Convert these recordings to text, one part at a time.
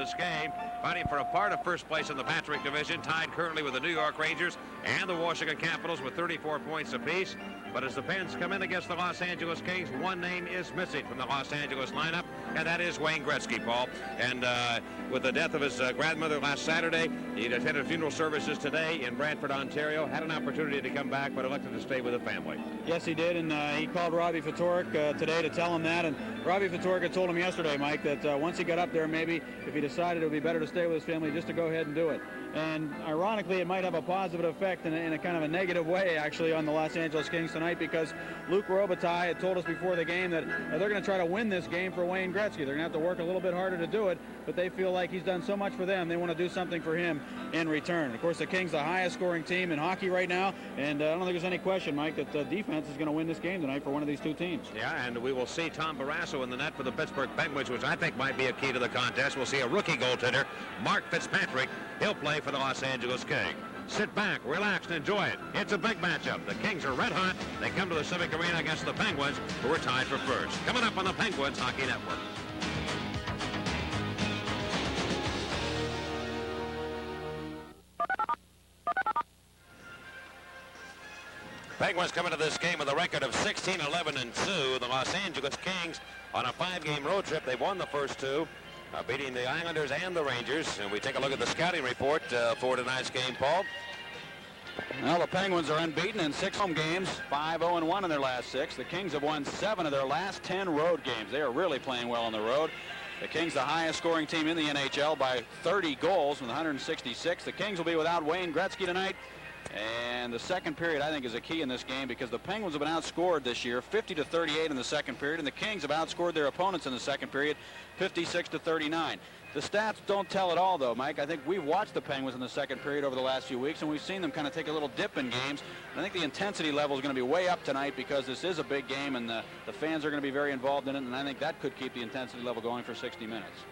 this game, fighting for a part of first place in the Patrick Division, tied currently with the New York Rangers and the Washington Capitals with 34 points apiece. But as the Pens come in against the Los Angeles Kings, one name is missing from the Los Angeles lineup, and that is Wayne Gretzky, Paul. And with the death of his grandmother last Saturday, he attended funeral services today in Brantford, Ontario, had an opportunity to come back, but elected to stay with the family. Yes, he did, and he called Robbie Ftorek today to tell him that, and Robbie Ftorek had told him yesterday, Mike, that once he got up there, maybe if he decided it would be better to stay with his family, just to go ahead and do it. And ironically, it might have a positive effect in a kind of a negative way, actually, on the Los Angeles Kings tonight, because Luc Robitaille had told us before the game that they're going to try to win this game for Wayne Gretzky. They're going to have to work a little bit harder to do it, but they feel like he's done so much for them, they want to do something for him in return. Of course, the Kings, the highest scoring team in hockey right now, and I don't think there's any question, Mike, that defense is going to win this game tonight for one of these two teams. Yeah, and we will see Tom Barrasso in the net for the Pittsburgh Penguins, which I think might be a key to the contest. We'll see a rookie goaltender, Mark Fitzpatrick. He'll play for the Los Angeles Kings. Sit back, relax, and enjoy it. It's a big matchup. The Kings are red hot. They come to the Civic Arena against the Penguins, who are tied for first. Coming up on the Penguins Hockey Network. Penguins coming to this game with a record of 16-11-2. The Los Angeles Kings on a 5-game road trip. They've won the first two, beating the Islanders and the Rangers. And we take a look at the scouting report for tonight's game, Paul. Well, the Penguins are unbeaten in 6 home games, 5-0-1 in their last 6. The Kings have won 7 of their last 10 road games. They are really playing well on the road. The Kings, the highest scoring team in the NHL by 30 goals with 166. The Kings will be without Wayne Gretzky tonight. And the second period, I think, is a key in this game because the Penguins have been outscored this year 50-38 in the second period, and the Kings have outscored their opponents in the second period 56-39. The stats don't tell it all, though, Mike. I think we've watched the Penguins in the second period over the last few weeks, and we've seen them kind of take a little dip in games. And I think the intensity level is going to be way up tonight because this is a big game, and the fans are going to be very involved in it, and I think that could keep the intensity level going for 60 minutes.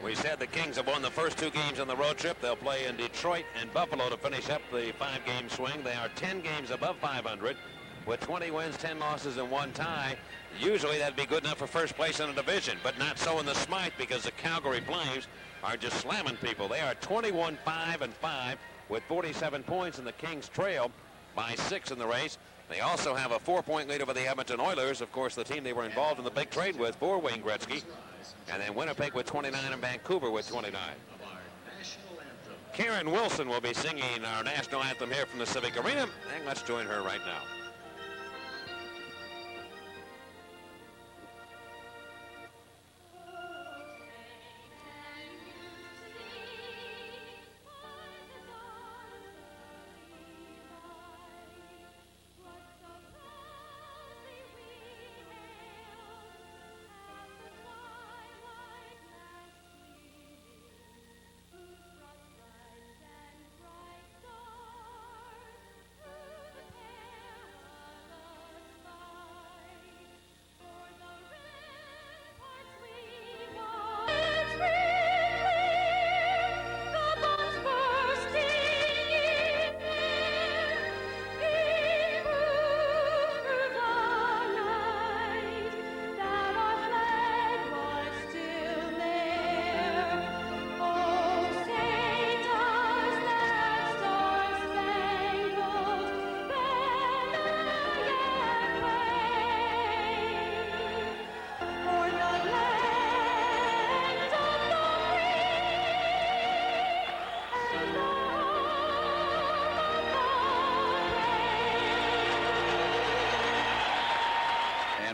We said the Kings have won the first 2 games on the road trip. They'll play in Detroit and Buffalo to finish up the 5-game swing. They are 10 games above 500 with 20 wins, 10 losses, and 1 tie. Usually that'd be good enough for first place in a division, but not so in the Smythe because the Calgary Flames are just slamming people. They are 21-5-5 with 47 points, and the Kings trail by 6 in the race. They also have a 4-point lead over the Edmonton Oilers, of course, the team they were involved in the big trade with for Wayne Gretzky. And then Winnipeg with 29 and Vancouver with 29. Karen Wilson will be singing our national anthem here from the Civic Arena, and let's join her right now.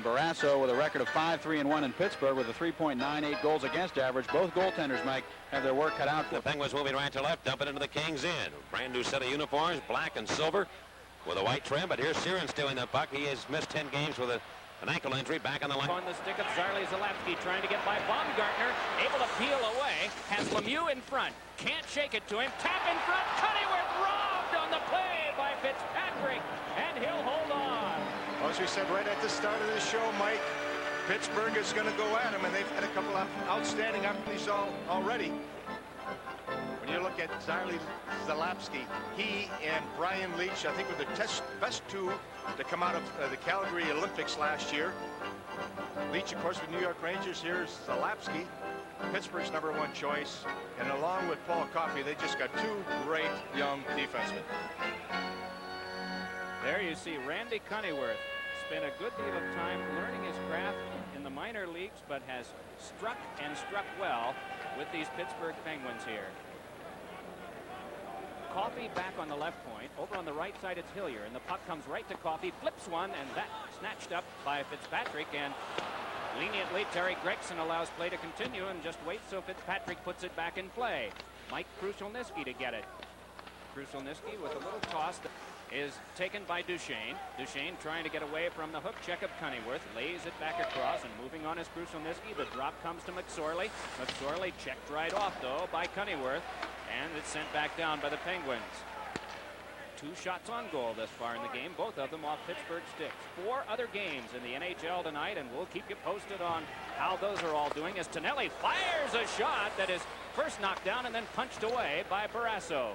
Barrasso with a record of 5-3-1 in Pittsburgh with a 3.98 goals against average. Both goaltenders, Mike, have their work cut out for them. The Penguins moving right to left, dumping into the Kings end. Brand new set of uniforms, black and silver with a white trim. But here's Siren stealing the puck. He has missed 10 games with an ankle injury. Back on the line. On the stick of Zarley-Zalewski trying to get by Baumgartner. Able to peel away. Has Lemieux in front. Can't shake it to him. Tap in front. Cunningham robbed on the play by Fitzpatrick. And he'll hold on. Well, as we said right at the start of the show, Mike, Pittsburgh is going to go at him, and they've had a couple of outstanding opportunities already. When you look at Zalapski, he and Brian Leach, I think, were the best two to come out of the Calgary Olympics last year. Leach, of course, with New York Rangers. Here's Zalapski, Pittsburgh's #1 choice. And along with Paul Coffey, they just got two great young defensemen. There you see Randy Cunneyworth spent a good deal of time learning his craft in the minor leagues, but has struck and struck well with these Pittsburgh Penguins here. Coffey back on the left point. Over on the right side, it's Hillier, and the puck comes right to Coffey, flips one, and that snatched up by Fitzpatrick, and leniently Terry Gregson allows play to continue and just waits so Fitzpatrick puts it back in play. Mike Krushelnyski to get it. Krushelnyski with a little toss that is taken by Duchesne. Duchesne trying to get away from the hook check of Cunneyworth, lays it back across, and moving on is Krushelnyski. The drop comes to McSorley. McSorley checked right off, though, by Cunneyworth, and it's sent back down by the Penguins. 2 shots on goal thus far in the game, both of them off Pittsburgh sticks. 4 other games in the NHL tonight, and we'll keep you posted on how those are all doing as Tonelli fires a shot that is first knocked down and then punched away by Barrasso.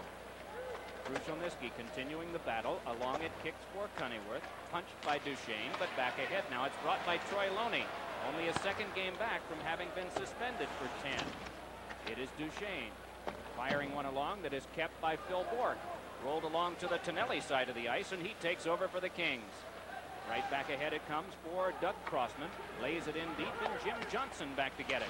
Krushelnyski continuing the battle. Along it kicks for Cunneyworth. Punched by Duchesne, but back ahead now. It's brought by Troy Loney. Only a second game back from having been suspended for 10. It is Duchesne firing one along that is kept by Phil Bourque. Rolled along to the Tonelli side of the ice, and he takes over for the Kings. Right back ahead it comes for Doug Crossman. Lays it in deep, and Jim Johnson back to get it.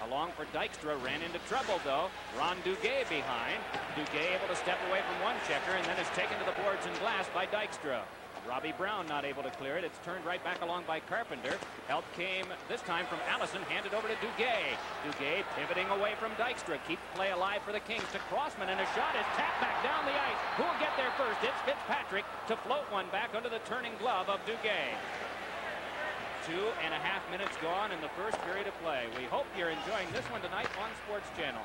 Along for Dykstra, ran into trouble, though. Ron Duguay behind. Duguay able to step away from one checker, and then is taken to the boards and glass by Dykstra. Robbie Brown not able to clear it. It's turned right back along by Carpenter. Help came this time from Allison, handed over to Duguay. Duguay pivoting away from Dykstra. Keep play alive for the Kings to Crossman, and a shot is tapped back down the ice. Who will get there first? It's Fitzpatrick to float one back under the turning glove of Duguay. 2.5 minutes gone in the first period of play. We hope you're enjoying this one tonight on Sports Channel.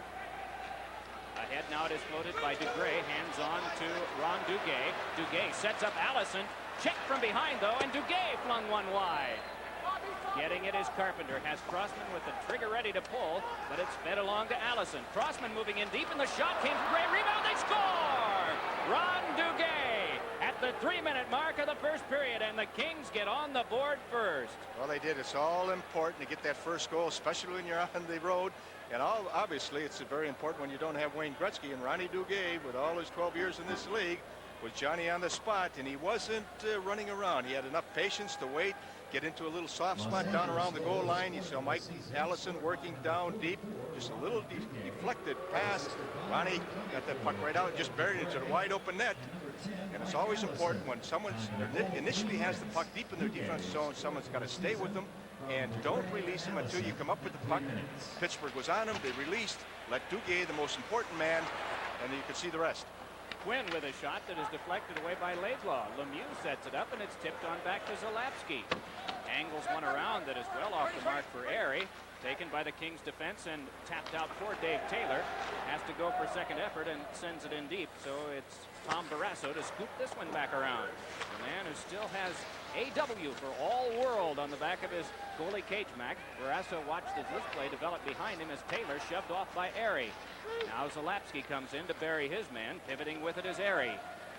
Ahead now, it is floated by DeGray. Hands on to Ron Duguay. Duguay sets up Allison. Checked from behind, though, and Duguay flung one wide. Getting it is Carpenter. Has Crossman with the trigger ready to pull, but it's fed along to Allison. Crossman moving in deep, and the shot came from Gray. Rebound, they score! Ron Duguay at the 3-minute mark of the first period, and the Kings get on the board first. Well, they did. It's all important to get that first goal, especially when you're on the road. And obviously, it's very important when you don't have Wayne Gretzky. And Ronnie Duguay, with all his 12 years in this league, was Johnny on the spot, and he wasn't running around. He had enough patience to wait, get into a little soft spot down around the goal line. You saw Mike Allison working down deep, just a little deflected pass. Ronnie got that puck right out and just buried it into the wide open net. And it's always important when someone initially has the puck deep in their defensive zone, someone's got to stay with them and don't release him until you come up with the puck. Pittsburgh was on him. They released, let Duguay, the most important man, and you can see the rest. Quinn with a shot that is deflected away by Laidlaw. Lemieux sets it up, and it's tipped on back to Zalapski. Angles one around that is well off the mark for Airy. Taken by the Kings defense and tapped out for Dave Taylor. Has to go for second effort and sends it in deep. So it's Tom Barrasso to scoop this one back around. The man who still has AW for all world on the back of his goalie cage mac. Barrasso watched as this play develop behind him as Taylor shoved off by Airy. Now Zalapski comes in to bury his man. Pivoting with it is Airy.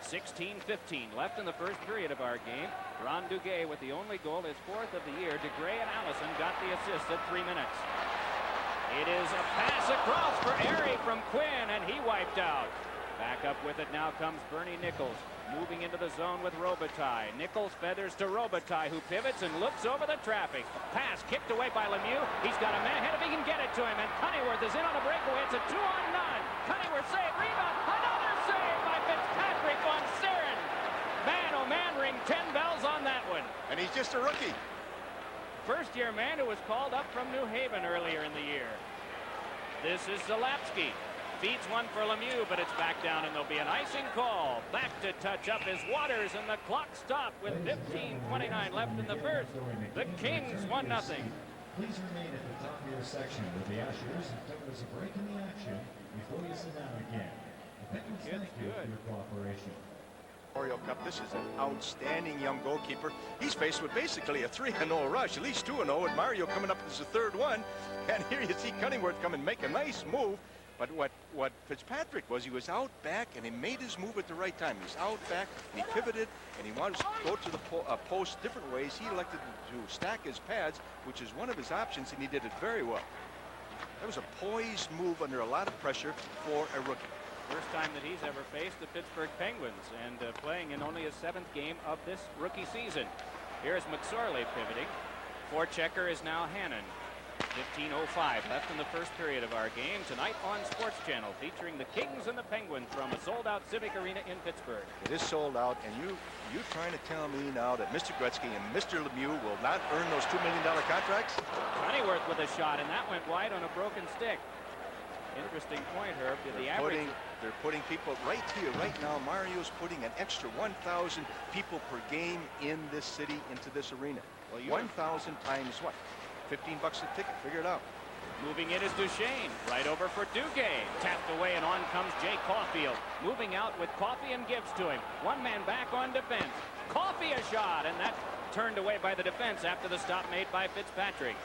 16-15 left in the first period of our game. Ron Duguay with the only goal, his 4th of the year. DeGray and Allison got the assist at 3 minutes. It is a pass across for Airy from Quinn, and he wiped out. Back up with it now comes Bernie Nichols, moving into the zone with Robitaille. Nichols feathers to Robitaille, who pivots and looks over the traffic. Pass kicked away by Lemieux. He's got a man ahead if he can get it to him, and Cunneyworth is in on a breakaway. It's a 2-on-9. Cunneyworth save, rebound, another save by Fitzpatrick on Sarin. Man, oh man, ring 10 bells on that one. And he's just a rookie. First-year man who was called up from New Haven earlier in the year. This is Zalapski. Feeds one for Lemieux, but it's back down, and there'll be an icing call. Back to touch up is Waters, and the clock stopped with 15:29 left in the first. The Kings 1-0. Please remain at the top of your section with the ushers until there's a break in the action before you sit down again. The Penguins thank you for your cooperation. Memorial Cup. This is an outstanding young goalkeeper. He's faced with basically a 3-0 rush, at least 2-0, with Mario coming up as the third one. And here you see Cunneyworth come and make a nice move. But what Fitzpatrick was, he was out back and he made his move at the right time. He's out back and he pivoted and he wanted to go to the post different ways. He elected to stack his pads, which is one of his options, and he did it very well. That was a poised move under a lot of pressure for a rookie. First time that he's ever faced the Pittsburgh Penguins, and playing in only his 7th game of this rookie season. Here's McSorley pivoting. Forechecker is now Hannon. 15:05 left in the first period of our game tonight on Sports Channel, featuring the Kings and the Penguins from a sold-out Civic Arena in Pittsburgh. It is sold out, and you're trying to tell me now that Mr. Gretzky and Mr. Lemieux will not earn those $2 million contracts? Honeyworth with a shot, and that went wide on a broken stick. Interesting point, Herb. They're putting people right here, right now. Mario's putting an extra 1,000 people per game in this city into this arena. Well, 1,000 times what? $15 a ticket. Figure it out. Moving in is Duchesne. Right over for Duguay. Tapped away, and on comes Jay Caulfield. Moving out with Coffey and Gibbs to him. One man back on defense. Coffey a shot, and that turned away by the defense after the stop made by Fitzpatrick.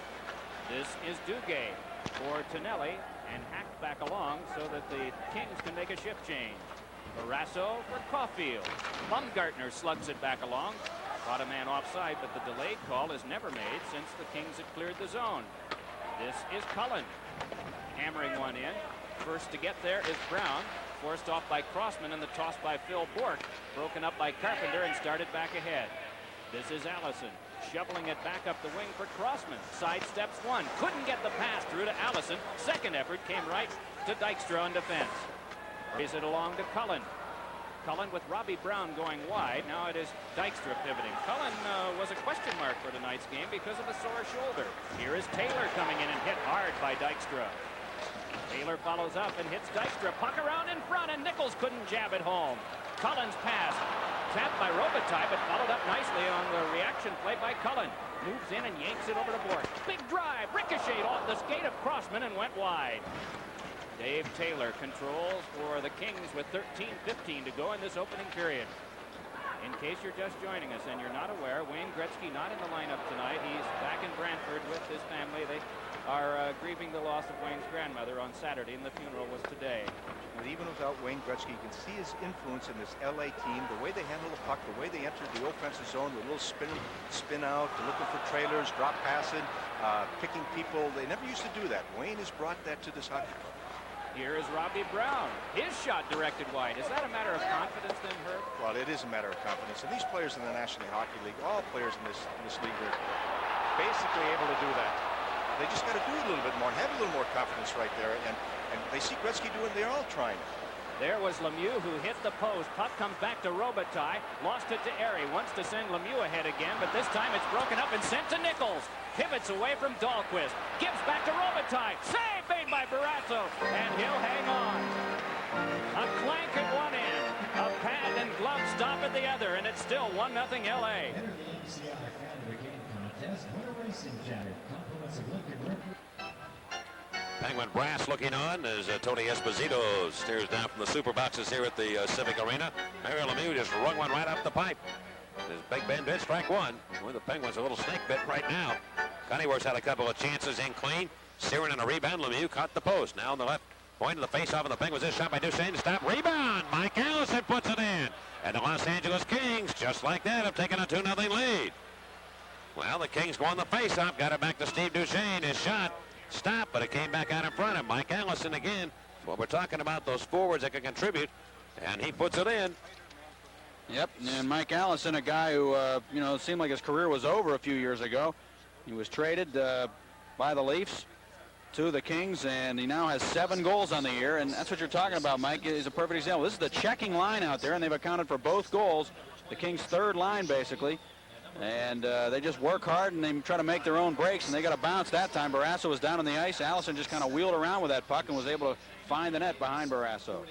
This is Duguay for Tonelli, and hacked back along so that the Kings can make a shift change. Barrasso for Caulfield. Baumgartner slugs it back along. Caught a man offside, but the delayed call is never made since the Kings have cleared the zone. This is Cullen. Hammering one in. First to get there is Brown. Forced off by Crossman, and the toss by Phil Bourque. Broken up by Carpenter and started back ahead. This is Allison. Shoveling it back up the wing for Crossman. Sidesteps one. Couldn't get the pass through to Allison. Second effort came right to Dykstra on defense. Raise it along to Cullen. Cullen with Robbie Brown going wide. Now it is Dykstra pivoting. Cullen was a question mark for tonight's game because of a sore shoulder. Here is Taylor coming in and hit hard by Dykstra. Taylor follows up and hits Dykstra. Puck around in front, and Nichols couldn't jab it home. Cullen's pass tapped by Robitaille, but followed up nicely on the reaction play by Cullen. Moves in and yanks it over to Bourque. Big drive, ricocheted off the skate of Crossman and went wide. Dave Taylor controls for the Kings with 13:15 to go in this opening period. In case you're just joining us and you're not aware, Wayne Gretzky not in the lineup tonight. He's back in Brantford with his family. They are grieving the loss of Wayne's grandmother on Saturday, and the funeral was today. And even without Wayne Gretzky, you can see his influence in this LA team, the way they handle the puck, the way they enter the offensive zone with a little spin out, looking for trailers, drop passing, picking people. They never used to do that. Wayne has brought that to this hockey club. Here is Robbie Brown. His shot directed wide. Is that a matter of confidence then, Herb? Well, it is a matter of confidence. And these players in the National Hockey League, all players in this league are basically able to do that. They just got to do it a little bit more, have a little more confidence right there. And they see Gretzky doing it, they're all trying it. There was Lemieux who hit the post. Puck comes back to Robitaille. Lost it to Erie. Wants to send Lemieux ahead again, but this time it's broken up and sent to Nichols. Pivots away from Dahlquist. Gives back to Robitaille. Save made by Barrasso, and he'll hang on. A clank at one end. A pad and glove stop at the other, and it's still 1-0 LA. Enter the MCI Fan of the Game contest. Winner racing jacket. Compliments of Lincoln River. Penguin brass looking on as Tony Esposito stares down from the super boxes here at the Civic Arena. Mario Lemieux just rung one right up the pipe. His Big Ben did strike one. Well, the Penguins a little snake bit right now. Cunnyworth's had a couple of chances in clean. Searing on a rebound. Lemieux caught the post. Now on the left point of the face-off of the Penguins. This shot by Duchesne to stop. Rebound. Mike Allison puts it in. And the Los Angeles Kings, just like that, have taken a 2-0 lead. Well, the Kings go on the face-off. Got it back to Steve Duchesne. His shot stopped, but it came back out in front of Mike Allison again. That's what we're talking about, those forwards that can contribute. And he puts it in. Yep, and Mike Allison, a guy who, it seemed like his career was over a few years ago. He was traded by the Leafs to the Kings, and he now has 7 goals on the year, and that's what you're talking about, Mike. He's a perfect example. This is the checking line out there, and they've accounted for both goals. The Kings' third line, basically. And they just work hard, and they try to make their own breaks, and they got a bounce that time. Barrasso was down on the ice. Allison just kind of wheeled around with that puck and was able to find the net behind Barrasso.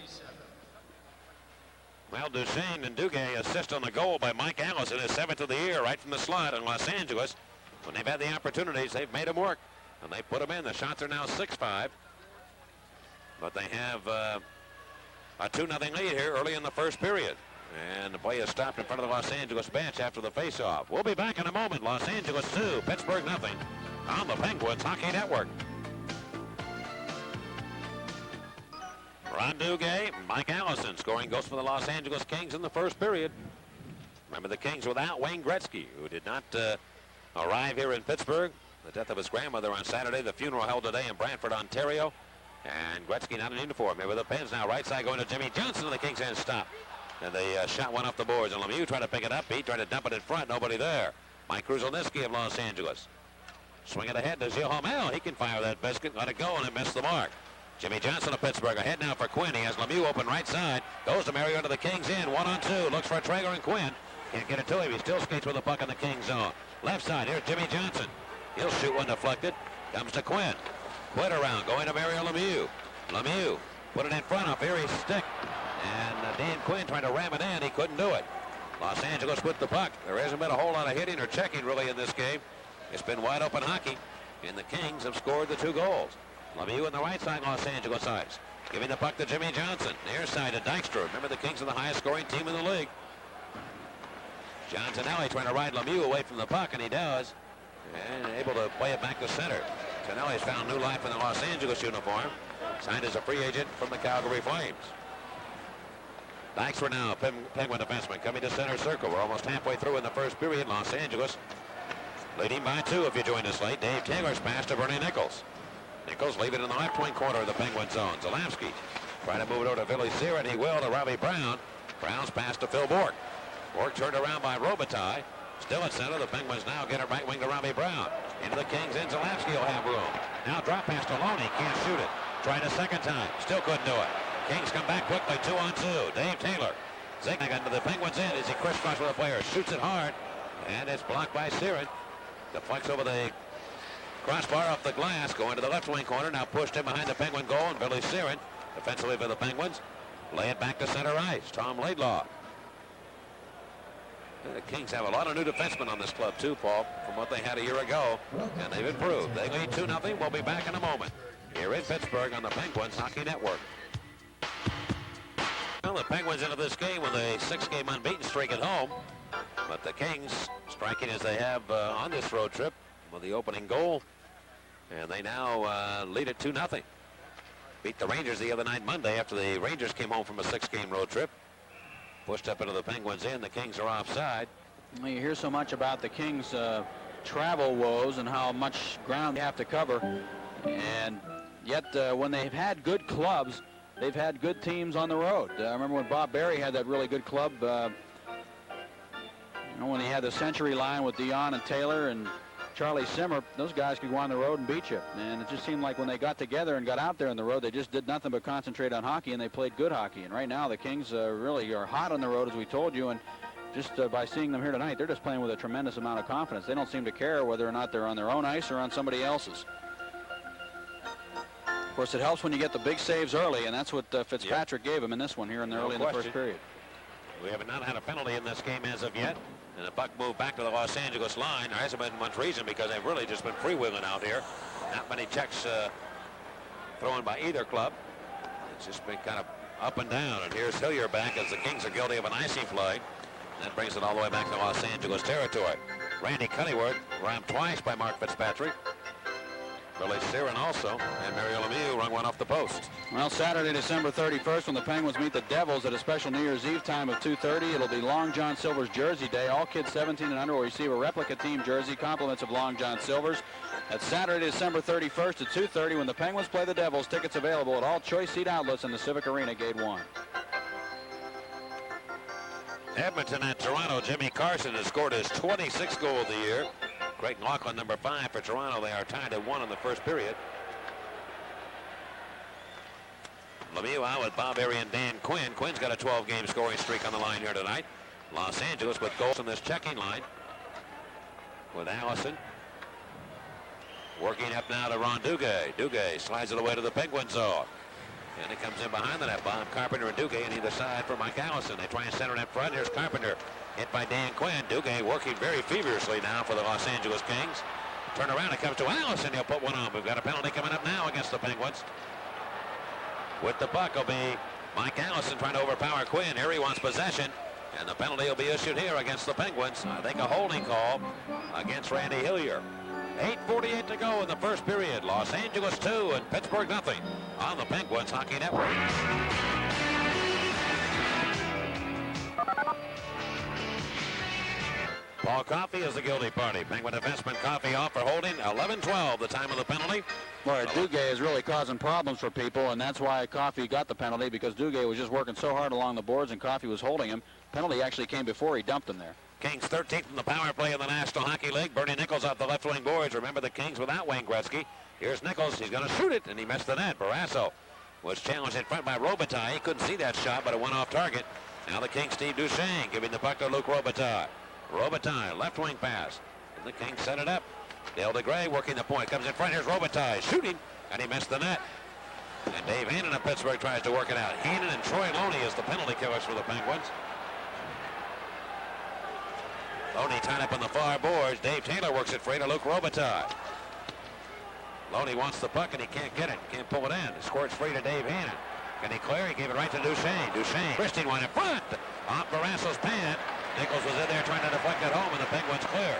Well, Duchesne and Duguay assist on the goal by Mike Allison, his 7th of the year, right from the slot in Los Angeles. When they've had the opportunities, they've made them work, and they put them in. The shots are now 6-5, but they have a 2-0 lead here early in the first period. And the play is stopped in front of the Los Angeles bench after the face-off. We'll be back in a moment. Los Angeles 2, Pittsburgh 0 on the Penguins Hockey Network. Ron Duguay, Mike Allison scoring goals for the Los Angeles Kings in the first period. Remember the Kings without Wayne Gretzky, who did not arrive here in Pittsburgh. The death of his grandmother on Saturday. The funeral held today in Brantford, Ontario. And Gretzky not in uniform. Here with the Pens now. Right side going to Jimmy Johnson, and the Kings end stop. And the shot went off the boards. And Lemieux tried to pick it up. He tried to dump it in front. Nobody there. Mike Kruszelnicki of Los Angeles. Swing it ahead to Gilles Hamel. He can fire that biscuit. Let it go, and it missed the mark. Jimmy Johnson of Pittsburgh ahead now for Quinn. He has Lemieux open right side. Goes to Mario to the Kings in. 1-on-2. Looks for Traeger and Quinn. Can't get it to him. He still skates with the puck in the Kings zone. Left side. Here's Jimmy Johnson. He'll shoot one deflected. Comes to Quinn. Quinn around. Going to Mario Lemieux. Lemieux put it in front of Erie's stick. And Dan Quinn trying to ram it in. He couldn't do it. Los Angeles with the puck. There hasn't been a whole lot of hitting or checking really in this game. It's been wide open hockey. And the Kings have scored the 2 goals. Lemieux on the right side, Los Angeles sides. Giving the puck to Jimmy Johnson. Near side to Dykstra. Remember the Kings are the highest scoring team in the league. John Tonelli trying to ride Lemieux away from the puck, and he does. And able to play it back to center. Tonelli's found new life in the Los Angeles uniform. Signed as a free agent from the Calgary Flames. Dykstra now, Penguin defenseman, coming to center circle. We're almost halfway through in the first period. Los Angeles leading by 2 if you joined us late. Dave Taylor's pass to Bernie Nichols. Nichols leave it in the left wing corner of the Penguin zone. Zalewski trying to move it over to Billy Sear, and he will to Robbie Brown. Brown's pass to Phil Bourque. Bourque turned around by Robitaille. Still at center. The Penguins now get it right wing to Robbie Brown. Into the Kings end. Zalewski will have room. Now drop pass to Loney. Can't shoot it. Tried a second time. Still couldn't do it. Kings come back quickly. 2-on-2. Dave Taylor. Zigzag into the Penguins end as he crisscrosses with the player. Shoots it hard. And it's blocked by Siren. Deflects over the crossbar off the glass. Going to the left wing corner. Now pushed in behind the Penguin goal. And Billy Siren, defensively for the Penguins, lay it back to center ice. Tom Laidlaw. The Kings have a lot of new defensemen on this club too, Paul, from what they had a year ago, and they've improved. They lead 2-0. We'll be back in a moment here in Pittsburgh on the Penguins Hockey Network. Well, the Penguins into this game with a 6-game unbeaten streak at home, but the Kings striking as they have on this road trip with the opening goal, and they now lead it 2-0. Beat the Rangers the other night Monday after the Rangers came home from a 6-game road trip. Pushed up into the Penguins end. The Kings are offside. Well, you hear so much about the Kings' travel woes and how much ground they have to cover. And yet, when they've had good clubs, they've had good teams on the road. I remember when Bob Berry had that really good club, when he had the Century line with Dion and Taylor and Charlie Simmer, those guys could go on the road and beat you. And it just seemed like when they got together and got out there on the road, they just did nothing but concentrate on hockey, and they played good hockey. And right now, the Kings really are hot on the road, as we told you. And just by seeing them here tonight, they're just playing with a tremendous amount of confidence. They don't seem to care whether or not they're on their own ice or on somebody else's. Of course, it helps when you get the big saves early, and that's what Fitzpatrick gave him in this one here in the early in the first period. We have not had a penalty in this game as of yet. And the puck moved back to the Los Angeles line. There hasn't been much reason because they've really just been freewheeling out here. Not many checks thrown by either club. It's just been kind of up and down. And here's Hillier back as the Kings are guilty of an icy play. That brings it all the way back to Los Angeles territory. Randy Cunneyworth rammed twice by Mark Fitzpatrick. Billy Siren also, and Mario Lemieux rung one off the post. Well, Saturday, December 31st, when the Penguins meet the Devils at a special New Year's Eve time of 2:30, it'll be Long John Silver's Jersey Day. All kids 17 and under will receive a replica team jersey, compliments of Long John Silver's. That's Saturday, December 31st at 2:30 when the Penguins play the Devils. Tickets available at all choice seat outlets in the Civic Arena, Gate 1. Edmonton and Toronto. Jimmy Carson has scored his 26th goal of the year. Craig Laughlin, number 5 for Toronto. They are tied at 1 in the first period. Lemieux out with Bob Berry and Dan Quinn. Quinn's got a 12-game scoring streak on the line here tonight. Los Angeles with goals on this checking line with Allison. Working up now to Ron Duguay. Duguay slides it away to the Penguin zone. And it comes in behind the net. Bob Carpenter and Duguay on either side for Mike Allison. They try and center it in front. Here's Carpenter. Hit by Dan Quinn. Duguay working very feverishly now for the Los Angeles Kings. Turn around. It comes to Allison. He'll put one on. We've got a penalty coming up now against the Penguins. With the puck will be Mike Allison trying to overpower Quinn. Here he wants possession. And the penalty will be issued here against the Penguins. I think a holding call against Randy Hillier. 8:48 to go in the first period. Los Angeles 2 and Pittsburgh nothing on the Penguins Hockey Network. Paul Coffey is the guilty party. Penguin defenseman Coffey off for holding. 11-12 the time of the penalty. Well, Duguay is really causing problems for people, and that's why Coffey got the penalty, because Duguay was just working so hard along the boards and Coffey was holding him. Penalty actually came before he dumped him there. Kings 13th in the power play in the National Hockey League. Bernie Nichols off the left wing boards. Remember the Kings without Wayne Gretzky. Here's Nichols. He's going to shoot it, and he missed the net. Barrasso was challenged in front by Robitaille. He couldn't see that shot, but it went off target. Now the Kings, Steve Duchesne, giving the puck to Luc Robitaille. Robitaille, left wing pass. And the Kings set it up. Dale DeGray working the point. Comes in front. Here's Robitaille shooting, and he missed the net. And Dave Hannon of Pittsburgh tries to work it out. Hannon and Troy Loney is the penalty killers for the Penguins. Loney tied up on the far boards. Dave Taylor works it free to Luc Robitaille. Loney wants the puck, and he can't get it. Can't pull it in. It squirts free to Dave Hannon. Can he clear? He gave it right to Duchesne. Duchesne. Christine went in front. Off Barrasso's pant. Nichols was in there trying to deflect it home, and the Penguins clear.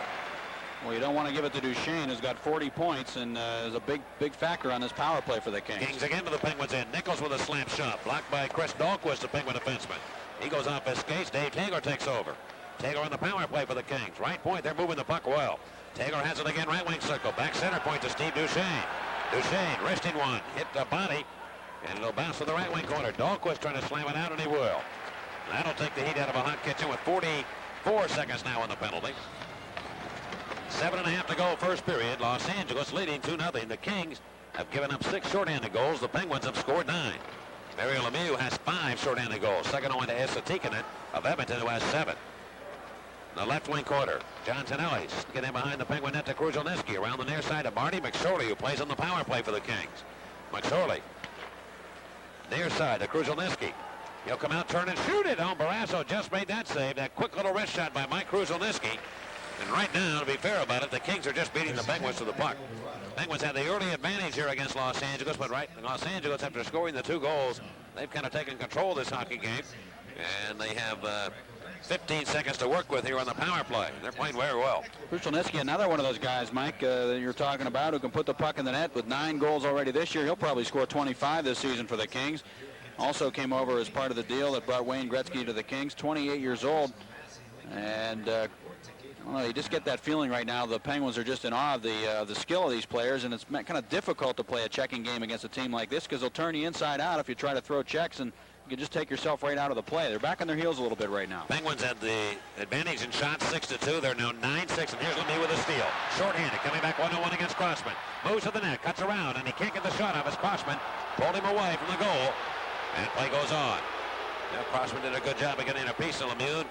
Well, you don't want to give it to Duchesne, who's got 40 points and is a big factor on this power play for the Kings. Kings again to the Penguins end. Nichols with a slam shot. Blocked by Chris Dahlquist, the Penguin defenseman. He goes off his skates. Dave Taylor takes over. Taylor on the power play for the Kings. Right point, they're moving the puck well. Taylor has it again, right wing circle. Back center point to Steve Duchesne. Duchesne, wristing one. Hit the body, and it'll bounce to the right wing corner. Dahlquist trying to slam it out, and he will. That'll take the heat out of a hot kitchen with 44 seconds now on the penalty. 7.5 to go first period. Los Angeles leading 2-0. The Kings have given up 6 shorthanded goals. The Penguins have scored 9. Mario Lemieux has 5 shorthanded goals. Second one to Esa Tikkanen of Edmonton, who has 7. The left wing quarter. John Tonelli sticking in behind the Penguin net to Kruzhelnyski. Around the near side of Marty McSorley, who plays on the power play for the Kings. McSorley. Near side to Kruzhelnyski. He'll come out, turn, and shoot it. Barrasso just made that save. That quick little wrist shot by Mike Kruzhelnyski. And right now, to be fair about it, the Kings are just beating the Penguins to the puck. Penguins had the early advantage here against Los Angeles, but Los Angeles, after scoring the 2 goals, they've kind of taken control of this hockey game. And they have 15 seconds to work with here on the power play. They're playing very well. Kruzhelnyski, another one of those guys, Mike, that you're talking about, who can put the puck in the net with 9 goals already this year. He'll probably score 25 this season for the Kings. Also came over as part of the deal that brought Wayne Gretzky to the Kings, 28 years old. And I don't know, you just get that feeling right now the Penguins are just in awe of the skill of these players, and it's kind of difficult to play a checking game against a team like this because they'll turn you inside out if you try to throw checks, and you can just take yourself right out of the play. They're back on their heels a little bit right now. Penguins had the advantage in shots 6-2. They're now 9-6, and here's Lemieux with a steal. Short-handed, coming back 1-1 against Crossman. Moves to the net, cuts around, and he can't get the shot off as Crossman pulled him away from the goal, and play goes on. Now Crossman did a good job of getting a piece of Lemieux.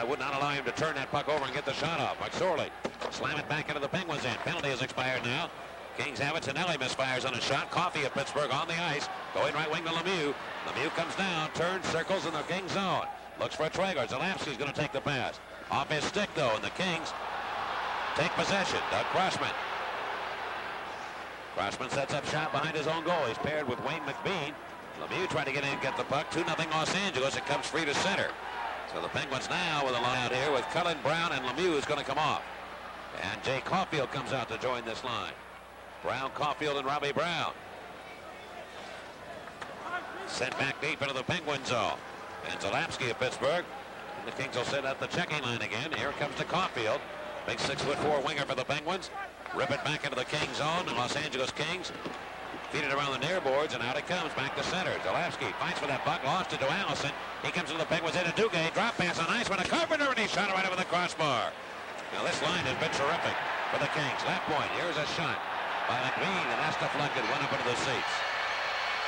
Would not allow him to turn that puck over and get the shot off. McSorley slam it back into the Penguins end. Penalty has expired now. Kings have it. Tonelli misfires on a shot. Coffey of Pittsburgh on the ice. Going right wing to Lemieux. Lemieux comes down, turns, circles in the Kings zone. Looks for a Traeger. Zalapski's going to take the pass. Off his stick, though, and the Kings take possession. Doug Crossman. Crossman sets up shot behind his own goal. He's paired with Wayne McBean. Lemieux trying to get in and get the puck. 2-0 Los Angeles. It comes free to center. So the Penguins now with a line out here with Cullen, Brown, and Lemieux is going to come off. And Jay Caulfield comes out to join this line. Brown, Caulfield, and Robbie Brown. Sent back deep into the Penguin zone. And Zalapski of Pittsburgh. And the Kings will set up the checking line again. Here comes to Caulfield. Big 6'4" winger for the Penguins. Rip it back into the Kings zone. The Los Angeles Kings feed it around the near boards, and out it comes back to center. Zalapski fights for that puck, lost it to Allison. He comes into the Penguins into Duguay. Drop pass on ice with a Carpenter, and he shot it right over the crossbar. Now this line has been terrific for the Kings. Left point. Here's a shot by McBean, and that's deflected. Went up into the seats.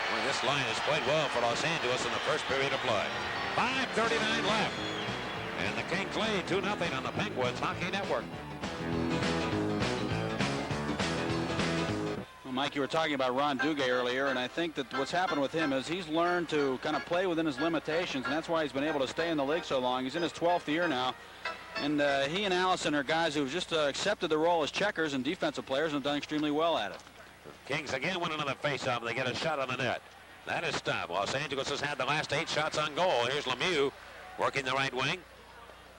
Well, this line has played well for Los Angeles in the first period of play. 5:39 left. And the Kings lead 2-0 on the Penguins Hockey Network. Well, Mike, you were talking about Ron Duguay earlier, and I think that what's happened with him is he's learned to kind of play within his limitations, and that's why he's been able to stay in the league so long. He's in his 12th year now, and he and Allison are guys who've just accepted the role as checkers and defensive players and have done extremely well at it. Kings again win another faceoff. They get a shot on the net. That is stopped. Los Angeles has had the last 8 shots on goal. Here's Lemieux working the right wing.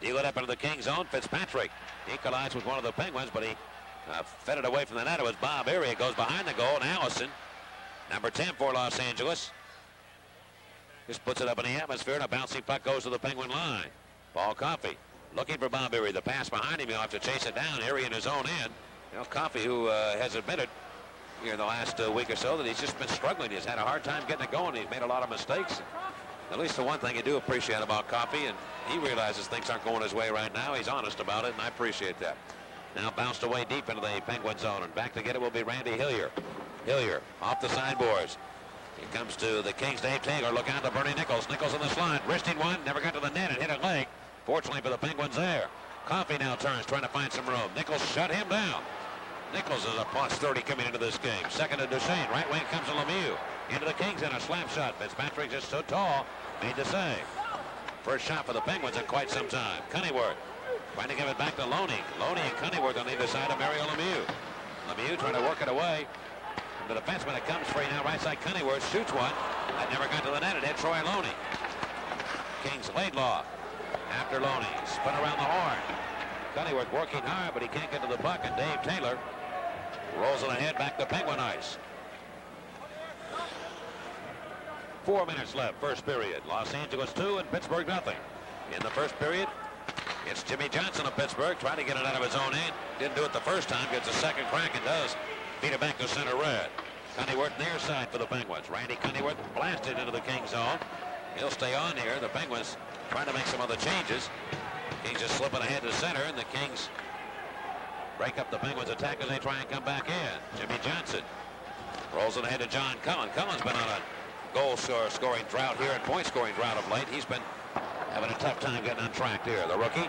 Deal it up into the Kings zone. Fitzpatrick. He collides with one of the Penguins, but he Fed it away from the net. It was Bob Erie. It goes behind the goal, and Allison, number 10 for Los Angeles, just puts it up in the atmosphere, and a bouncing puck goes to the Penguin line. Paul Coffey looking for Bob Erie. The pass behind him. He'll have to chase it down. Erie in his own end. You know, Coffey, who has admitted here in the last week or so that he's just been struggling. He's had a hard time getting it going. He's made a lot of mistakes. At least the one thing you do appreciate about Coffey, and he realizes things aren't going his way right now. He's honest about it, and I appreciate that. Now bounced away deep into the Penguin zone, and back to get it will be Randy Hillier. Hillier off the sideboards. Here comes to the Kings, Dave Taylor. Look out to Bernie Nichols. Nichols in the slot. Wristing one. Never got to the net and hit a leg. Fortunately for the Penguins there. Coffey now turns, trying to find some room. Nichols shut him down. Nichols is a plus 30 coming into this game. Second to Duchesne. Right wing comes to Lemieux. Into the Kings and a slap shot. Fitzpatrick just so tall. Made the save. First shot for the Penguins in quite some time. Cunneyworth trying to give it back to Loney. Loney and Cunneyworth on either side of Mario Lemieux. Lemieux trying to work it away. The defenseman, it comes free now. Right side Cunneyworth shoots one. That never got to the net. It hit Troy Loney. Kings Laidlaw after Loney. Spin around the horn. Cunneyworth working hard, but he can't get to the puck. And Dave Taylor rolls it ahead back to Penguin ice. 4 minutes left, first period. Los Angeles 2 and Pittsburgh nothing. In the first period, it's Jimmy Johnson of Pittsburgh trying to get it out of his own end. Didn't do it the first time. Gets a second crack and does. Feed it back to center red. Cunneyworth near side for the Penguins. Randy Cunneyworth blasted into the Kings zone. He'll stay on here. The Penguins trying to make some other changes. Kings just slipping ahead to center, and the Kings break up the Penguins' attack as they try and come back in. Jimmy Johnson rolls it ahead to John Cullen. Cullen's been on a goal scoring drought here and point scoring drought of late. He's been having a tough time getting on track here. The rookie,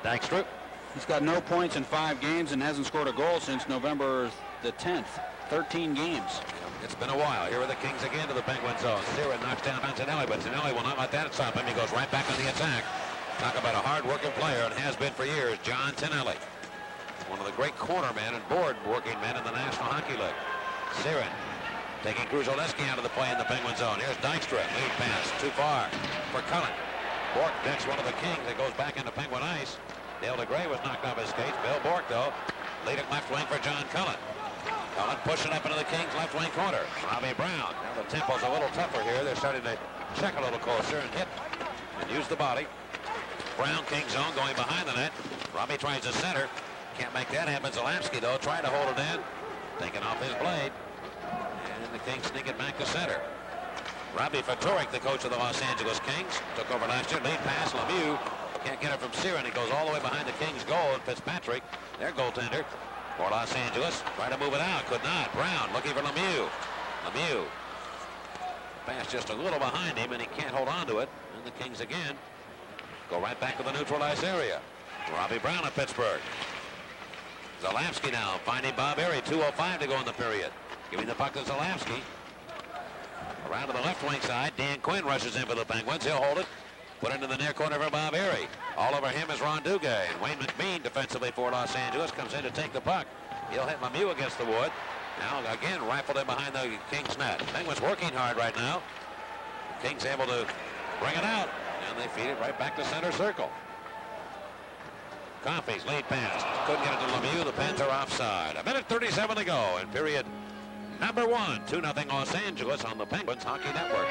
Dykstra. He's got no points in 5 games and hasn't scored a goal since November the 10th. 13 games. It's been a while. Here are the Kings again to the Penguin zone. Sierra knocks down Antonelli, but Antonelli will not let that stop him. He goes right back on the attack. Talk about a hard-working player, and has been for years, John Tonelli. One of the great corner men and board working men in the National Hockey League. Siren taking Kruzolewski out of the play in the Penguin zone. Here's Dykstra. Lead pass too far for Cullen. Bork decks one of the Kings that goes back into Penguin ice. Dale DeGray was knocked off his skates. Bill Bork, though, lead at left wing for John Cullen. Cullen pushing up into the Kings' left wing corner. Robbie Brown. Now the tempo's a little tougher here. They're starting to check a little closer and hit and use the body. Brown, King zone, going behind the net. Robbie tries to center. Can't make that happen. Zalapski, though, trying to hold it in. Taking off his blade. And the Kings sneak it back to center. Robbie Fatorik, the coach of the Los Angeles Kings, took over last year. Lead pass, Lemieux. Can't get it from Siren. It goes all the way behind the Kings' goal. And Fitzpatrick, their goaltender for Los Angeles, trying to move it out. Could not. Brown looking for Lemieux. Lemieux. Pass just a little behind him, and he can't hold on to it. And the Kings again go right back to the neutralized area. Robbie Brown of Pittsburgh. Zalapski now finding Bob Erie. 2:05 to go in the period. Giving the puck to Zalapski. Around to the left wing side. Dan Quinn rushes in for the Penguins. He'll hold it. Put into the near corner for Bob Erie. All over him is Ron Duguay. And Wayne McBean defensively for Los Angeles comes in to take the puck. He'll hit Lemieux against the wood. Now again rifled in behind the Kings net. Penguins working hard right now. The Kings able to bring it out. And they feed it right back to center circle. Coffey's lead pass. Couldn't get it to Lemieux. The Pens are offside. 1:37 to go in period number 1. 2-0 Los Angeles on the Penguins Hockey Network.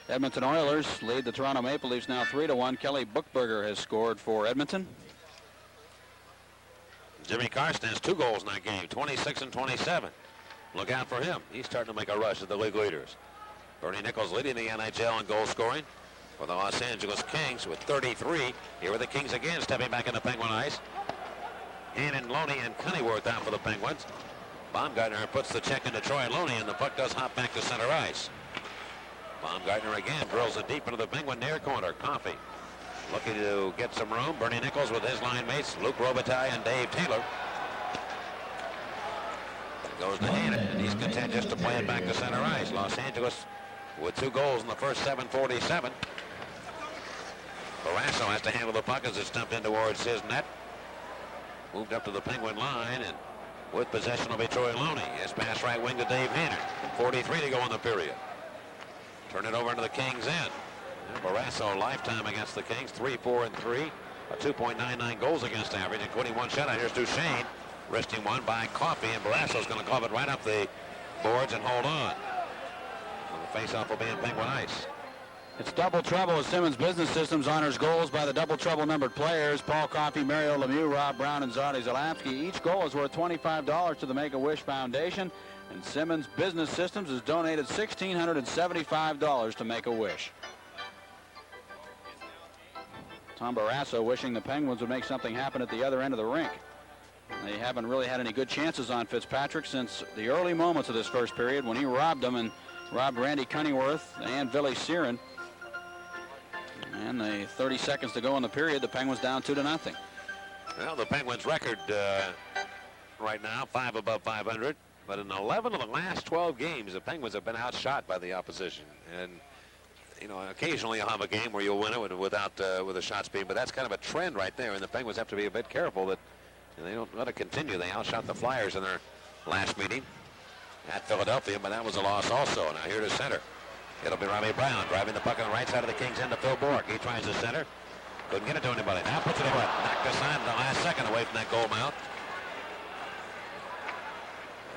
Edmonton Oilers lead the Toronto Maple Leafs now 3-1. Kelly Buchberger has scored for Edmonton. Jimmy Karsten has 2 goals in that game, 26 and 27. Look out for him. He's starting to make a rush at the league leaders. Bernie Nichols leading the NHL in goal scoring for the Los Angeles Kings with 33. Here are the Kings again stepping back into Penguin ice. Hannon, Loney, and Cunneyworth out for the Penguins. Baumgartner puts the check into Troy Loney, and the puck does hop back to center ice. Baumgartner again drills it deep into the Penguin near corner. Coffey looking to get some room. Bernie Nichols with his line mates, Luc Robitaille and Dave Taylor. Goes to Hannon, and he's content just to play it back to center ice. Los Angeles with 2 goals in the first 7:47. Barrasso has to handle the puck as it's dumped in towards his net. Moved up to the Penguin line, and with possession will be Troy Loney. His pass right wing to Dave Hannon. 43 to go in the period. turn it over into the Kings' end. Barrasso lifetime against the Kings, 3-4-3, a 2.99 goals against average, including one shutout. Here's Duchesne, wristing one by Coffey, and Barrasso's going to glove it right up the boards and hold on. And the face-off will be in Penguin ice. It's double trouble as Simmons Business Systems honors goals by the double trouble numbered players. Paul Coffey, Mario Lemieux, Rob Brown, and Zardy Zalapsky. Each goal is worth $25 to the Make-A-Wish Foundation. And Simmons Business Systems has donated $1,675 to Make-A-Wish. Tom Barrasso wishing the Penguins would make something happen at the other end of the rink. They haven't really had any good chances on Fitzpatrick since the early moments of this first period when he robbed them and robbed Randy Cunningworth and Billy Searin. And the 30 seconds to go in the period, the Penguins down 2-0. Well, the Penguins' record right now, 5 above 500. But in 11 of the last 12 games, the Penguins have been outshot by the opposition. And, you know, occasionally you'll have a game where you'll win it with a shot speed, but that's kind of a trend right there. And the Penguins have to be a bit careful that they don't let it continue. They outshot the Flyers in their last meeting at Philadelphia, but that was a loss also. Now here to center. It'll be Robbie Brown driving the puck on the right side of the Kings end to Phil Bourque. He tries to center. Couldn't get it to anybody. Now puts it away. Knocked aside in the last second away from that goal mouth.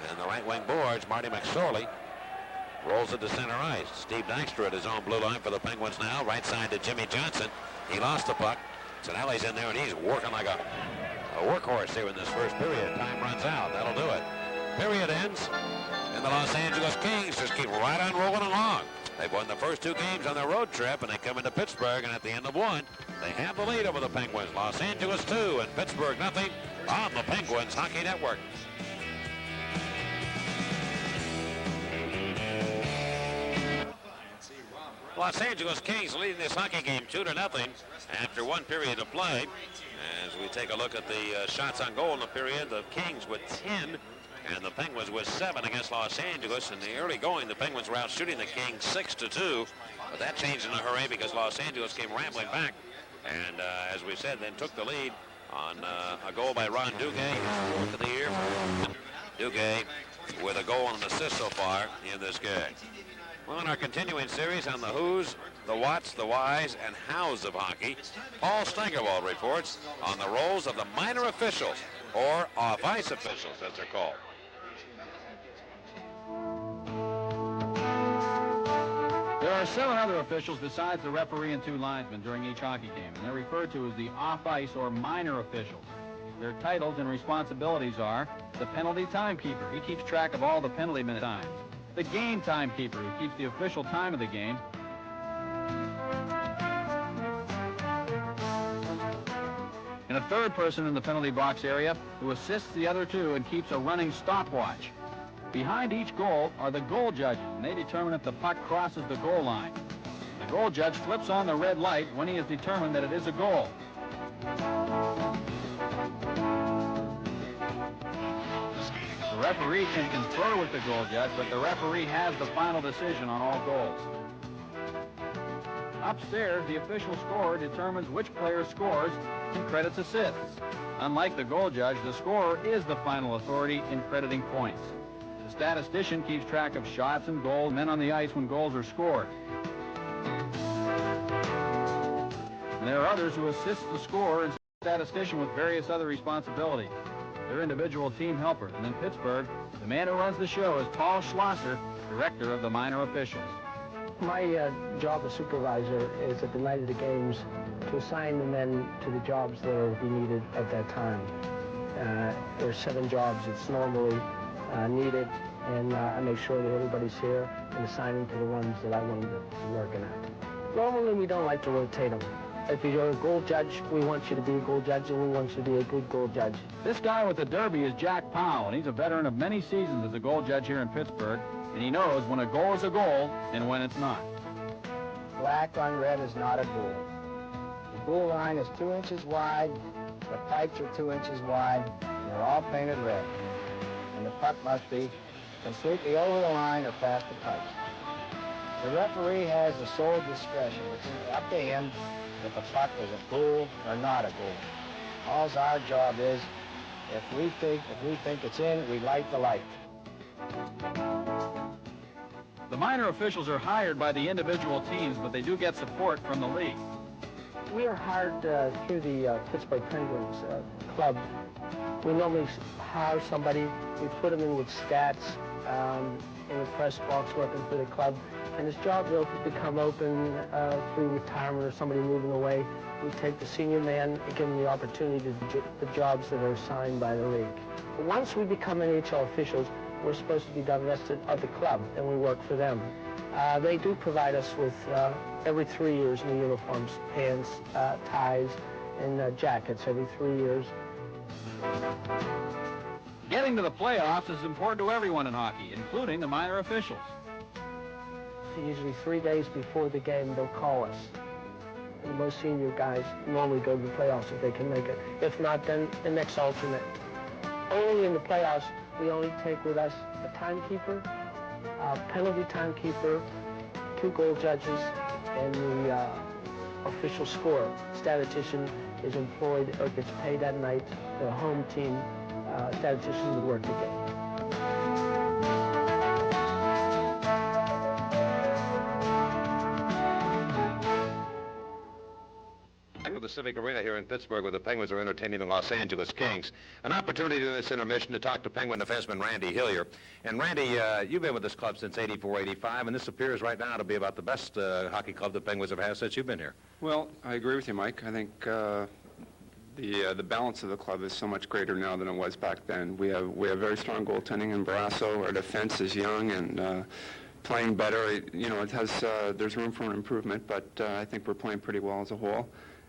And the right wing boards, Marty McSorley rolls it to center ice. Steve Dykstra at his own blue line for the Penguins now. Right side to Jimmy Johnson. He lost the puck. Zanelli's in there and he's working like a workhorse here in this first period. Time runs out. That'll do it. Period ends. And the Los Angeles Kings just keep right on rolling along. They've won the first 2 games on their road trip, and they come into Pittsburgh, and at the end of one, they have the lead over the Penguins. Los Angeles 2 and Pittsburgh nothing on the Penguins Hockey Network. Los Angeles Kings leading this hockey game 2-0 after 1 period of play. As we take a look at the shots on goal in the period, the Kings with 10 and the Penguins with 7 against Los Angeles. In the early going, the Penguins were out shooting the Kings 6-2, but that changed in a hurry because Los Angeles came rambling back and, as we said, then took the lead on a goal by Ron Duguay, his 4th of the year. Duguay with a goal and an assist so far in this game. Well, in our continuing series on the who's, the what's, the whys, and how's of hockey, Paul Steigerwald reports on the roles of the minor officials, or off-ice officials, as they're called. There are 7 other officials besides the referee and 2 linesmen during each hockey game, and they're referred to as the off-ice or minor officials. Their titles and responsibilities are the penalty timekeeper. He keeps track of all the penalty minute times. The game timekeeper, who keeps the official time of the game. And a 3rd person in the penalty box area who assists the other 2 and keeps a running stopwatch. Behind each goal are the goal judges, and they determine if the puck crosses the goal line. The goal judge flips on the red light when he has determined that it is a goal. The referee can confer with the goal judge, but the referee has the final decision on all goals. Upstairs, the official scorer determines which player scores and credits assists. Unlike the goal judge, the scorer is the final authority in crediting points. The statistician keeps track of shots and goals, men on the ice when goals are scored. And there are others who assist the scorer and statistician with various other responsibilities. They're individual team helpers. And in Pittsburgh, the man who runs the show is Paul Schlosser, director of the minor officials. My job as supervisor is at the night of the games to assign the men to the jobs that will be needed at that time. There are 7 jobs that's normally needed, and I make sure that everybody's here and assign them to the ones that I want them to be working at. Normally, we don't like to rotate them. If you're a goal judge, we want you to be a goal judge, and we want you to be a good goal judge. This guy with the derby is Jack Powell, and he's a veteran of many seasons as a goal judge here in Pittsburgh, and he knows when a goal is a goal and when it's not. Black on red is not a goal. The goal line is 2 inches wide, the pipes are 2 inches wide, and they're all painted red. And the puck must be completely over the line or past the pipes. The referee has the sole discretion. It's up to him if the puck is a goal or not a goal. All our job is, if we think it's in, we light the light. The minor officials are hired by the individual teams, but they do get support from the league. We are hired through the Pittsburgh Penguins club. We normally hire somebody, we put them in with stats in the press box working for the club, and his job will become open through retirement or somebody moving away. We take the senior man and give him the opportunity to do the jobs that are assigned by the league. Once we become NHL officials, we're supposed to be divested of the club, and we work for them. They do provide us with, every 3 years, new uniforms, pants, ties, and jackets every 3 years. Getting to the playoffs is important to everyone in hockey, including the minor officials. Usually 3 days before the game, they'll call us. And most senior guys normally go to the playoffs if they can make it. If not, then the next alternate. Only in the playoffs, we only take with us a timekeeper, a penalty timekeeper, 2 goal judges, and the official scorer. Statistician is employed or gets paid that night. The home team statistician would work the game. The Civic Arena here in Pittsburgh, where the Penguins are entertaining the Los Angeles Kings. An opportunity in this intermission to talk to Penguin defenseman Randy Hillier. And Randy, you've been with this club since '84-'85, and this appears right now to be about the best hockey club the Penguins have had since you've been here. Well, I agree with you, Mike. I think the balance of the club is so much greater now than it was back then. We have very strong goaltending in Barrasso. Our defense is young and playing better. You know, it has there's room for improvement, but I think we're playing pretty well as a whole.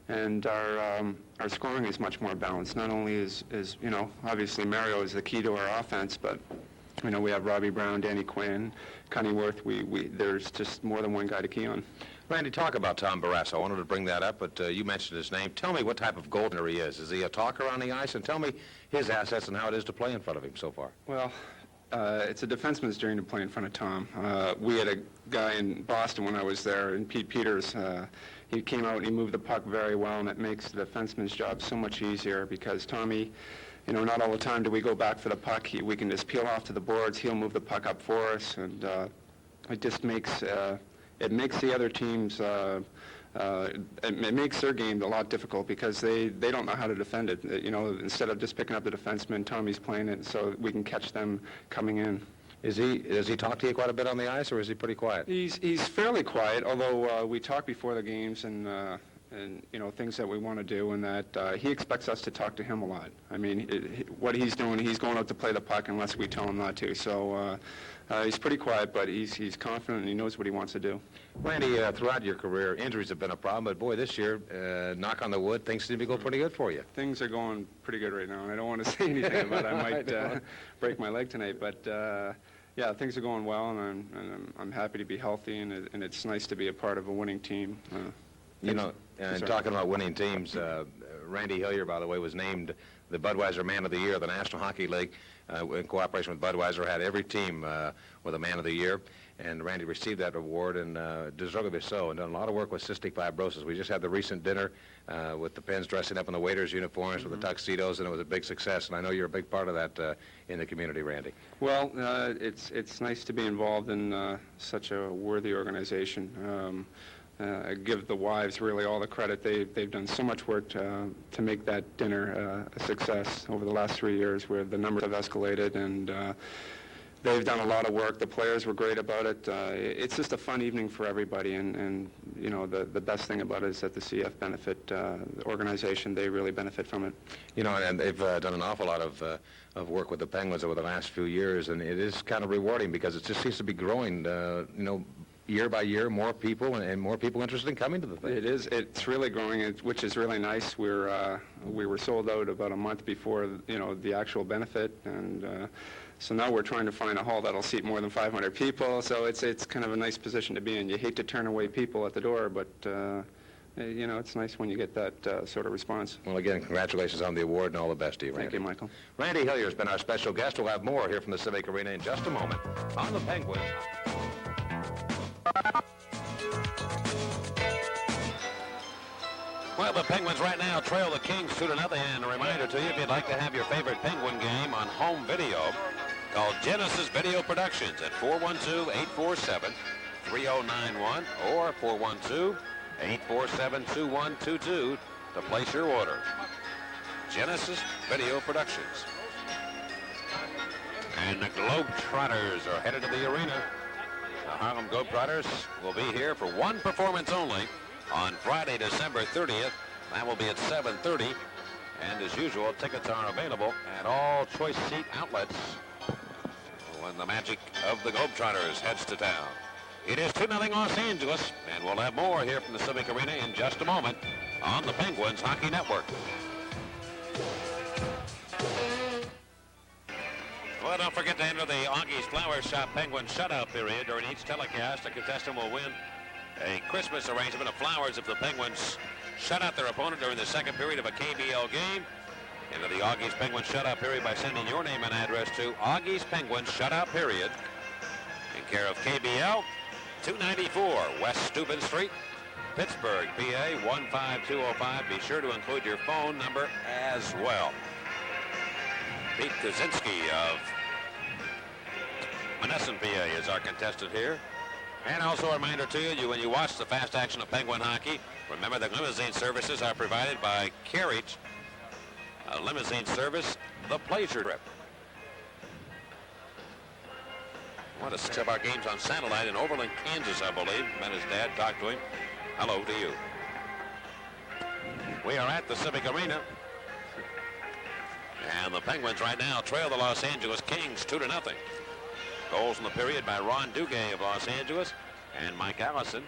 And our scoring is much more balanced. Not only is you know, obviously Mario is the key to our offense, but you know, we have Robbie Brown, Danny Quinn, Cunninworth. There's just more than one guy to key on. Randy, talk about Tom Barrasso. I wanted to bring that up, but you mentioned his name. Tell me what type of goaltender he is. Is he a talker on the ice? And tell me his assets and how it is to play in front of him so far. Well, it's a defenseman's dream to play in front of Tom. We had a guy in Boston when I was there, and Pete Peters. He came out and he moved the puck very well, and it makes the defenseman's job so much easier because Tommy, you know, not all the time do we go back for the puck. We can just peel off to the boards. He'll move the puck up for us, and it just makes the other teams. It makes their game a lot difficult because they don't know how to defend it. You know, instead of just picking up the defenseman, Tommy's playing it so we can catch them coming in. Does he talk to you quite a bit on the ice, or is he pretty quiet? He's fairly quiet, although we talk before the games and you know, things that we want to do, and that he expects us to talk to him a lot. I mean, what he's doing, he's going out to play the puck unless we tell him not to. So he's pretty quiet, but he's confident and he knows what he wants to do. Randy, throughout your career, injuries have been a problem, but boy, this year, knock on the wood, things seem to be going pretty good for you. Things are going pretty good right now, and I don't want to say anything about it. I might break my leg tonight, but yeah, things are going well, and I'm happy to be healthy, and it's nice to be a part of a winning team. You know, and talking about winning teams, Randy Hillier, by the way, was named the Budweiser Man of the Year of the National Hockey League. In cooperation with Budweiser, had every team with a Man of the Year. And Randy received that award, and deservedly so, and done a lot of work with cystic fibrosis. We just had the recent dinner with the Pens dressing up in the waiters' uniforms with the tuxedos, and it was a big success. And I know you're a big part of that in the community, Randy. Well, it's nice to be involved in such a worthy organization. I give the wives really all the credit. They've done so much work to make that dinner a success over the last 3 years, where the numbers have escalated, and they've done a lot of work. The players were great about it. It's just a fun evening for everybody, and you know, the best thing about it is that the CF benefit organization, they really benefit from it. You know, and they've done an awful lot of work with the Penguins over the last few years, and it is kind of rewarding because it just seems to be growing, you know, year by year, more people and more people interested in coming to the thing. It is. It's really growing, which is really nice. We were sold out about a month before, you know, the actual benefit, and so now we're trying to find a hall that'll seat more than 500 people. So it's kind of a nice position to be in. You hate to turn away people at the door, but you know, it's nice when you get that sort of response. Well, again, congratulations on the award and all the best to you, Randy. Thank you, Michael. Randy Hillier has been our special guest. We'll have more here from the Civic Arena in just a moment on the Penguins. Well, the Penguins right now trail the Kings 2-0, and a reminder to you, if you'd like to have your favorite Penguin game on home video, Call Genesis Video Productions at 412-847-3091 or 412-847-2122 to place your order. Genesis Video Productions. And the Globetrotters are headed to the arena. The Harlem Globetrotters will be here for one performance only on Friday, December 30th. That will be at 7:30. And as usual, tickets are available at all choice seat outlets when the magic of the Globetrotters heads to town. It is 2-0 Los Angeles, and we'll have more here from the Civic Arena in just a moment on the Penguins Hockey Network. Well, don't forget to enter the Augie's Flower Shop Penguin shutout period. During each telecast, a contestant will win a Christmas arrangement of flowers if the Penguins shut out their opponent during the second period of a KBL game. Into the Augie's Penguin shutout period by sending your name and address to Augie's Penguin shutout period in care of KBL, 294 West Steuben Street, Pittsburgh, PA 15205. Be sure to include your phone number as well. Pete Kaczynski of Monessen, PA is our contestant here. And also a reminder to you, when you watch the fast action of Penguin hockey, remember that limousine services are provided by Carriage, a limousine service, the Pleasure Trip. Want to set our games on satellite in Overland, Kansas, I believe. Met his dad, talked to him. Hello to you. We are at the Civic Arena. And the Penguins right now trail the Los Angeles Kings 2-0. Goals in the period by Ron Duguay of Los Angeles and Mike Allison.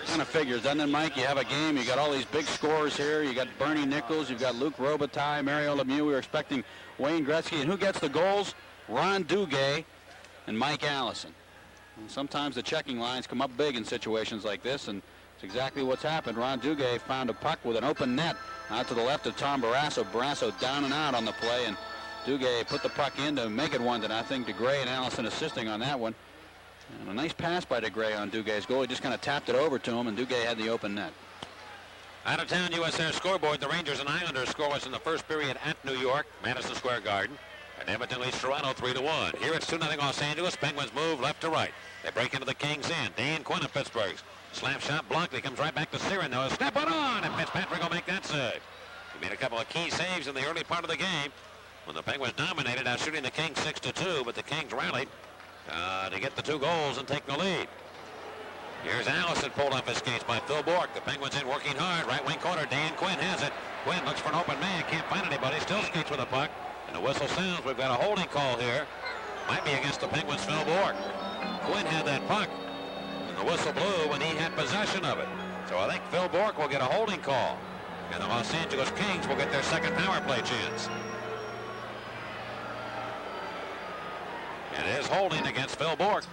Kind of figures, doesn't it, Mike? You have a game, you got all these big scorers here. You got Bernie Nichols, you've got Luc Robitaille, Mario Lemieux. We were expecting Wayne Gretzky. And who gets the goals? Ron Duguay and Mike Allison. And sometimes the checking lines come up big in situations like this, and it's exactly what's happened. Ron Duguay found a puck with an open net out to the left of Tom Barrasso. Barrasso down and out on the play, and Duguay put the puck in to make it 1-0. DeGray and Allison assisting on that one. And a nice pass by DeGray on Dugay's goal. He just kind of tapped it over to him, and Duguay had the open net. Out of town, USAir scoreboard. The Rangers and Islanders scoreless in the first period at New York, Madison Square Garden. And Edmonton leads Toronto 3-1. Here it's 2-0 Los Angeles. Penguins move left to right. They break into the Kings' end. Dan Quinn of Pittsburgh's slap shot blocked. He comes right back to Cyrano. Step it on, and Fitzpatrick will make that save. He made a couple of key saves in the early part of the game when the Penguins dominated, out shooting the Kings 6-2, but the Kings rallied to get the 2 goals and take the lead. Here's Allison pulled off his skates by Phil Bourque. The Penguins in working hard. Right wing corner. Dan Quinn has it. Quinn looks for an open man. Can't find anybody. Still skates with the puck. And the whistle sounds. We've got a holding call here. Might be against the Penguins' Phil Bourque. Quinn had that puck. And the whistle blew when he had possession of it. So I think Phil Bourque will get a holding call. And the Los Angeles Kings will get their second power play chance. It is holding against Phil Bourque.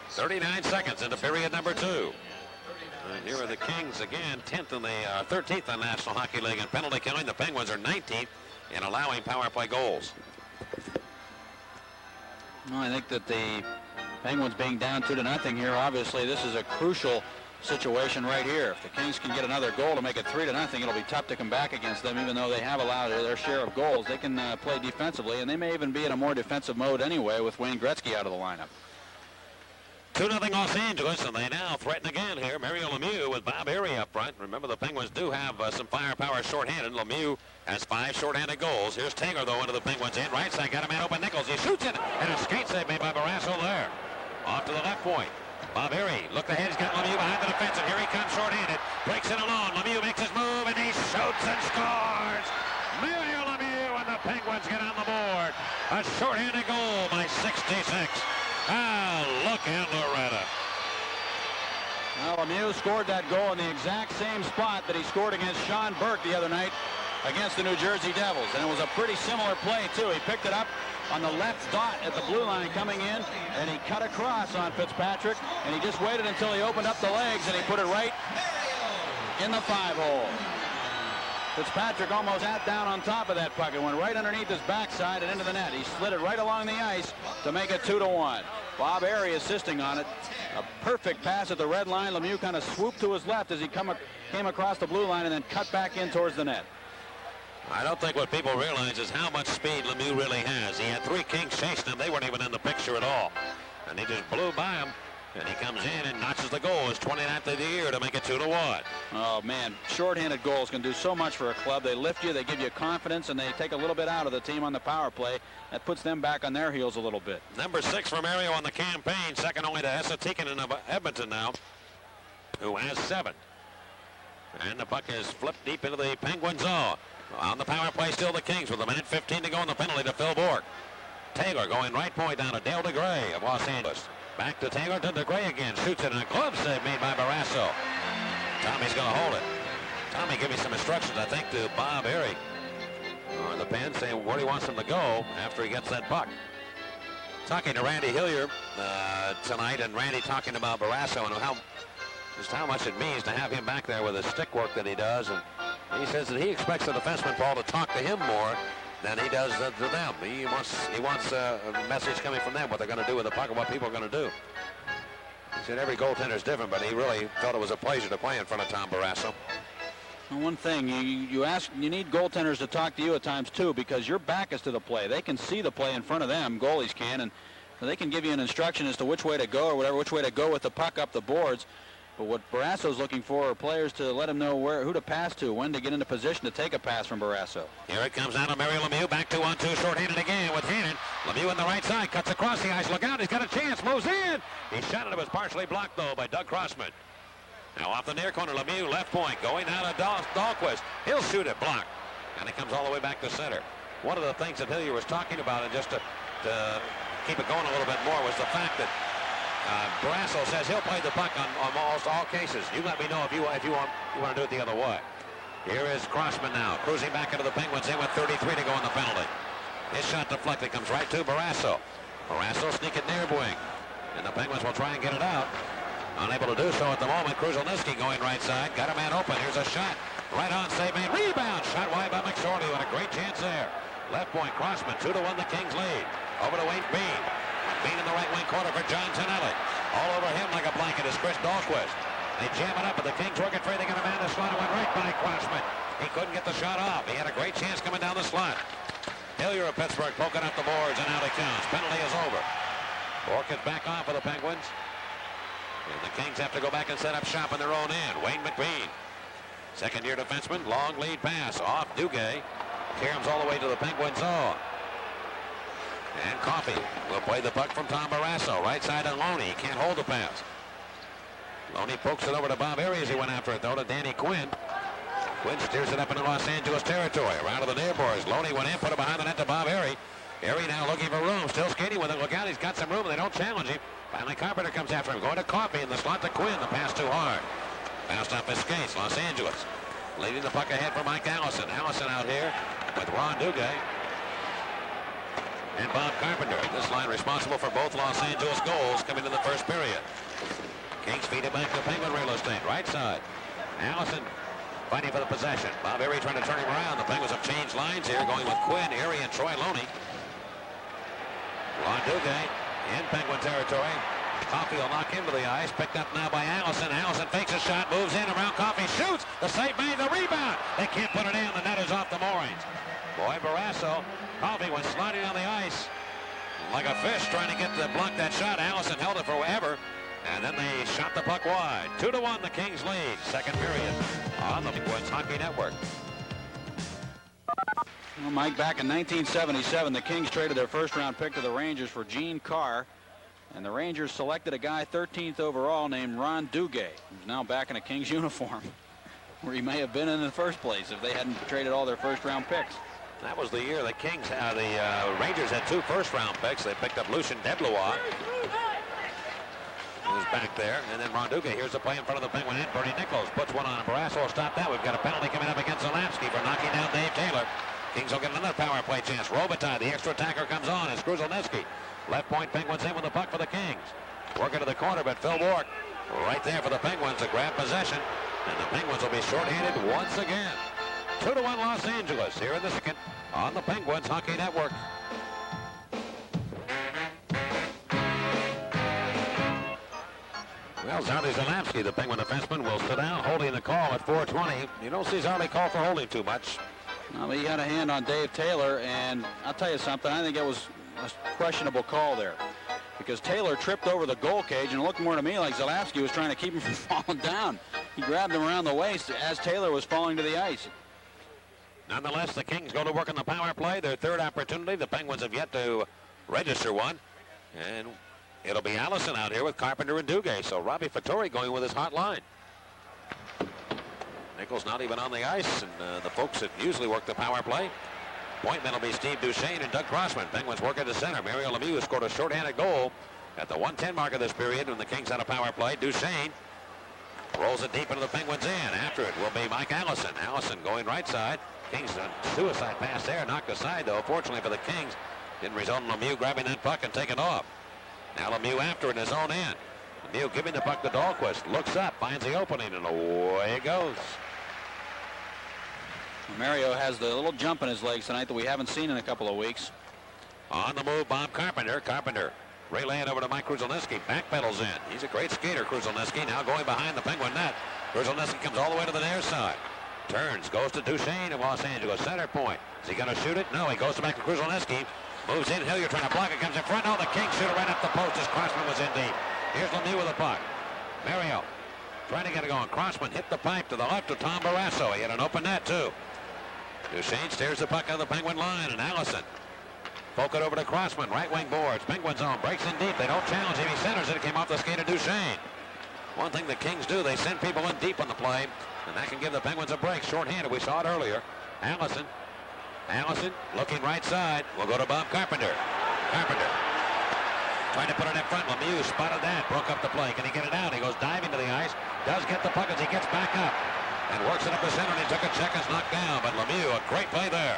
39 seconds into period number 2. And here are the Kings again, 10th in the 13th in the National Hockey League in penalty killing. The Penguins are 19th in allowing power play goals. Well, I think that the Penguins being down 2-0 here, obviously this is a crucial situation right here. If the Kings can get another goal to make it 3-0, it'll be tough to come back against them. Even though they have allowed their share of goals, they can play defensively, and they may even be in a more defensive mode anyway with Wayne Gretzky out of the lineup. 2-0 Los Angeles, and they now threaten again here. Mario Lemieux with Bob Erie up front. Remember, the Penguins do have some firepower shorthanded. Lemieux has 5 shorthanded goals. Here's Taylor, though, into the Penguins' end. Right side, got a man open. Nichols, he shoots it, and a skate save made by Barrasso there. Off to the left point. Bob Erie looked ahead. He's got Lemieux behind the defense, and here he comes shorthanded. Breaks it alone. Lemieux makes his move, and he shoots and scores. Mario Lemieux, and the Penguins get on the board. A shorthanded goal by 66. Ah, look at Loretta. Well, Lemieux scored that goal in the exact same spot that he scored against Sean Burke the other night against the New Jersey Devils. And it was a pretty similar play, too. He picked it up on the left dot at the blue line coming in, and he cut across on Fitzpatrick, and he just waited until he opened up the legs, and he put it right in the 5-hole. Fitzpatrick almost sat down on top of that puck and went right underneath his backside and into the net. He slid it right along the ice to make it 2-1. Bob Airy assisting on it. A perfect pass at the red line. Lemieux kind of swooped to his left as he came across the blue line and then cut back in towards the net. I don't think what people realize is how much speed Lemieux really has. He had 3 Kings chasing him. They weren't even in the picture at all. And he just blew by him. And he comes in and notches the goal. His 29th of the year to make it 2-1. Oh, man. Shorthanded goals can do so much for a club. They lift you, they give you confidence, and they take a little bit out of the team on the power play. That puts them back on their heels a little bit. Number 6 for Mario on the campaign. Second only to Esa Tikkanen of Edmonton now, who has 7. And the puck is flipped deep into the Penguin zone. On the power play, still the Kings with 1:15 to go in the penalty to Phil Bourque. Taylor going right point down to Dale DeGray of Los Angeles. Back to Taylor, to DeGray again. Shoots it, and a glove save made by Barrasso. Tommy's going to hold it. Tommy giving some instructions, I think, to Bob Airy on the pen, saying where he wants him to go after he gets that puck. Talking to Randy Hillier tonight, and Randy talking about Barrasso and just how much it means to have him back there with the stick work that he does. And he says that he expects the defenseman, Paul, to talk to him more than he does to them. He wants a message coming from them, what they're going to do with the puck and what people are going to do. He said every goaltender is different, but he really felt it was a pleasure to play in front of Tom Barrasso. Well, one thing, you need goaltenders to talk to you at times too, because your back is to the play. They can see the play in front of them, goalies can, and they can give you an instruction as to which way to go or whatever, which way to go with the puck up the boards. But what Barrasso's looking for are players to let him know who to pass to, when to get into position to take a pass from Barrasso. Here it comes out of Mario Lemieux. Back 2-on-2, short-handed again with Hannon. Lemieux on the right side, cuts across the ice. Look out, he's got a chance, moves in. He shot it. It was partially blocked, though, by Doug Crossman. Now off the near corner, Lemieux, left point, going down to Dahlquist. He'll shoot it, blocked. And it comes all the way back to center. One of the things that Hillier was talking about, and just to keep it going a little bit more, was the fact that Barrasso says he'll play the puck on almost all cases. You let me know if you want to do it the other way. Here is Crossman now, cruising back into the Penguins in with 33 to go on the penalty. His shot deflected, comes right to Barrasso. Barrasso sneaking near wing, and the Penguins will try and get it out. Unable to do so at the moment. Kruzhelnicki going right side, got a man open. Here's a shot, right on, save made, rebound, shot wide by McSorley. What a great chance there. Left point, Crossman, 2-1 the Kings lead. Over to Wayne Bean. Bean in the right wing corner for John Tonelli. All over him like a blanket is Chris Dahlquist. They jam it up, but the Kings working free. They got a man in the slot. It went right by Crossman. He couldn't get the shot off. He had a great chance coming down the slot. Hillier of Pittsburgh poking up the boards, and out it comes. Penalty is over. Bourque is back on for the Penguins. And the Kings have to go back and set up shop in their own end. Wayne McBean, second-year defenseman, long lead pass off Duguay. Caroms all the way to the Penguin zone. And Coffey will play the puck from Tom Barrasso. Right side on Loney. He can't hold the pass. Loney pokes it over to Bob Airy as he went after it, though, to Danny Quinn. Quinn steers it up into Los Angeles territory. Around to the near boards. Loney went in, put it behind the net to Bob Airy. Airy now looking for room. Still skating with it. Look out, he's got some room, and they don't challenge him. Finally, Carpenter comes after him. Going to Coffey in the slot to Quinn. The pass too hard. Bounced off his skates. Los Angeles leading the puck ahead for Mike Allison. Allison out here with Ron Duguay and Bob Carpenter. This line responsible for both Los Angeles goals coming in the first period. Kings feed it back to Penguin real estate. Right side. Allison fighting for the possession. Bob Airy trying to turn him around. The Penguins have changed lines here, going with Quinn, Airy, and Troy Loney. Ron Duguay in Penguin territory. Coffey will knock him to the ice. Picked up now by Allison. Allison fakes a shot, moves in around Coffey, shoots. The save made, the rebound. They can't put it in. The net is off the moorings. Boy, Barrasso. Coffey was sliding on the ice like a fish trying to get to block that shot. Allison held it forever, and then they shot the puck wide. 2-1 the Kings lead. Second period on the Penguins Hockey Network. Well, Mike, back in 1977, the Kings traded their first-round pick to the Rangers for Gene Carr, and the Rangers selected a guy 13th overall named Ron Duguay, who's now back in a Kings uniform, where he may have been in the first place if they hadn't traded all their first-round picks. That was the year the Kings, the Rangers had 2 first-round picks. They picked up Lucien Deblois, who's back there, and then Ron Duguay. Here's the play in front of the Penguin end. Bernie Nichols puts one on. Barrasso will stop that. We've got a penalty coming up against Zalapski for knocking down Dave Taylor. Kings will get another power play chance. Robitaille, the extra attacker, comes on. It's Kruzhelnicki. Left point, Penguins in with the puck for the Kings. Working to the corner, but Phil Bourque right there for the Penguins to grab possession. And the Penguins will be shorthanded once again. 2-1 Los Angeles here in the second on the Penguins Hockey Network. Well, Zardy Zalapski, the Penguin defenseman, will sit down, holding the call at 4:20. You don't see Zardy call for holding too much. Well, he had a hand on Dave Taylor, and I'll tell you something, I think it was a questionable call there, because Taylor tripped over the goal cage, and it looked more to me like Zalapski was trying to keep him from falling down. He grabbed him around the waist as Taylor was falling to the ice. Nonetheless, the Kings go to work on the power play. Their third opportunity. The Penguins have yet to register one. And it'll be Allison out here with Carpenter and Duguay. So Robbie Fattori going with his hot line. Nichols not even on the ice, and the folks that usually work the power play. Point men will be Steve Duchesne and Doug Crossman. Penguins work at the center. Mario Lemieux scored a shorthanded goal at the 1:10 mark of this period when the Kings had a power play. Duchesne rolls it deep into the Penguins' end. After it will be Mike Allison. Allison going right side. Kings suicide pass there, knocked aside though. Fortunately for the Kings, didn't result in Lemieux grabbing that puck and taking off. Now Lemieux after in his own end. Lemieux giving the puck to Dahlquist. Looks up, finds the opening, and away it goes. Mario has the little jump in his legs tonight that we haven't seen in a couple of weeks. On the move, Bob Carpenter. Carpenter relaying over to Mike Krushelnyski. Backpedals in. He's a great skater, Krushelnyski. Now going behind the Penguin net. Krushelnyski comes all the way to the near side. Turns, goes to Duchesne of Los Angeles. Center point. Is he going to shoot it? No, he goes back to Krushelnyski. Moves in. Hilliard trying to block it. Comes in front. No, the Kings shoot it right up the post as Crossman was in deep. Here's Lemieux with the puck. Mario trying to get it going. Crossman hit the pipe to the left of Tom Barrasso. He had an open net, too. Duchesne steers the puck out of the Penguin line, and Allison poke it over to Crossman. Right wing boards. Penguin zone. Breaks in deep. They don't challenge him. He centers it. It came off the skate of Duchesne. One thing the Kings do, they send people in deep on the play, and that can give the Penguins a break. Short-handed. We saw it earlier. Allison looking right side. We'll go to Bob Carpenter. Carpenter trying to put it in front. Lemieux spotted that. Broke up the play. Can he get it out? He goes diving to the ice. Does get the puck as he gets back up. And works it up the center, and he took a check and knocked down. But Lemieux, a great play there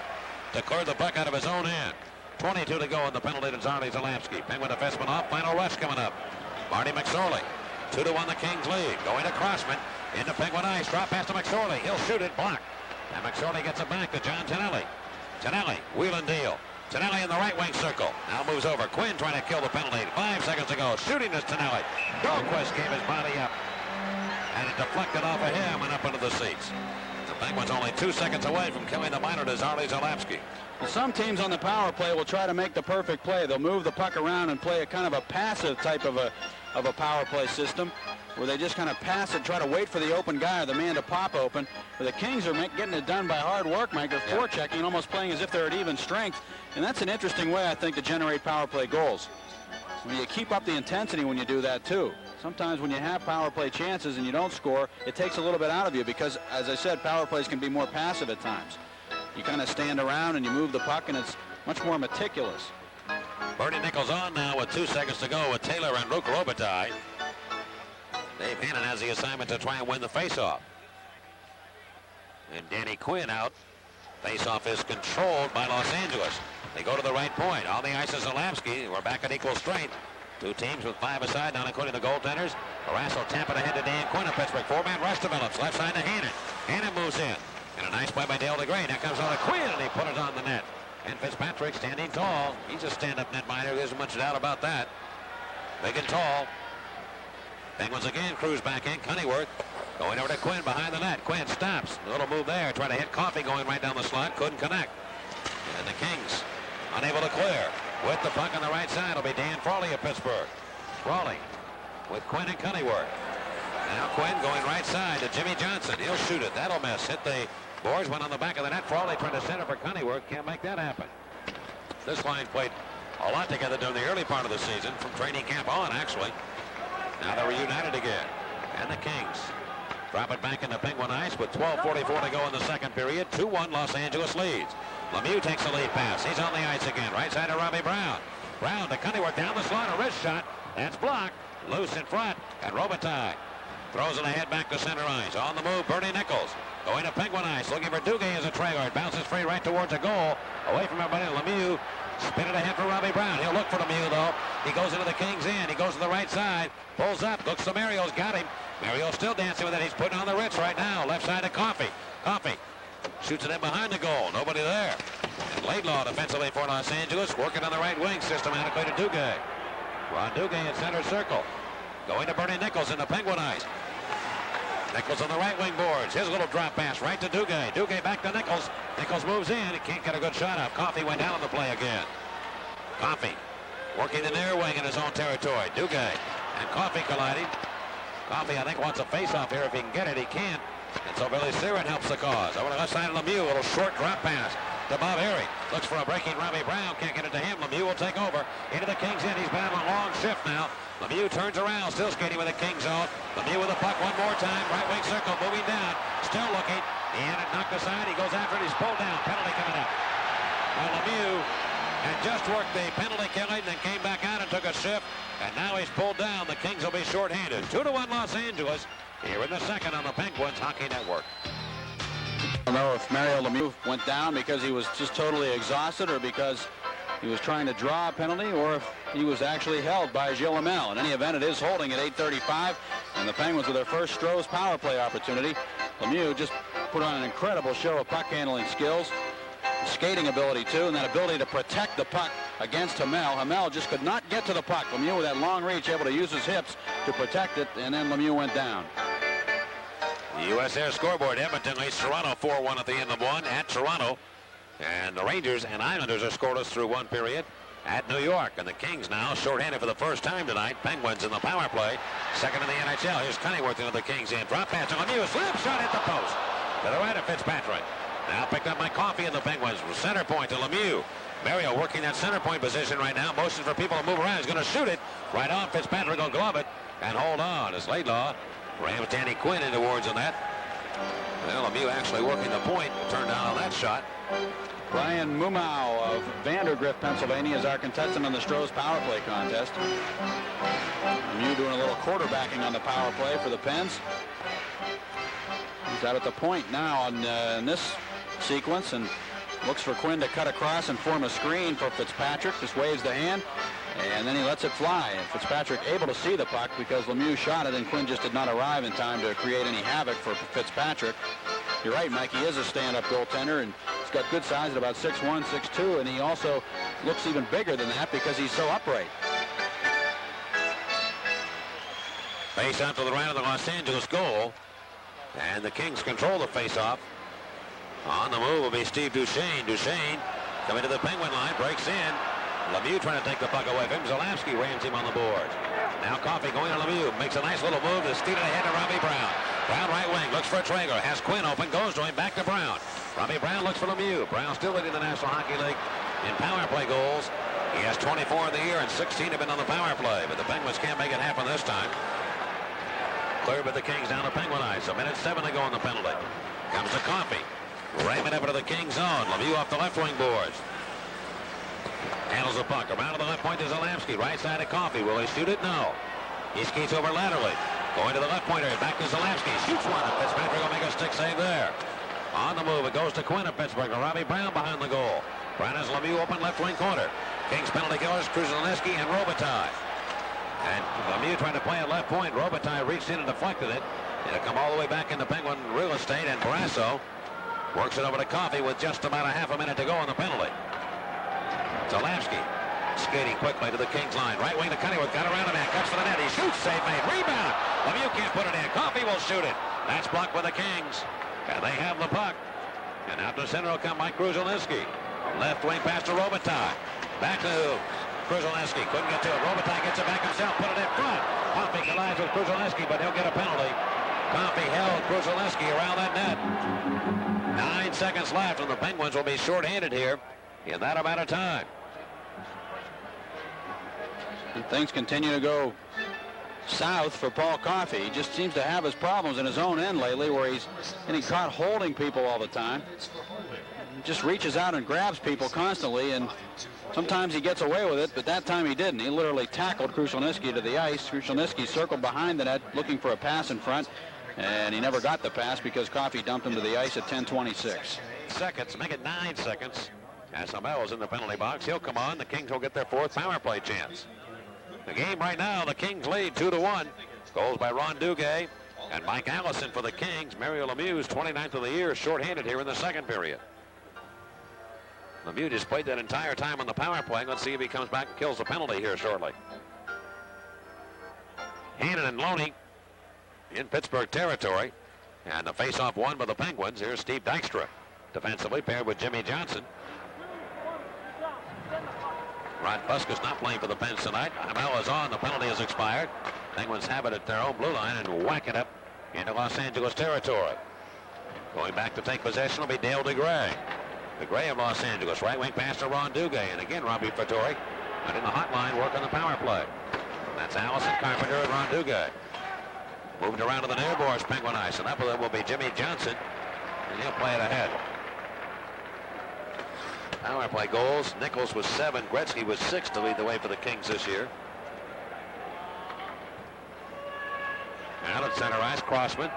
to clear the puck out of his own end. 22 to go in the penalty to Zardy Zalapski. Penguin defenseman off. Final rush coming up. Marty McSorley. 2-1 the Kings lead. Going to Crossman. Into Penguin ice. Drop pass to McSorley. He'll shoot it. Blocked. And McSorley gets it back to John Tonelli. Tonelli, wheel and deal. Tonelli in the right wing circle. Now moves over. Quinn trying to kill the penalty. 5 seconds to go. Shooting is Tonelli. Dahlquist gave his body up. And it deflected off of him and up into the seats. The Penguins only 2 seconds away from killing the minor to Zardy Zalapski. Well, some teams on the power play will try to make the perfect play. They'll move the puck around and play a kind of a passive type of a power play system, where they just kind of pass it, try to wait for the open guy or the man to pop open. But the Kings are getting it done by hard work, Mike. They're forechecking, almost playing as if they're at even strength. And that's an interesting way, I think, to generate power play goals. When you keep up the intensity when you do that, too. Sometimes when you have power play chances and you don't score, it takes a little bit out of you because, as I said, power plays can be more passive at times. You kind of stand around and you move the puck, and it's much more meticulous. Bernie Nichols on now with 2 seconds to go with Taylor and Luke Robitaille. Dave Hannon has the assignment to try and win the faceoff. And Danny Quinn out. Faceoff is controlled by Los Angeles. They go to the right point. On the ice is Zalapski. We're back at equal strength. Two teams with 5 aside, not including the goaltenders. Barrasso tap it ahead to Dan Quinn of Pittsburgh. 4-man rush develops. Left side to Hannon. Hannon moves in. And a nice play by Dale DeGray. Now comes on to Quinn, and he put it on the net. And Fitzpatrick standing tall. He's a stand-up netminder. There's much doubt about that. Big and tall. Penguins again cruise back in. Cunneyworth going over to Quinn behind the net. Quinn stops. A little move there. Trying to hit Coffey going right down the slot. Couldn't connect. And the Kings unable to clear. With the puck on the right side will be Dan Frawley of Pittsburgh. Frawley with Quinn and Cunneyworth. Now Quinn going right side to Jimmy Johnson. He'll shoot it. That'll miss. Hit the boards. Went on the back of the net. Frawley trying to center for Cunneyworth. Can't make that happen. This line played a lot together during the early part of the season, from training camp on, actually. Now they're reunited again. And the Kings drop it back into Penguin ice with 12:44 to go in the second period. 2-1 Los Angeles leads. Lemieux takes the lead pass. He's on the ice again. Right side to Robbie Brown. Brown to Cunneyworth down the slot. A wrist shot. That's blocked. Loose in front. And Robitaille throws it ahead back to center ice. On the move, Bernie Nichols. Going to Penguin ice. Looking for Duguay as a trailer. Bounces free right towards a goal. Away from everybody. Lemieux spin it ahead for Robbie Brown. He'll look for Lemieux, though. He goes into the Kings' end. He goes to the right side. Pulls up. Looks to Mario's. Got him. Mario's still dancing with it. He's putting on the Ritz right now. Left side to Coffey. Coffey shoots it in behind the goal. Nobody there. And Laidlaw defensively for Los Angeles. Working on the right wing systematically to Duguay. Ron Duguay in center circle. Going to Bernie Nichols in the Penguin ice. Nichols on the right wing boards. His little drop pass right to Duguay. Duguay back to Nichols. Nichols moves in. He can't get a good shot off. Coffey went down on the play again. Coffey working the near wing in his own territory. Duguay and Coffey colliding. Coffey, I think, wants a face-off here. If he can get it, he can't. And so Billy Searin helps the cause. Over the left side of Lemieux. A little short drop pass to Bob Harry. Looks for a breaking Robbie Brown. Can't get it to him. Lemieux will take over. Into the Kings end. He's been on a long shift now. Lemieux turns around. Still skating with the Kings zone. Lemieux with the puck one more time. Right wing circle. Moving down. Still looking. He had it knocked aside. He goes after it. He's pulled down. Penalty coming up. Well, Lemieux had just worked the penalty killing, then came back out and took a shift. And now he's pulled down. The Kings will be shorthanded. 2-1 Los Angeles here in the second on the Penguins Hockey Network. I don't know if Mario Lemieux went down because he was just totally exhausted or because he was trying to draw a penalty or if he was actually held by Gilles Lamel. In any event, it is holding at 8:35, and the Penguins with their first Stroh's power play opportunity. Lemieux just put on an incredible show of puck handling skills, skating ability too, and that ability to protect the puck against Hamel. Hamel just could not get to the puck. Lemieux with that long reach, able to use his hips to protect it, and then Lemieux went down. The U.S. Air scoreboard, Edmonton leads Toronto 4-1 at the end of one at Toronto. And the Rangers and Islanders are scoreless through one period at New York. And the Kings now shorthanded for the first time tonight. Penguins in the power play. Second in the NHL. Here's Cunneyworth into the Kings end. Drop pass to Lemieux. Slap shot at the post. To the right of Fitzpatrick. Now picked up by Coffey in the Penguins. Center point to Lemieux. Mario working that center point position right now. Motion for people to move around. He's going to shoot it. Right on. Fitzpatrick will glove it and hold on. As Laidlaw rams Danny Quinn in towards the net. Well, Lemieux actually working the point. Turned down on that shot. Brian Mumau of Vandergrift, Pennsylvania, is our contestant on the Stroh's power play contest. Lemieux doing a little quarterbacking on the power play for the Pens. He's out at the point now in this sequence and looks for Quinn to cut across and form a screen for Fitzpatrick. Just waves the hand, and then he lets it fly. And Fitzpatrick able to see the puck because Lemieux shot it, and Quinn just did not arrive in time to create any havoc for Fitzpatrick. You're right, Mike. He is a stand-up goaltender, and he's got good size at about 6'1", 6'2", and he also looks even bigger than that because he's so upright. Face out to the right of the Los Angeles goal. And the Kings control the face-off. On the move will be Steve Duchesne. Duchesne coming to the Penguin line, breaks in. Lemieux trying to take the puck away from him. Zalewski rams him on the boards. Now Coffey going to Lemieux. Makes a nice little move to steal it ahead to Robbie Brown. Brown right wing, looks for Traeger. Has Quinn open, goes to him, back to Brown. Robbie Brown looks for Lemieux. Brown still leading the National Hockey League in power play goals. He has 24 in the year and 16 have been on the power play. But the Penguins can't make it happen this time. Cleared with the Kings down to Penguin ice. 1:07 to go on the penalty. Comes to Coffey. Ramming up into the Kings zone. Lemieux off the left wing boards. Handles the puck. Around to the left point to Zalewski. Right side of Coffey. Will he shoot it? No. He skates over laterally. Going to the left pointer. Back to Zalewski. Shoots one. Fitzpatrick will make a stick save there. On the move. It goes to Quinn of Pittsburgh. To Robbie Brown behind the goal. Brown has Lemieux open left wing corner. Kings penalty killers. Krushelnyski and Robitaille. And Lemieux trying to play at left point. Robitaille reached in and deflected it. It'll come all the way back into Penguin real estate. And Brasso works it over to Coffey with just about a half a minute to go on the penalty. Zalewski skating quickly to the Kings line. Right wing to Cunneyworth. Got around a man. Cuts for the net. He shoots. Save made. Rebound. Lemieux can't put it in. Coffey will shoot it. That's blocked by the Kings. And they have the puck. And out to center will come Mike Krushelnyski. Left wing pass to Robitaille. Back to Krushelnyski. Couldn't get to it. Robitaille gets it back himself. Put it in front. Coffey collides with Krushelnyski, but he'll get a penalty. Coffey held Krushelnyski around that net. 9 seconds left, and the Penguins will be shorthanded here in that amount of time. And things continue to go south for Paul Coffey. He just seems to have his problems in his own end lately where he's getting caught holding people all the time. He just reaches out and grabs people constantly, and sometimes he gets away with it, but that time he didn't. He literally tackled Krushelnyski to the ice. Krushelnyski circled behind the net looking for a pass in front, and he never got the pass because Coffey dumped him to the ice at 10:26. Seconds, make it 9 seconds. As Hamel is in the penalty box, he'll come on. The Kings will get their fourth power play chance. The game right now, the Kings lead 2-1. Goals by Ron Duguay and Mike Allison for the Kings. Mario Lemieux's 29th of the year, shorthanded here in the second period. Lemieux just played that entire time on the power play. Let's see if he comes back and kills the penalty here shortly. Hannon and Loney in Pittsburgh territory. And the face-off won by the Penguins. Here's Steve Dykstra, defensively paired with Jimmy Johnson. Rod Buska's not playing for the Pens tonight. Hamel is on. The penalty has expired. Penguins have it at their own blue line and whack it up into Los Angeles territory. Going back to take possession will be Dale DeGray. DeGray of Los Angeles. Right wing pass to Ron Duguay. And again, Robbie Fattori letting the hotline work on the power play. That's Allison Carpenter and Ron Duguay. Moved around to the near boards, Penguin ice. And up with it will be Jimmy Johnson. And he'll play it ahead. Power play goals. Nichols was 7. Gretzky was 6 to lead the way for the Kings this year. Out at center ice, Crossman.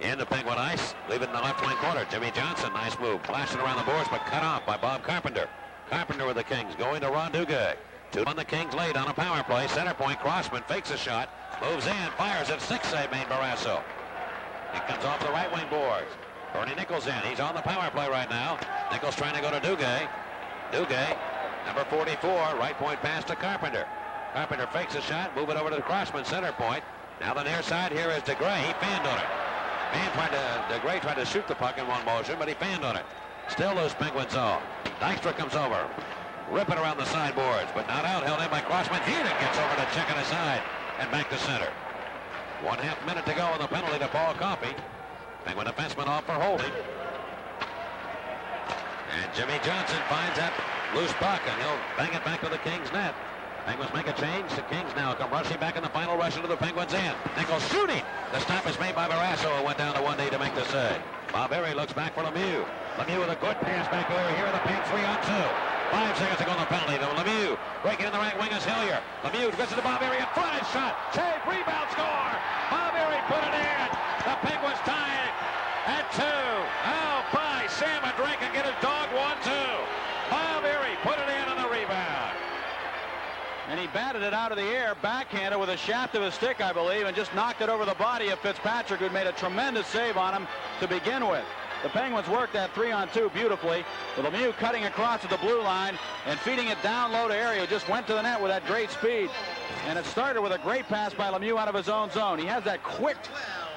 In the Penguin ice, leaving the left wing corner. Jimmy Johnson, nice move. Flashing around the boards, but cut off by Bob Carpenter. Carpenter with the Kings, going to Ron Duguay. 2 on the Kings late on a power play. Center point, Crossman fakes a shot, moves in, fires at 6 save made Barrasso. It comes off the right wing boards. Bernie Nichols in. He's on the power play right now. Nichols trying to go to Duguay. Duguay, number 44, right point pass to Carpenter. Carpenter fakes a shot, move it over to the Crossman center point. Now the near side here is DeGray. He fanned on it. DeGray tried to shoot the puck in one motion, but he fanned on it. Still loose Penguin zone. Dykstra comes over. Rip it around the sideboards, but not out. Held in by Crossman. Heaton gets over to check on his side and back to center. 1/2 minute to go on the penalty to Paul Coffey. Penguin defenseman off for holding. And Jimmy Johnson finds that loose puck, and he'll bang it back to the Kings net. Penguins make a change. The Kings now come rushing back in the final rush into the Penguins' end. Nichols shooting. The stop is made by Barrasso, who went down to 1D to make the save. Bob Berry looks back for Lemieux. Lemieux with a good pass back there. Here in the paint, 3-on-2. 5 seconds to go on the penalty to Lemieux. Breaking in the right wing is Hillier. Lemieux gets it to Bob Berry. A fronted shot. Save, rebound, score. Bob Berry put it in. The Penguins tie it at 2. Oh, by Sam a drink and get his dog 1-2. Bob Berry put it in on the rebound. And he batted it out of the air, backhanded with a shaft of his stick, I believe, and just knocked it over the body of Fitzpatrick, who'd made a tremendous save on him to begin with. The Penguins worked that 3-on-2 beautifully, with Lemieux cutting across at the blue line and feeding it down low to Ario, who just went to the net with that great speed. And it started with a great pass by Lemieux out of his own zone. He has that quick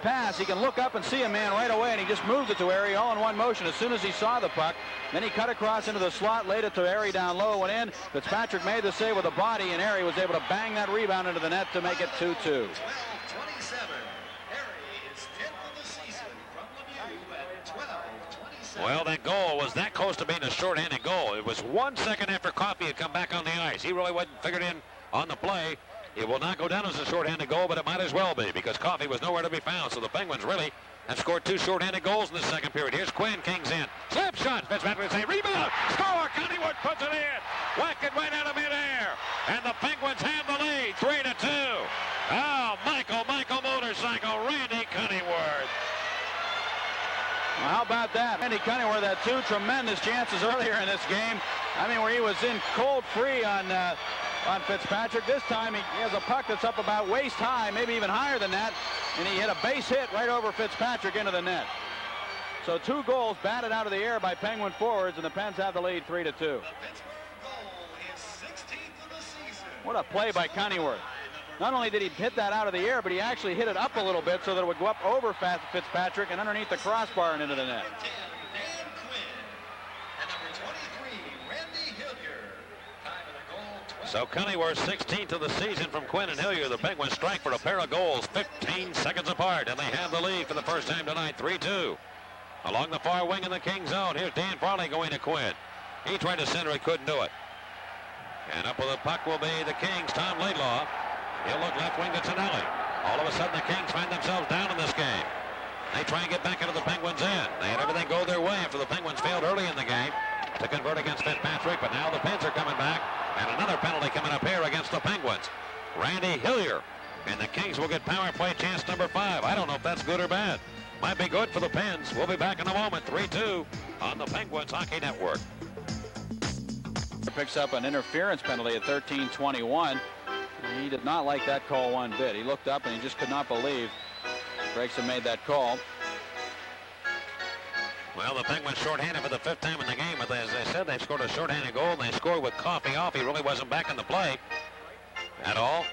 pass. He can look up and see a man right away, and he just moved it to Ario all in one motion as soon as he saw the puck. Then he cut across into the slot, laid it to Ario down low, went in. Fitzpatrick made the save with a body, and Ario was able to bang that rebound into the net to make it 2-2. Well, that goal was that close to being a shorthanded goal. It was 1 second after Coffey had come back on the ice. He really wasn't figured in on the play. It will not go down as a shorthanded goal, but it might as well be because Coffey was nowhere to be found. So the Penguins really have scored 2 shorthanded goals in the second period. Here's Quinn. Kings in. Slap shot. Fitzpatrick say rebound. Score. Coneywood puts it in. Whack it right out of midair. And the Penguins have the lead. 3-2. Oh, Michael Motorcycle. Randy Coneywood. Well, how about that? Randy Coneyworth had 2 tremendous chances earlier in this game. I mean, where he was in cold free on Fitzpatrick. This time he has a puck that's up about waist high, maybe even higher than that, and he hit a base hit right over Fitzpatrick into the net. So 2 goals batted out of the air by Penguin forwards, and the Pens have the lead 3-2. What a play by Coneyworth. Not only did he hit that out of the air, but he actually hit it up a little bit so that it would go up over Fitzpatrick and underneath the crossbar and into the net. So Coneyworth 16th of the season from Quinn and Hillier. The Penguins strike for a pair of goals 15 seconds apart, and they have the lead for the first time tonight, 3-2. Along the far wing in the King zone, here's Dan Farley going to Quinn. He tried to center, he couldn't do it. And up with the puck will be the Kings, Tom Laidlaw. He'll look left wing to Tonelli. All of a sudden, the Kings find themselves down in this game. They try and get back into the Penguins' end. They had everything go their way after the Penguins failed early in the game to convert against Fitzpatrick, but now the Pens are coming back, and another penalty coming up here against the Penguins. Randy Hillier, and the Kings will get power play chance number 5. I don't know if that's good or bad. Might be good for the Pens. We'll be back in a moment. 3-2 on the Penguins Hockey Network. Picks up an interference penalty at 13:21. He did not like that call one bit. He looked up and he just could not believe Gregson made that call. Well, the Penguins shorthanded for the 5th time in the game, but as I said, they scored a shorthanded goal, and they scored with Coffey off. He really wasn't back in the play at all.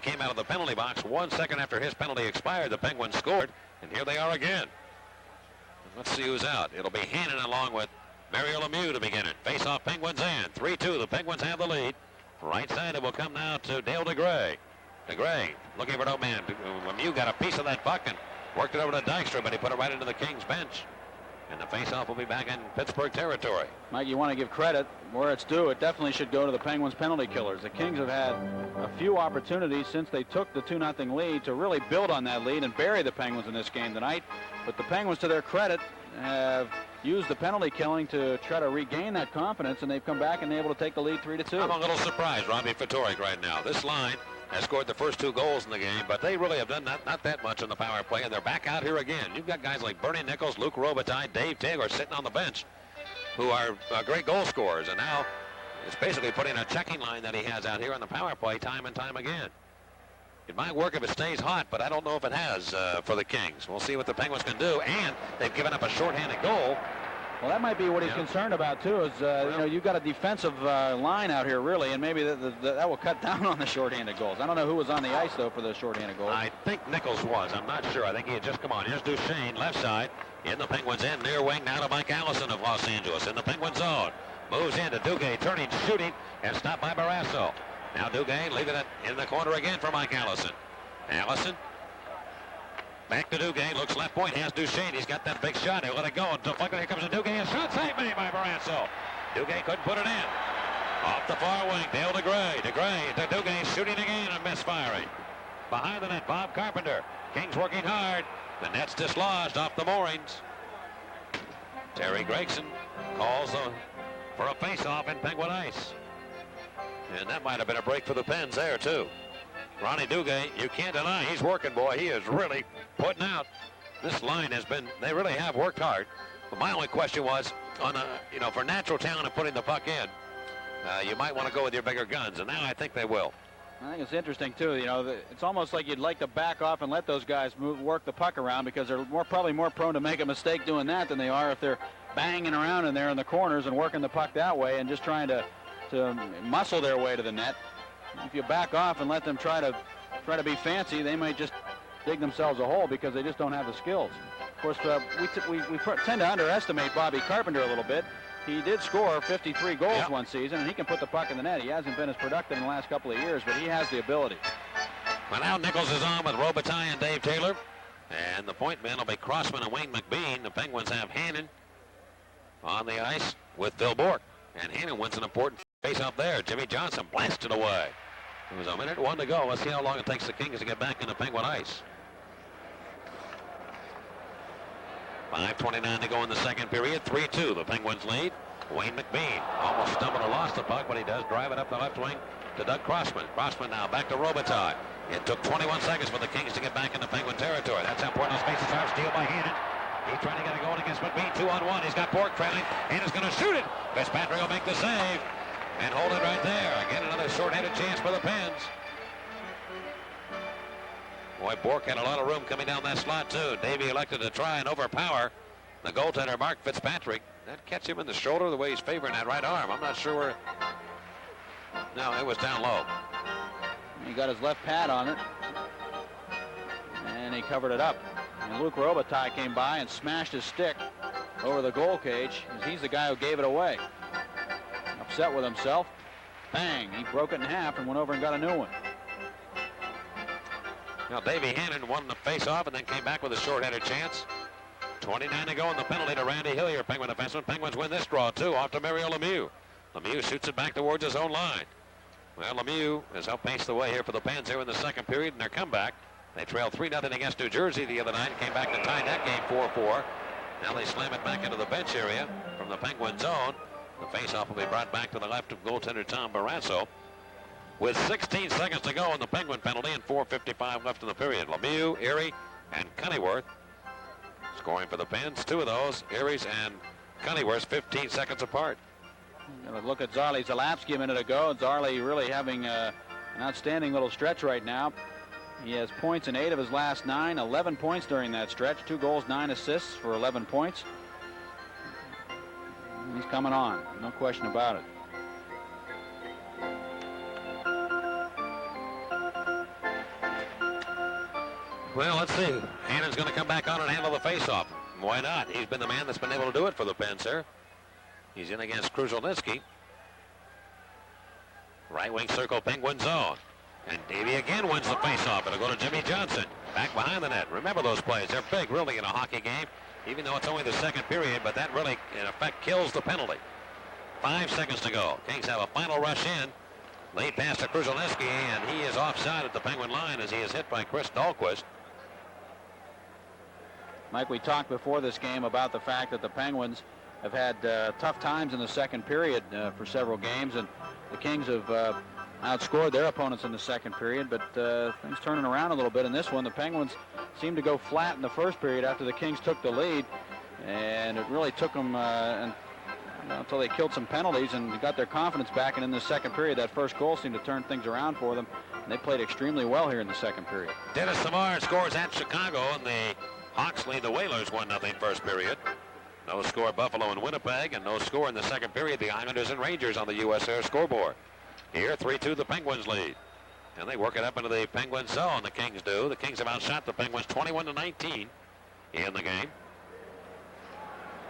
came out of the penalty box 1 second after his penalty expired. The Penguins scored, and here they are again. Let's see who's out. It'll be Hannon along with Mario Lemieux to begin it. Face-off Penguins and 3-2. The Penguins have the lead. Right side, it will come now to Dale DeGray. DeGray looking for no man. Lemieux got a piece of that puck and worked it over to Dykstra, but he put it right into the Kings bench. And the face-off will be back in Pittsburgh territory. Mike, you want to give credit where it's due. It definitely should go to the Penguins penalty killers. The Kings have had a few opportunities since they took the 2-0 lead to really build on that lead and bury the Penguins in this game tonight. But the Penguins, to their credit, have used the penalty killing to try to regain that confidence, and they've come back and been able to take the lead 3-2. I'm a little surprised, Robbie Fatorik, right now. This line has scored the first 2 goals in the game, but they really have done not that much on the power play, and they're back out here again. You've got guys like Bernie Nichols, Luke Robitaille, Dave Taylor sitting on the bench who are great goal scorers, and now it's basically putting a checking line that he has out here on the power play time and time again. It might work if it stays hot, but I don't know if it has for the Kings. We'll see what the Penguins can do, and they've given up a shorthanded goal. Well, that might be what he's concerned about, too, is, you know, you've got a defensive line out here, really, and maybe that will cut down on the shorthanded goals. I don't know who was on the ice, though, for the shorthanded goals. I think Nichols was. I'm not sure. I think he had just come on. Here's Duchesne, left side, in the Penguins' end, near wing, now to Mike Allison of Los Angeles, in the Penguins' zone. Moves into Duguay, turning, shooting, and stopped by Barrasso. Now Duguay leaving it in the corner again for Mike Allison. Allison. Back to Duguay, looks left point, has Duchesne, he's got that big shot, he'll let it go until finally here comes a Duguay, a shot save made by Barrasso. Duguay couldn't put it in. Off the far wing, Dale DeGray, DeGray to Duguay, shooting again and misfiring. Behind the net, Bob Carpenter. Kings working hard, the net's dislodged off the moorings. Terry Gregson calls for a face-off in Penguin ice. And that might have been a break for the Pens there, too. Ronnie Duguay, you can't deny he's working, boy. He is really putting out. This line has been, they really have worked hard. But my only question was, on a, you know, for natural talent and putting the puck in, you might want to go with your bigger guns, and now I think they will. I think it's interesting, too. You know, it's almost like you'd like to back off and let those guys work the puck around, because they're probably more prone to make a mistake doing that than they are if they're banging around in there in the corners and working the puck that way and just trying to muscle their way to the net. If you back off and let them try to be fancy, they might just dig themselves a hole because they just don't have the skills. Of course, we tend to underestimate Bobby Carpenter a little bit. He did score 53 goals one season, and he can put the puck in the net. He hasn't been as productive in the last couple of years, but he has the ability. Well, now Nichols is on with Robitaille and Dave Taylor, and the point men will be Crossman and Wayne McBean. The Penguins have Hannon on the ice with Phil Bourque, and Hannon wins an important face-off there. Jimmy Johnson blasted away. It was a minute 1 to go. Let's see how long it takes the Kings to get back into Penguin ice. 5:29 to go in the second period. 3-2, the Penguins lead. Wayne McBean almost stumbled and lost the puck, but he does drive it up the left wing to Doug Crossman. Crossman now back to Robitaille. It took 21 seconds for the Kings to get back into Penguin territory. That's how important those spaces are. Steal by Hannon. He's trying to get a goal against McBean. 2-on-1. He's got Bourque trailing. Hannon's going to shoot it. Fitzpatrick will make the save and hold it right there. Again, another short-handed chance for the Pens. Boy, Bourque had a lot of room coming down that slot, too. Davey elected to try and overpower the goaltender, Mark Fitzpatrick. That catch him in the shoulder the way he's favoring that right arm. I'm not sure where. No, it was down low. He got his left pad on it, and he covered it up. And Luke Robitaille came by and smashed his stick over the goal cage, as he's the guy who gave it away. Upset with himself. Bang, he broke it in half and went over and got a new one. Now, Davey Hannon won the face-off and then came back with a short-handed chance. 29 to go in the penalty to Randy Hillier, Penguin defenseman. Penguins win this draw, too, off to Mario Lemieux. Lemieux shoots it back towards his own line. Well, Lemieux has outpaced the way here for the Pens here in the second period in their comeback. They trailed 3-0 against New Jersey the other night and came back to tie that game 4-4. Now they slam it back into the bench area from the Penguin zone. The face-off will be brought back to the left of goaltender Tom Barrasso. With 16 seconds to go in the Penguin penalty and 4:55 left in the period. Lemieux, Erie, and Cunneyworth scoring for the Pens. Two of those, Erie's and Cunneyworth's, 15 seconds apart. Gonna look at Zarley Zalapski a minute ago. Zarley really having an outstanding little stretch right now. He has points in 8 of his last 9, 11 points during that stretch, 2 goals, 9 assists for 11 points. He's coming on, no question about it. Well, let's see. Hannon's going to come back on and handle the faceoff. Why not? He's been the man that's been able to do it for the Pens here. He's in against Krushelnyski. Right wing circle, Penguin zone. And Davey again wins the faceoff. It'll go to Jimmy Johnson. Back behind the net. Remember those plays. They're big, really, in a hockey game. Even though it's only the second period, but that really, in effect, kills the penalty. 5 seconds to go. Kings have a final rush in. Late pass to Krushelnyski, and he is offside at the Penguin line as he is hit by Chris Dahlquist. Mike, we talked before this game about the fact that the Penguins have had tough times in the second period for several games, and the Kings have outscored their opponents in the second period, but things turning around a little bit in this one. The Penguins seemed to go flat in the first period after the Kings took the lead, and it really took them until they killed some penalties and got their confidence back, and in the second period that first goal seemed to turn things around for them, and they played extremely well here in the second period. Dennis Savard scores at Chicago, and the Hawks lead the Whalers 1-0 first period. No score Buffalo and Winnipeg, and no score in the second period the Islanders and Rangers on the U.S. Air scoreboard. Here 3-2 the Penguins lead, and they work it up into the Penguins zone. The Kings do. The Kings have outshot the Penguins 21-19 in the game.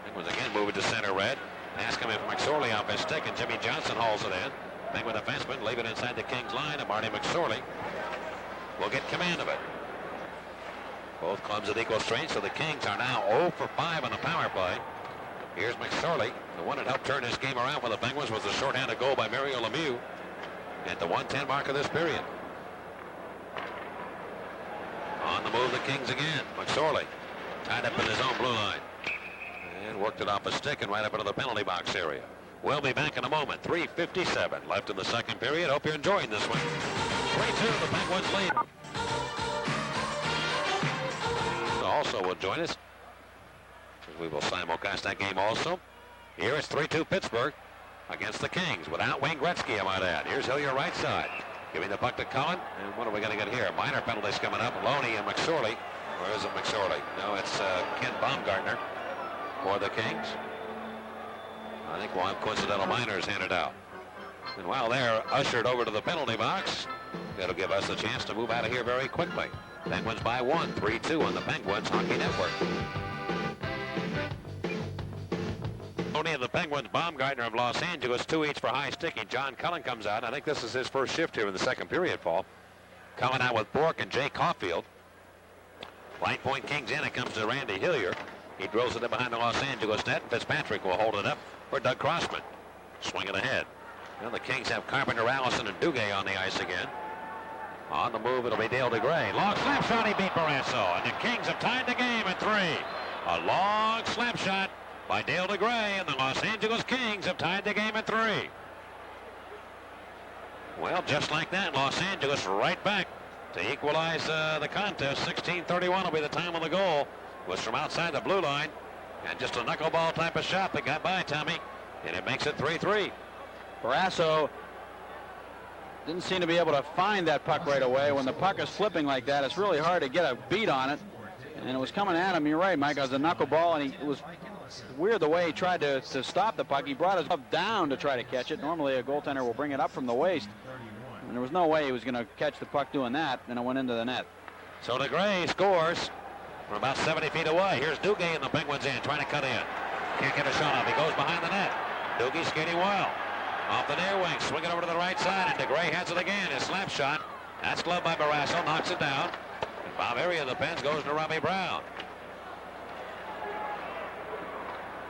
Penguins again moving to center red. Pass coming from McSorley off his stick, and Jimmy Johnson hauls it in. Penguin defenseman leave it inside the Kings line, and Marty McSorley will get command of it. Both clubs at equal strength, so the Kings are now 0 for 5 on the power play. Here's McSorley. The one that helped turn this game around for the Penguins was the shorthanded goal by Mario Lemieux at the 1:10 mark of this period. On the move, the Kings again. McSorley tied up in his own blue line and worked it off a stick and right up into the penalty box area. We'll be back in a moment. 3:57 left in the second period. Hope you're enjoying this one. 3-2, the Penguins lead. Also will join us. We will simulcast that game also. Here it's 3-2 Pittsburgh against the Kings without Wayne Gretzky, I might add. Here's Hillier right side. Giving the puck to Cullen. And what are we going to get here? Minor penalties coming up. Loney and McSorley. Where is it, McSorley? No, it's Ken Baumgartner for the Kings. I think we'll have coincidental minors handed out. And while they're ushered over to the penalty box, that'll give us a chance to move out of here very quickly. Penguins by 1, 3-2 on the Penguins Hockey Network. Only of the Penguins, Baumgartner of Los Angeles, 2 each for high sticky. John Cullen comes out. I think this is his first shift here in the second period, Paul. Cullen out with Bork and Jay Caulfield. Right point Kings in. It comes to Randy Hillier. He drills it in behind the Los Angeles net. Fitzpatrick will hold it up for Doug Crossman. Swing it ahead. Well, the Kings have Carpenter, Allison, and Duguay on the ice again. On the move, it'll be Dale DeGray. Long slap shot, he beat Barrasso, and the Kings have tied the game at 3. A long slap shot by Dale DeGray, and the Los Angeles Kings have tied the game at 3. Well, just like that, Los Angeles right back to equalize the contest. 16:31 will be the time of the goal. Was from outside the blue line, and just a knuckleball type of shot that got by Tommy, and it makes it 3-3. Barrasso didn't seem to be able to find that puck right away. When the puck is flipping like that, it's really hard to get a beat on it. And it was coming at him. You're right, Mike. It was a knuckleball, and it was weird the way he tried to stop the puck. He brought his glove down to try to catch it. Normally, a goaltender will bring it up from the waist. And there was no way he was going to catch the puck doing that, and it went into the net. So DeGray scores from about 70 feet away. Here's Duguay and the Penguins in, trying to cut in. Can't get a shot off. He goes behind the net. Duguay skating well. Off the near wing, swing it over to the right side, and DeGray has it again. His slap shot. That's gloved by Barrasso, knocks it down. And Barberi of the Pens goes to Robbie Brown.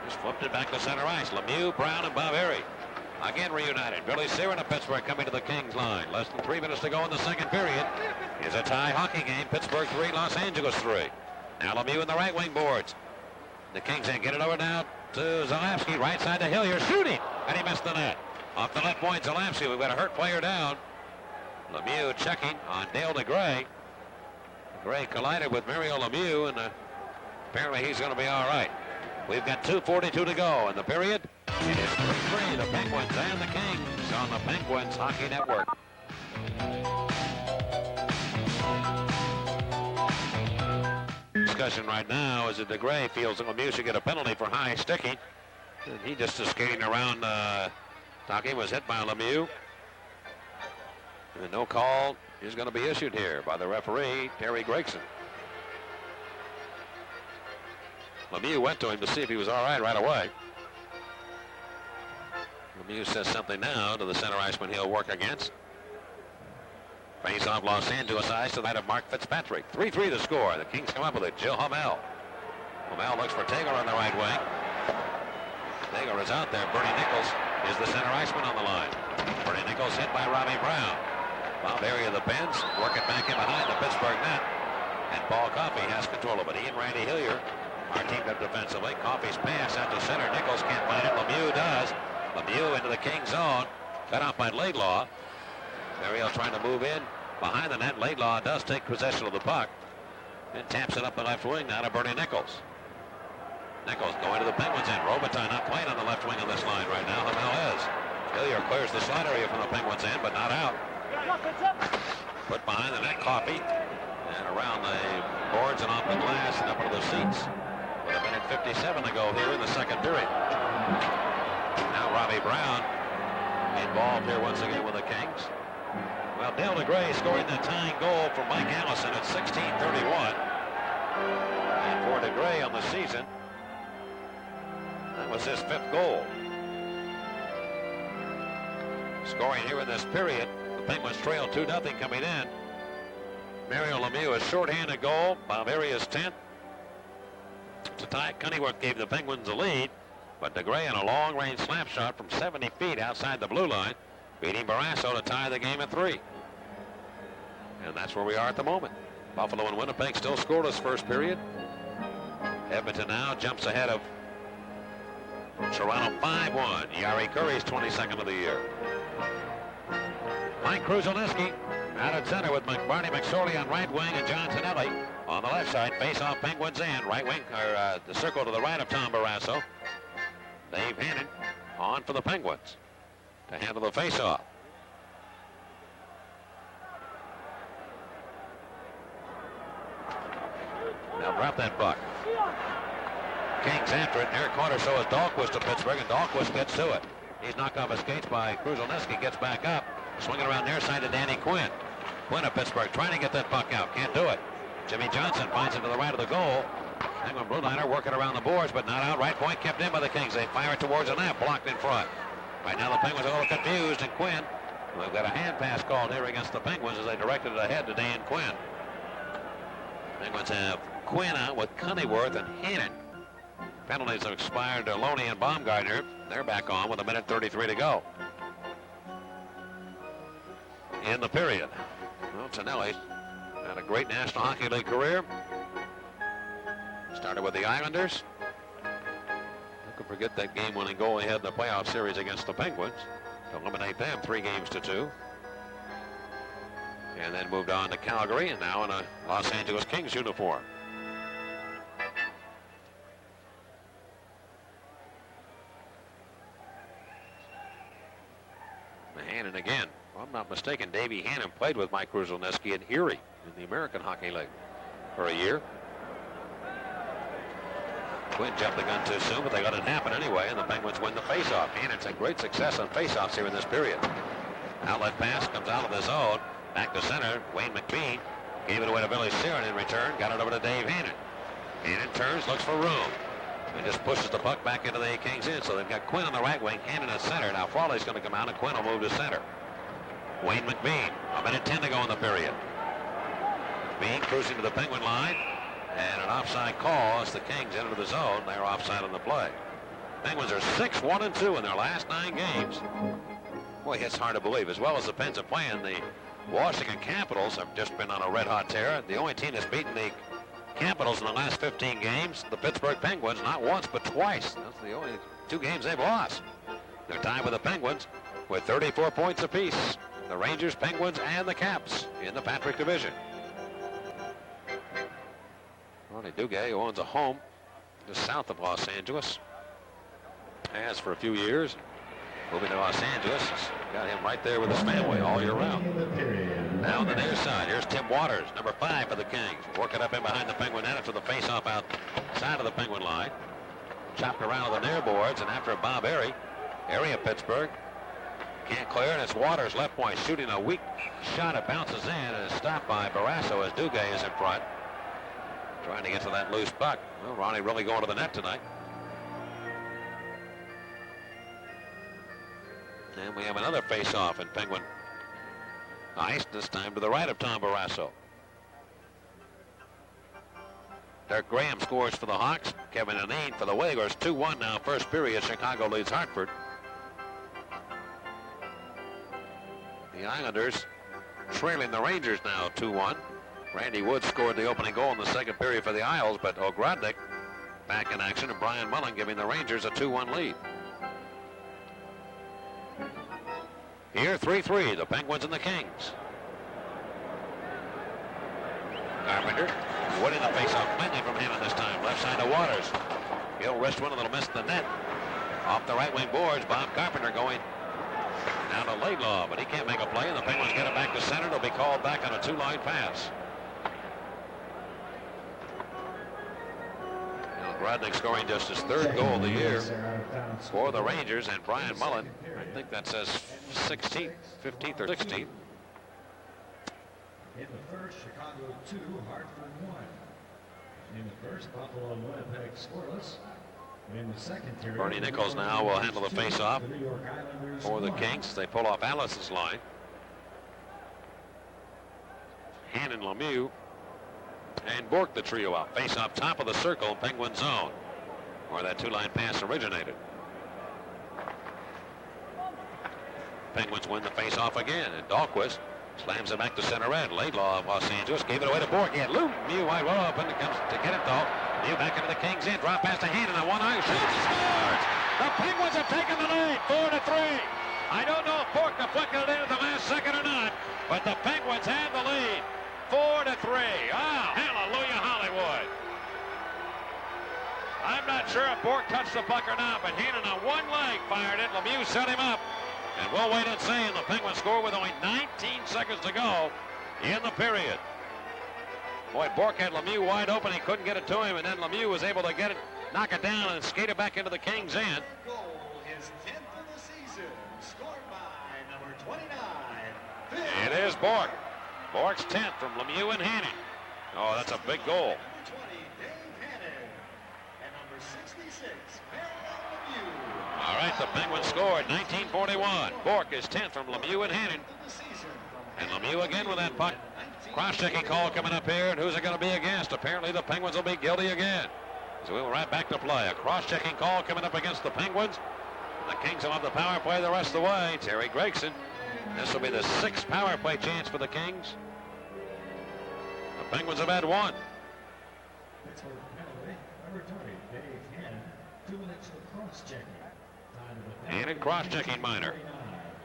Just flipped it back to center ice. Lemieux, Brown, and Barberi again reunited. Billy Searin of Pittsburgh coming to the Kings line. Less than 3 minutes to go in the second period. It's a tie hockey game. Pittsburgh 3, Los Angeles 3. Now Lemieux in the right wing boards. The Kings get it over now to Zalewski. Right side to Hillier, shooting, and he missed the net. Off the left point, Zalewski. We've got a hurt player down. Lemieux checking on Dale DeGray. DeGray collided with Mario Lemieux, and apparently he's going to be all right. We've got 2:42 to go in the period. It is 3-3, the Penguins and the Kings on the Penguins Hockey Network. Discussion right now is that DeGray feels that Lemieux should get a penalty for high sticking. And he just is skating around. Taki was hit by Lemieux. And no call is going to be issued here by the referee, Terry Gregson. Lemieux went to him to see if he was all right away. Lemieux says something now to the center iceman he'll work against. Face off Los Angeles eyes to that of Mark Fitzpatrick. 3-3 to score. The Kings come up with it. Joe Hamel. Hamel looks for Taylor on the right wing. Taylor is out there. Bernie Nichols is the center iceman on the line. Bernie Nichols hit by Robbie Brown. Bob area of the bends. Work it back in behind the Pittsburgh net. And Paul Coffey has control of it. He and Randy Hillier are teamed up defensively. Coffey's pass out to center. Nichols can't find it. Lemieux does. Lemieux into the King zone. Cut off by Laidlaw. Mariel trying to move in behind the net. Laidlaw does take possession of the puck and taps it up the left wing now to Bernie Nichols. Nichols going to the Penguins end. Robitaille not playing on the left wing of this line right now. Hamel is. Hillier clears the slot area from the Penguins end, but not out. Put behind the net, Coffey, and around the boards and off the glass and up into the seats. With a minute 57 to go here in the second period. Now Robbie Brown involved here once again with the Kings. Well, Dale DeGray scoring the tying goal for Mike Allison at 16:31. And for DeGray on the season, that was his 5th goal. Scoring here in this period, the Penguins trail 2-0 coming in. Mario Lemieux is shorthanded goal. Barberi is 10th. To tie, Cunneyworth gave the Penguins a lead, but DeGray in a long-range slap shot from 70 feet outside the blue line, beating Barrasso to tie the game at 3. And that's where we are at the moment. Buffalo and Winnipeg still scoreless first period. Edmonton now jumps ahead of Toronto 5-1. Yari Curry's 22nd of the year. Mike Kruzhelnicki out at center with Barney McSorley on right wing and John Tonelli on the left side. Face off Penguins end. Right wing, or the circle to the right of Tom Barrasso. Dave Hannon on for the Penguins to handle the face-off. They'll drop that puck. Kings after it. Near corner, so is Dahlquist of Pittsburgh, and Dahlquist gets to it. He's knocked off his skates by Kruzhelnicki, gets back up, swinging around near side to Danny Quinn. Quinn of Pittsburgh trying to get that puck out, can't do it. Jimmy Johnson finds it to the right of the goal. Penguin blue liner working around the boards, but not out. Right point kept in by the Kings. They fire it towards the net, blocked in front. Right now the Penguins are a little confused, and Quinn, they've got a hand pass called here against the Penguins as they directed it ahead to Dan Quinn. Penguins have Quinn out with Cunneyworth and Hannon. Penalties have expired to Loney and Baumgartner. They're back on with a minute 33 to go in the period. Well, Tonelli had a great National Hockey League career. Started with the Islanders. Who could forget that game-winning goal he had in the playoff series against the Penguins to eliminate them 3-2. And then moved on to Calgary, and now in a Los Angeles Kings uniform. Hannon again. If I'm not mistaken, Davey Hannon played with Mike Kruzhelnicki in Erie in the American Hockey League for a year. Quinn jumped the gun too soon, but they let it happen anyway, and the Penguins win the faceoff. Hannon's had great success on faceoffs here in this period. Outlet pass comes out of the zone. Back to center. Wayne McBean gave it away to Billy Sheeran in return. Got it over to Dave Hannon. Hannon turns, looks for room, and just pushes the puck back into the Kings in. So they've got Quinn on the right wing, Hannon at center. Now Frawley's going to come out, and Quinn will move to center. Wayne McBean, a minute 10 to go in the period. McBean cruising to the Penguin line, and an offside call as the Kings enter the zone. They're offside on the play. Penguins are 6-1-2 in their last 9 games. Boy, it's hard to believe. As well as the Pens are playing, the Washington Capitals have just been on a red-hot tear. The only team that's beaten the Capitals in the last 15 games, the Pittsburgh Penguins, not once but twice. That's the only 2 games they've lost. They're tied with the Penguins with 34 points apiece. The Rangers, Penguins, and the Caps in the Patrick Division. Ronnie Duguay, who owns a home just south of Los Angeles, has for a few years. Moving to Los Angeles, got him right there with his family all year round. Now on the near side, here's Tim Waters, number 5 for the Kings. Working up in behind the Penguin net after the face-off outside of the Penguin line. Chopped around to the near boards, and after Bob Airy of Pittsburgh, can't clear, and it's Waters left point shooting a weak shot. It bounces in and is stopped by Barrasso as Duguay is in front. Trying to get to that loose puck. Well, Ronnie really going to the net tonight. And we have another face-off in Penguin ice, this time to the right of Tom Barrasso. Dirk Graham scores for the Hawks. Kevin Anine for the Whalers. 2-1 now, first period. Chicago leads Hartford. The Islanders trailing the Rangers now 2-1. Randy Wood scored the opening goal in the second period for the Isles, but Ogrodnik back in action, and Brian Mullen giving the Rangers a 2-1 lead. Here, 3-3, the Penguins and the Kings. Carpenter winning the faceoff mainly from Hannon this time. Left side to Waters. He'll wrist one, a little miss in the net. Off the right wing boards, Bob Carpenter going down to Laidlaw, but he can't make a play, and the Penguins get it back to center. It'll be called back on a two-line pass. Grodnik scoring just his third goal of the year for the Rangers, and Brian Mullen, I think that says 16th, 15th or 16th. In the first, Chicago 2, Hartford 1. In the first, Buffalo and Winnipeg scoreless. In the second period, Bernie Nichols now will handle the face-off for the Kings. They pull off Alice's line. Hannon, Lemieux, and Bork, the trio out. Face off top of the circle, Penguin zone, where that two-line pass originated. Penguins win the face-off again, and Dahlquist slams it back to center end. Laidlaw of Los Angeles gave it away to Bork. He had Lemieux wide open. It comes to get it though. Lemieux back into the Kings end. Drop pass to Hannon on one eye. Shoots, scores! The Penguins have taken the lead, 4-3. I don't know if Bork deflected it in at the last second or not, but the Penguins have the lead. 4-3. Oh, hallelujah, Hollywood. I'm not sure if Bork touched the puck or not, but Hannon on one leg fired it. Lemieux set him up. And we'll wait and see. And the Penguins score with only 19 seconds to go in the period. Boy, Bork had Lemieux wide open. He couldn't get it to him, and then Lemieux was able to get it, knock it down, and skate it back into the Kings' end. Goal, his 10th of the season, scored by number 29. It is Bork. Bork's 10th from Lemieux and Hannon. Oh, that's a big goal. Number 20, Dave Hannon. And number 66, Mario Lemieux. All right, the Penguins scored 1941. Bork is 10th from Lemieux and Hannon. And Lemieux again with that puck. Cross-checking call coming up here, and who's it going to be against? Apparently the Penguins will be guilty again. So we'll right back to play. A cross-checking call coming up against the Penguins. The Kings will have the power play the rest of the way. Terry Gregson. This will be the 6th power play chance for the Kings. The Penguins have had one. Pittsburgh penalty, number 20, Dave Hannon, 2 minutes for cross-checking. Hannon cross-checking minor.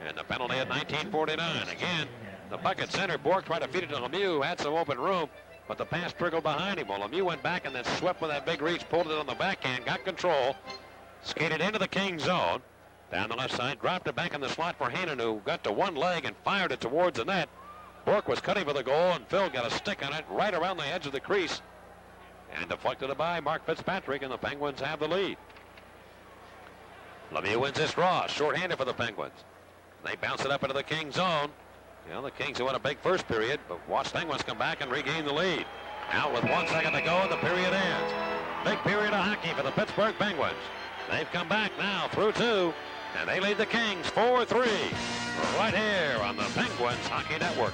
And the penalty at 1949. Again, the puck at center. Bork tried to feed it to Lemieux, had some open room, but the pass trickled behind him. Well, Lemieux went back and then swept with that big reach, pulled it on the backhand, got control, skated into the Kings zone. Down the left side, dropped it back in the slot for Hannon, who got to one leg and fired it towards the net. Bork was cutting for the goal, and Phil got a stick on it right around the edge of the crease and deflected it by Mark Fitzpatrick, and the Penguins have the lead. Lemieux wins this draw, shorthanded for the Penguins. They bounce it up into the Kings zone. You know, the Kings who won a big first period, but watch Penguins come back and regain the lead. Now with 1 second to go, and the period ends. Big period of hockey for the Pittsburgh Penguins. They've come back now through 2, and they lead the Kings 4-3 right here on the Penguins Hockey Network.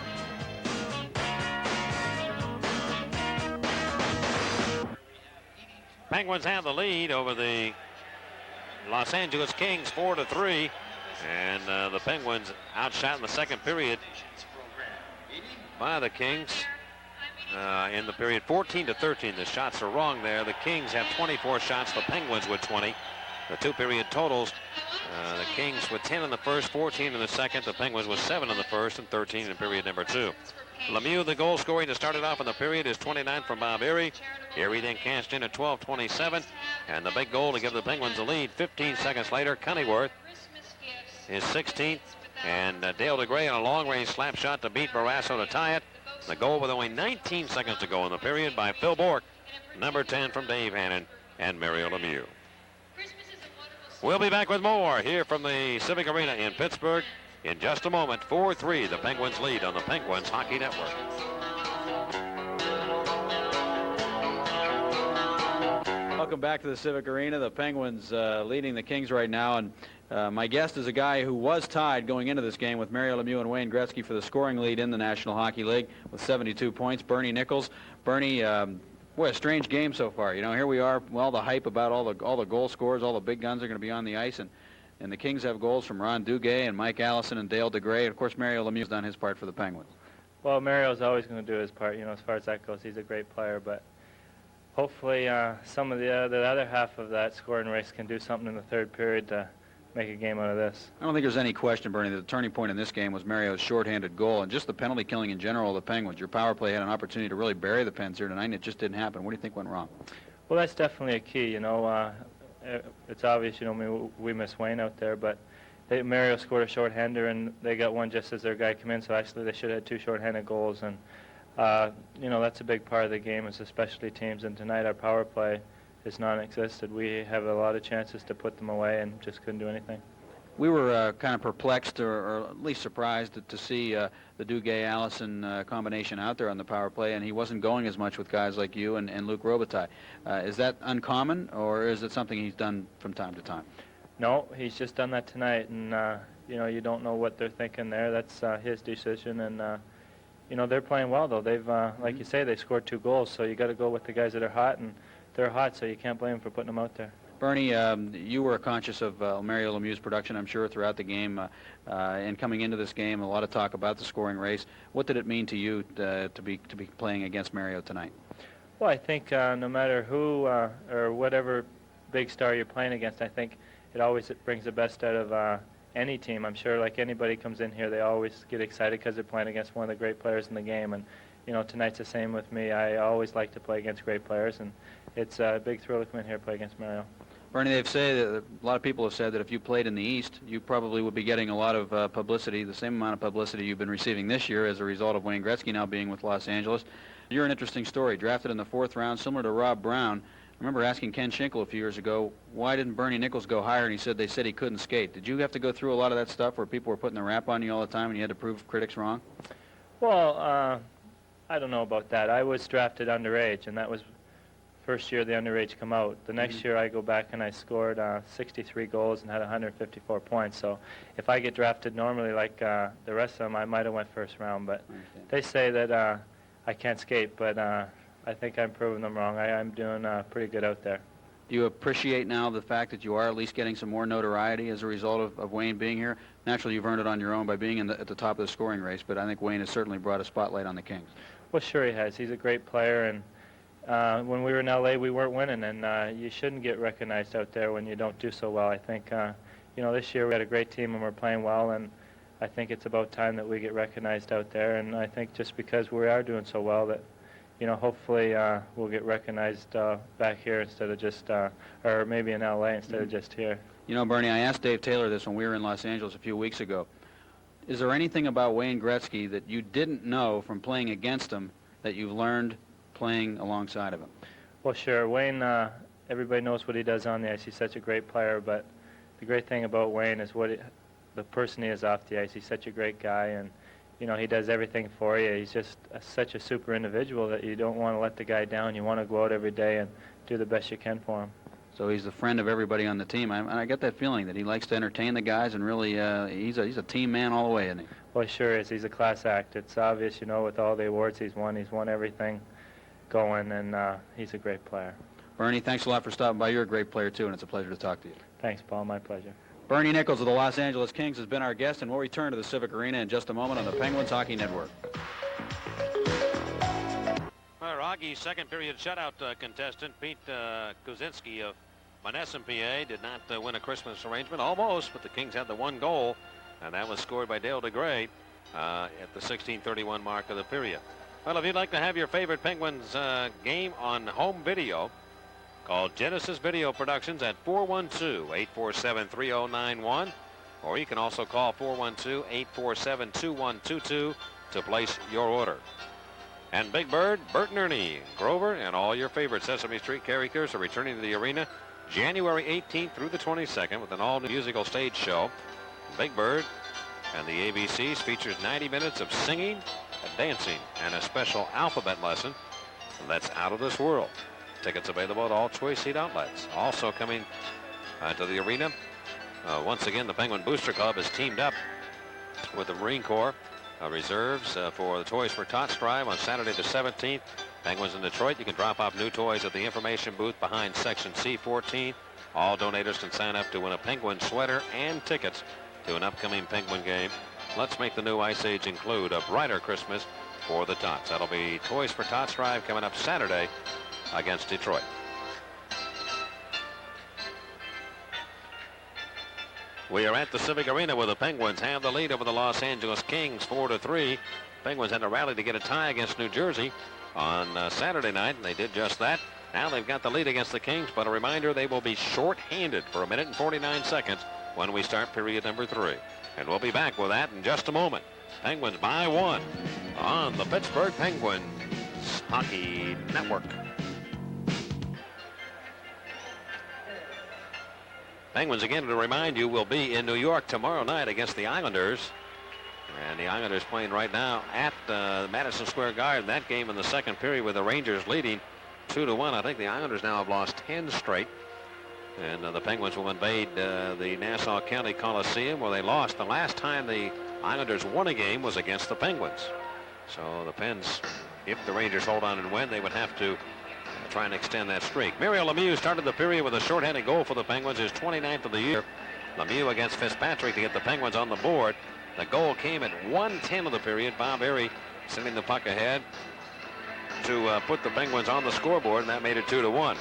Penguins have the lead over the Los Angeles Kings 4-3, and the Penguins outshot in the second period by the Kings in the period 14-13. The shots are wrong there. The Kings have 24 shots, the Penguins with 20. The 2 period totals, the Kings with 10 in the first, 14 in the second. The Penguins with 7 in the first and 13 in period number 2. Lemieux, the goal scoring to start it off in the period, is 29 from Bob Erie. Erie then cashed in at 12:27, and the big goal to give the Penguins the lead 15 seconds later. Cunneyworth is 16th, and Dale DeGray on a long-range slap shot to beat Barrasso to tie it. The goal with only 19 seconds to go in the period by Phil Bork, number 10 from Dave Hannon and Mario Lemieux. We'll be back with more here from the Civic Arena in Pittsburgh in just a moment. 4-3, the Penguins lead on the Penguins Hockey Network. welcome back to the Civic Arena. The Penguins leading the Kings right now, and my guest is a guy who was tied going into this game with Mario Lemieux and Wayne Gretzky for the scoring lead in the National Hockey League with 72 points, Bernie Nichols. Bernie, boy, a strange game so far. You know, here we are, well, the hype about all the goal scorers, all the big guns are going to be on the ice, and the Kings have goals from Ron Duguay and Mike Allison and Dale DeGray, and of course Mario Lemieux has done his part for the Penguins. Well, Mario's always going to do his part, you know, as far as that goes. He's a great player, but hopefully some of the other half of that scoring race can do something in the third period to make a game out of this. I don't think there's any question, Bernie, that the turning point in this game was Mario's shorthanded goal and just the penalty killing in general of the Penguins. Your power play had an opportunity to really bury the Pens here tonight, and it just didn't happen. What do you think went wrong? Well, that's definitely a key, you know. It's obvious, you know, we miss Wayne out there, but Mario scored a shorthander, and they got one just as their guy came in, so actually they should have had two shorthanded goals, and you know, that's a big part of the game as the specialty teams, and tonight our power play is non-existent. We have a lot of chances to put them away and just couldn't do anything. We were kind of perplexed or at least surprised to see the Duguay-Allison combination out there on the power play, and he wasn't going as much with guys like you and Luc Robitaille. Is that uncommon, or is it something he's done from time to time? No, he's just done that tonight, and you know, you don't know what they're thinking there. That's his decision, and you know, they're playing well though. They've, like you say, they scored 2 goals, so you got to go with the guys that are hot, and they're hot, so you can't blame them for putting them out there. Bernie, you were conscious of Mario Lemieux's production, I'm sure, throughout the game, and coming into this game, a lot of talk about the scoring race. What did it mean to you to be playing against Mario tonight? Well, I think no matter who or whatever big star you're playing against, I think it brings the best out of any team. I'm sure, like anybody comes in here, they always get excited because they're playing against one of the great players in the game. And you know, tonight's the same with me. I always like to play against great players, and it's a big thrill to come in here and play against Mario. Bernie, they've said that a lot of people have said that if you played in the East, you probably would be getting a lot of publicity, the same amount of publicity you've been receiving this year as a result of Wayne Gretzky now being with Los Angeles. You're an interesting story. Drafted in the 4th round, similar to Rob Brown. I remember asking Ken Schinkel a few years ago, why didn't Bernie Nichols go higher? And he said they said he couldn't skate. Did you have to go through a lot of that stuff where people were putting the rap on you all the time and you had to prove critics wrong? Well, I don't know about that. I was drafted underage, and that was first year the underage come out. The next year I go back and I scored 63 goals and had 154 points. So if I get drafted normally like the rest of them, I might have went first round. But they say that I can't skate, but I think I'm proving them wrong. I'm doing pretty good out there. Do you appreciate now the fact that you are at least getting some more notoriety as a result of Wayne being here? Naturally, you've earned it on your own by being at the top of the scoring race, but I think Wayne has certainly brought a spotlight on the Kings. Well, sure he has. He's a great player, and when we were in L.A., we weren't winning, and you shouldn't get recognized out there when you don't do so well. I think, you know, this year we had a great team and we're playing well, and I think it's about time that we get recognized out there, and I think just because we are doing so well that, you know, hopefully we'll get recognized back here instead of just, or maybe in L.A. instead of just here. You know, Bernie, I asked Dave Taylor this when we were in Los Angeles a few weeks ago. Is there anything about Wayne Gretzky that you didn't know from playing against him that you've learned playing alongside of him? Well, sure. Wayne, everybody knows what he does on the ice. He's such a great player, but the great thing about Wayne is the person he is off the ice. He's such a great guy, and you know, he does everything for you. He's just such a super individual that you don't want to let the guy down. You want to go out every day and do the best you can for him. So he's the friend of everybody on the team. I get that feeling that he likes to entertain the guys, and really he's a team man all the way, isn't he? Well, he sure is. He's a class act. It's obvious, you know, with all the awards he's won everything going, and he's a great player. Bernie, thanks a lot for stopping by. You're a great player, too, and it's a pleasure to talk to you. Thanks, Paul. My pleasure. Bernie Nichols of the Los Angeles Kings has been our guest, and we'll return to the Civic Arena in just a moment on the Penguins Hockey Network. Rocky's second period shutout contestant, Pete Kuzinski of Monessen, PA, did not win a Christmas arrangement. Almost, but the Kings had the 1 goal, and that was scored by Dale DeGray at the 16:31 mark of the period. Well, if you'd like to have your favorite Penguins game on home video, call Genesis Video Productions at 412-847-3091, or you can also call 412-847-2122 to place your order. And Big Bird, Bert and Ernie, Grover, and all your favorite Sesame Street characters are returning to the arena January 18th through the 22nd with an all-new musical stage show. Big Bird and the ABCs features 90 minutes of singing, dancing, and a special alphabet lesson that's out of this world. Tickets available at all choice seat outlets. Also coming to the arena, once again, the Penguin Booster Club has teamed up with the Marine Corps reserves for the Toys for Tots drive on Saturday the 17th. Penguins in Detroit. You can drop off new toys at the information booth behind section C14. All donators can sign up to win a Penguin sweater and tickets to an upcoming Penguin game. Let's make the new Ice Age include a brighter Christmas for the Tots. That'll be Toys for Tots drive coming up Saturday against Detroit. We are at the Civic Arena where the Penguins have the lead over the Los Angeles Kings 4-3. Penguins had to rally to get a tie against New Jersey on Saturday night, and they did just that. Now they've got the lead against the Kings, but a reminder, they will be short-handed for 1 minute and 49 seconds when we start period number 3. And we'll be back with that in just a moment. Penguins by 1 on the Pittsburgh Penguins Hockey Network. Penguins, again, to remind you, will be in New York tomorrow night against the Islanders. And the Islanders playing right now at Madison Square Garden. That game in the second period with the Rangers leading 2-1. I think the Islanders now have lost 10 straight. And the Penguins will invade the Nassau County Coliseum where they lost. The last time the Islanders won a game was against the Penguins. So the Pens, if the Rangers hold on and win, they would have to try and extend that streak. Mario Lemieux started the period with a shorthanded goal for the Penguins, his 29th of the year. Lemieux against Fitzpatrick to get the Penguins on the board. The goal came at 1:10 of the period. Bob Airey sending the puck ahead to put the Penguins on the scoreboard, and that made it 2-1.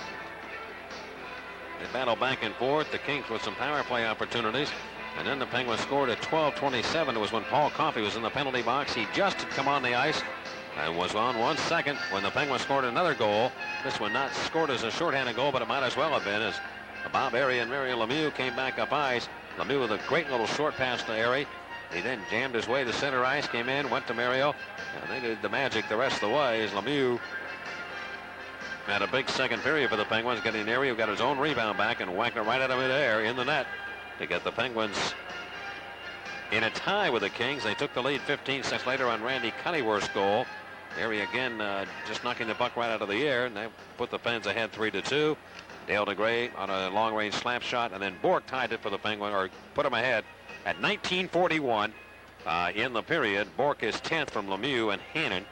They battled back and forth. The Kings with some power play opportunities. And then the Penguins scored at 12:27. It was when Paul Coffey was in the penalty box. He just had come on the ice and was on 1 second when the Penguins scored another goal. This one not scored as a shorthanded goal, but it might as well have been, as Bob Airey and Mario Lemieux came back up ice. Lemieux with a great little short pass to Airey. He then jammed his way to center ice, came in, went to Mario, and they did the magic the rest of the way as Lemieux had a big second period for the Penguins, getting Airey, who got his own rebound back and whacked it right out of midair in the net to get the Penguins in a tie with the Kings. They took the lead 15 seconds later on Randy Cunneyworth's goal. Airey again just knocking the puck right out of the air, and they put the Pens ahead 3-2. Dale DeGray on a long-range slap shot, and then Bork tied it for the Penguins, or put them ahead at 19:41 in the period. Bork is 10th from Lemieux and Hannon,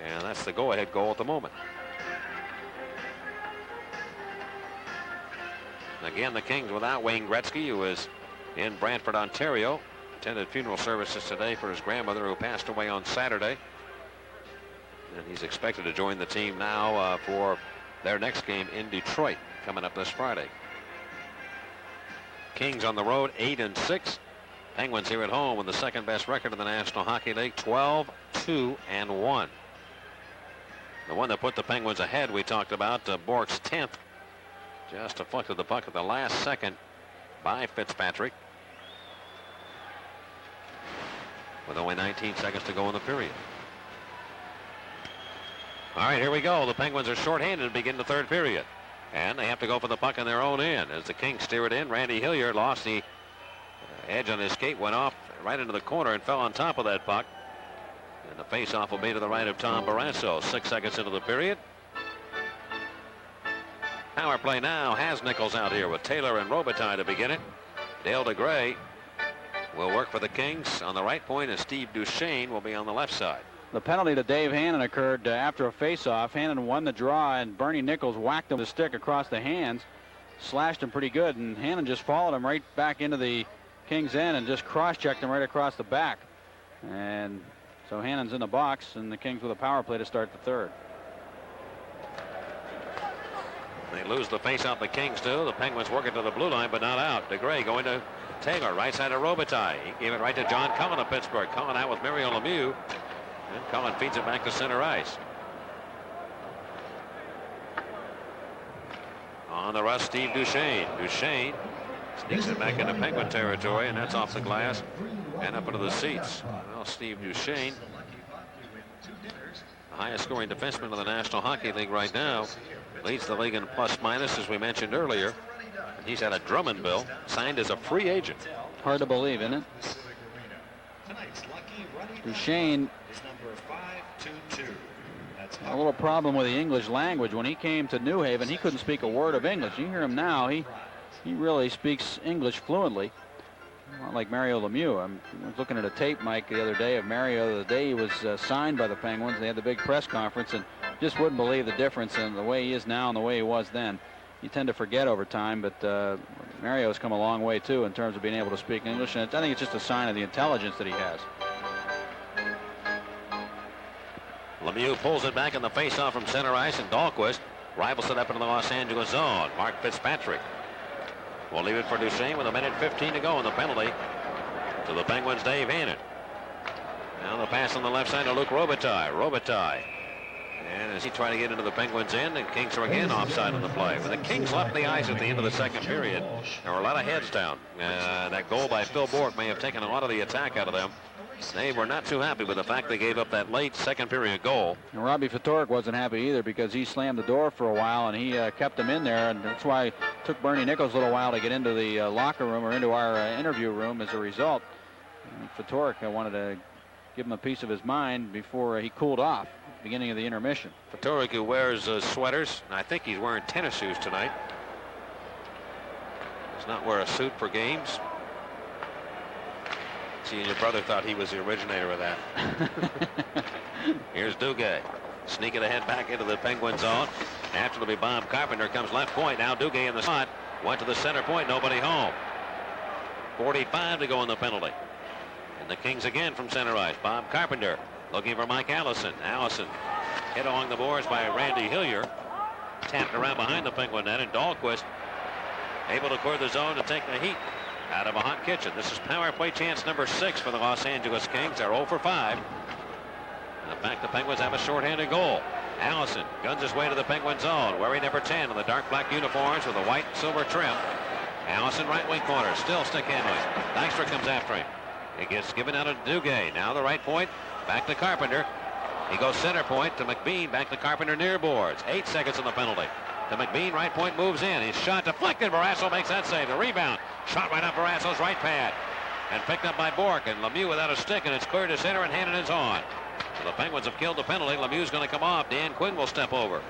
and that's the go-ahead goal at the moment. Again, the Kings without Wayne Gretzky, who is in Brantford, Ontario. Attended funeral services today for his grandmother, who passed away on Saturday. And he's expected to join the team now for their next game in Detroit coming up this Friday. Kings on the road 8-6. Penguins here at home with the second best record in the National Hockey League, 12-2-1. The one that put the Penguins ahead we talked about, Bork's 10th. Just deflected the puck at the last second by Fitzpatrick with only 19 seconds to go in the period. All right, here we go. The Penguins are shorthanded to begin the third period, and they have to go for the puck on their own end. As the Kings steer it in, Randy Hilliard lost the edge on his skate, went off right into the corner and fell on top of that puck. And the face-off will be to the right of Tom Barrasso. 6 seconds into the period. Power play now has Nichols out here with Taylor and Robitaille to begin it. Dale DeGray will work for the Kings on the right point, and Steve Duchesne will be on the left side. The penalty to Dave Hannon occurred after a face-off. Hannon won the draw, and Bernie Nichols whacked him with a stick across the hands, slashed him pretty good, and Hannon just followed him right back into the Kings' end and just cross-checked him right across the back. And so Hannon's in the box, and the Kings with a power play to start the third. They lose the face-off, the Kings do. The Penguins working to the blue line, but not out. DeGray going to Taylor, right side of Robitaille. He gave it right to John Cullen of Pittsburgh. Cullen out with Mario Lemieux, and Cullen feeds it back to center ice. On the rush, Steve Duchesne. Duchesne sneaks it back into Penguin territory, and that's off the glass and up into the seats. Well, Steve Duchesne, the highest scoring defenseman in the National Hockey League right now, leads the league in plus-minus, as we mentioned earlier. He's had a Drummond bill, signed as a free agent. Hard to believe, isn't it? Duchesne A little problem with the English language. When he came to New Haven, he couldn't speak a word of English. You hear him now, he really speaks English fluently. Not like Mario Lemieux. I was looking at a tape, Mike, the other day of Mario the day he was signed by the Penguins. They had the big press conference and just wouldn't believe the difference in the way he is now and the way he was then. You tend to forget over time, but Mario's come a long way, too, in terms of being able to speak English. And I think it's just a sign of the intelligence that he has. Lemieux pulls it back in the faceoff from center ice, and Dahlquist rivals it up into the Los Angeles zone. Mark Fitzpatrick will leave it for Duchesne with 1:15 to go in the penalty to the Penguins' Dave Hannon. Now the pass on the left side to Luc Robitaille. Robitaille. And as he tried to get into the Penguins' end, and Kings are again offside on the play. When the Kings left the ice at the end of the second period, there were a lot of heads down. That goal by Phil Bourque may have taken a lot of the attack out of them. They were not too happy with the fact they gave up that late second period goal. And Robbie Ftorek wasn't happy either because he slammed the door for a while and he kept them in there, and that's why it took Bernie Nichols a little while to get into the locker room or into our interview room as a result. And Ftorek wanted to give him a piece of his mind before he cooled off at the beginning of the intermission. Ftorek, who wears sweaters, and I think he's wearing tennis shoes tonight, does not wear a suit for games. See, your brother thought he was the originator of that. Here's Duguay. Sneaking ahead back into the Penguin zone. After it'll be Bob Carpenter, comes left point. Now Duguay in the spot. Went to the center point. Nobody home. 45 to go in the penalty. And the Kings again from center ice. Bob Carpenter looking for Mike Allison. Allison hit along the boards by Randy Hillier. Tapped around behind the Penguin net. And Dahlquist able to clear the zone to take the heat out of a hot kitchen. This is power play chance number 6 for the Los Angeles Kings. They're 0 for 5. In fact, the Penguins have a shorthanded goal. Allison guns his way to the Penguin zone, wearing number 10 in the dark black uniforms with a white and silver trim. Allison right wing corner, still stick handling. Dykstra comes after him. It gets given out of Duguay. Now the right point, back to Carpenter. He goes center point to McBean, back to Carpenter near boards. 8 seconds on the penalty. To McBean, right point moves in. His shot deflected. Barrasso makes that save. The rebound. Shot right up Barrasso's right pad. And picked up by Bourque. And Lemieux without a stick. And it's cleared to center, and Hannon is on. So the Penguins have killed the penalty. Lemieux's going to come off. Dan Quinn will step over.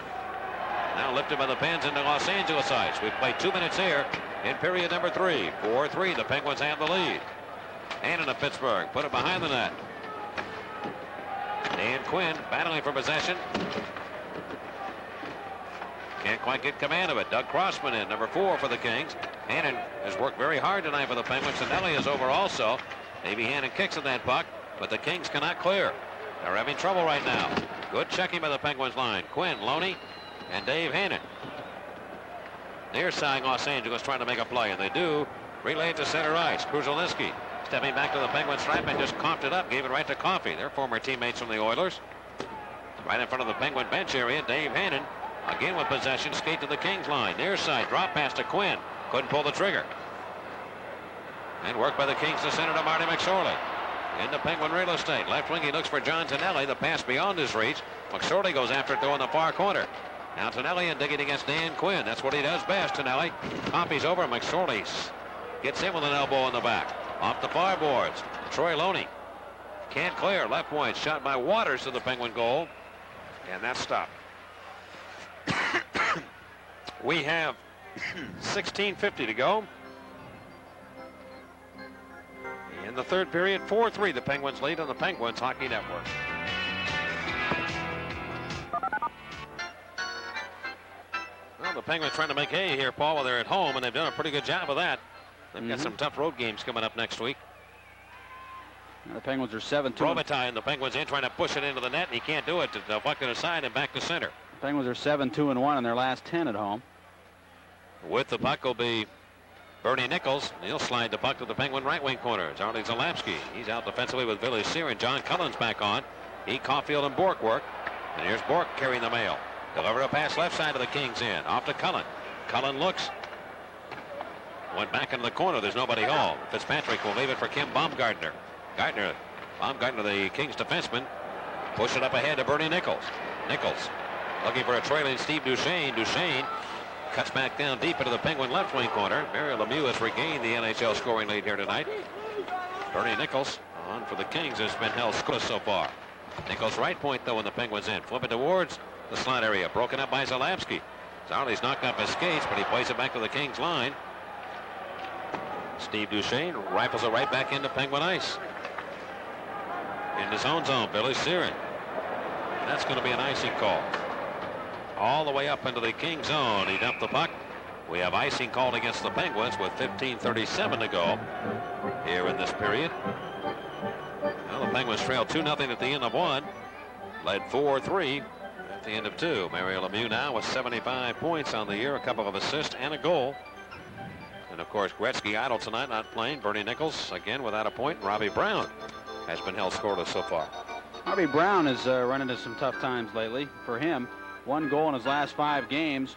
Now lifted by the Pens into Los Angeles ice. We've played 2 minutes here in period number 3. 4-3. The Penguins have the lead. Hannon of Pittsburgh put it behind the net. Dan Quinn battling for possession. Can't quite get command of it. Doug Crossman in, number 4 for the Kings. Hannon has worked very hard tonight for the Penguins. Sinelli is over also. Davey Hannon kicks at that puck, but the Kings cannot clear. They're having trouble right now. Good checking by the Penguins line. Quinn, Loney, and Dave Hannon. Near side Los Angeles trying to make a play, and they do. Relay it to center ice. Kruzhelnyski stepping back to the Penguin stripe and just coughed it up, gave it right to Coffey. They're former teammates from the Oilers. Right in front of the Penguin bench area, Dave Hannon. Again with possession, skate to the Kings line. Near side, drop pass to Quinn. Couldn't pull the trigger. And work by the Kings to center to Marty McSorley. Into Penguin real estate. Left wing, he looks for John Tonelli. The pass beyond his reach. McSorley goes after it, though, in the far corner. Now Tonelli and digging against Dan Quinn. That's what he does best, Tonelli. Copies over. McSorley gets in with an elbow in the back. Off the far boards. Troy Loney can't clear. Left point shot by Waters to the Penguin goal. And that's stopped. We have 16:50 to go. In the third period, 4-3, the Penguins lead on the Penguins Hockey Network. Well, the Penguins trying to make hay here, Paul, while they're at home, and they've done a pretty good job of that. They've got some tough road games coming up next week. The Penguins are 7-2. Robitaille and the Penguins in trying to push it into the net, and he can't do it. To buck it aside and back to center. The Penguins are 7-2-1 in their last 10 at home. With the puck will be Bernie Nichols. He'll slide the puck to the Penguin right wing corner. It's Arlie Zalapski. He's out defensively with Billy Sear, and John Cullen's back on. He, Caulfield, and Bourque work. And here's Bourque carrying the mail. Deliver a pass left side of the Kings in. Off to Cullen. Cullen looks. Went back into the corner. There's nobody home. Fitzpatrick will leave it for Kim Baumgartner. Baumgartner, the Kings defenseman. Push it up ahead to Bernie Nichols. Nichols looking for a trailing Steve Duchesne. Duchesne cuts back down deep into the Penguin left wing corner. Mario Lemieux has regained the NHL scoring lead here tonight. Bernie Nichols on for the Kings has been held scoreless so far. Nichols right point, though, when the Penguins in. Flip it towards the slot area. Broken up by Zalapski. Zarley's knocked off his skates, but he plays it back to the Kings line. Steve Duchesne rifles it right back into Penguin ice. In his own zone, Billy Searing. And that's going to be an icing call. All the way up into the King zone. He dumped the puck. We have icing called against the Penguins with 15:37 to go here in this period. Well, the Penguins trailed 2-0 at the end of one. Led 4-3 at the end of two. Mario Lemieux now with 75 points on the year, a couple of assists and a goal. And of course, Gretzky idle tonight, not playing. Bernie Nichols again without a point. Robbie Brown has been held scoreless so far. Robbie Brown has run into some tough times lately. For him, 1 goal in his last 5 games.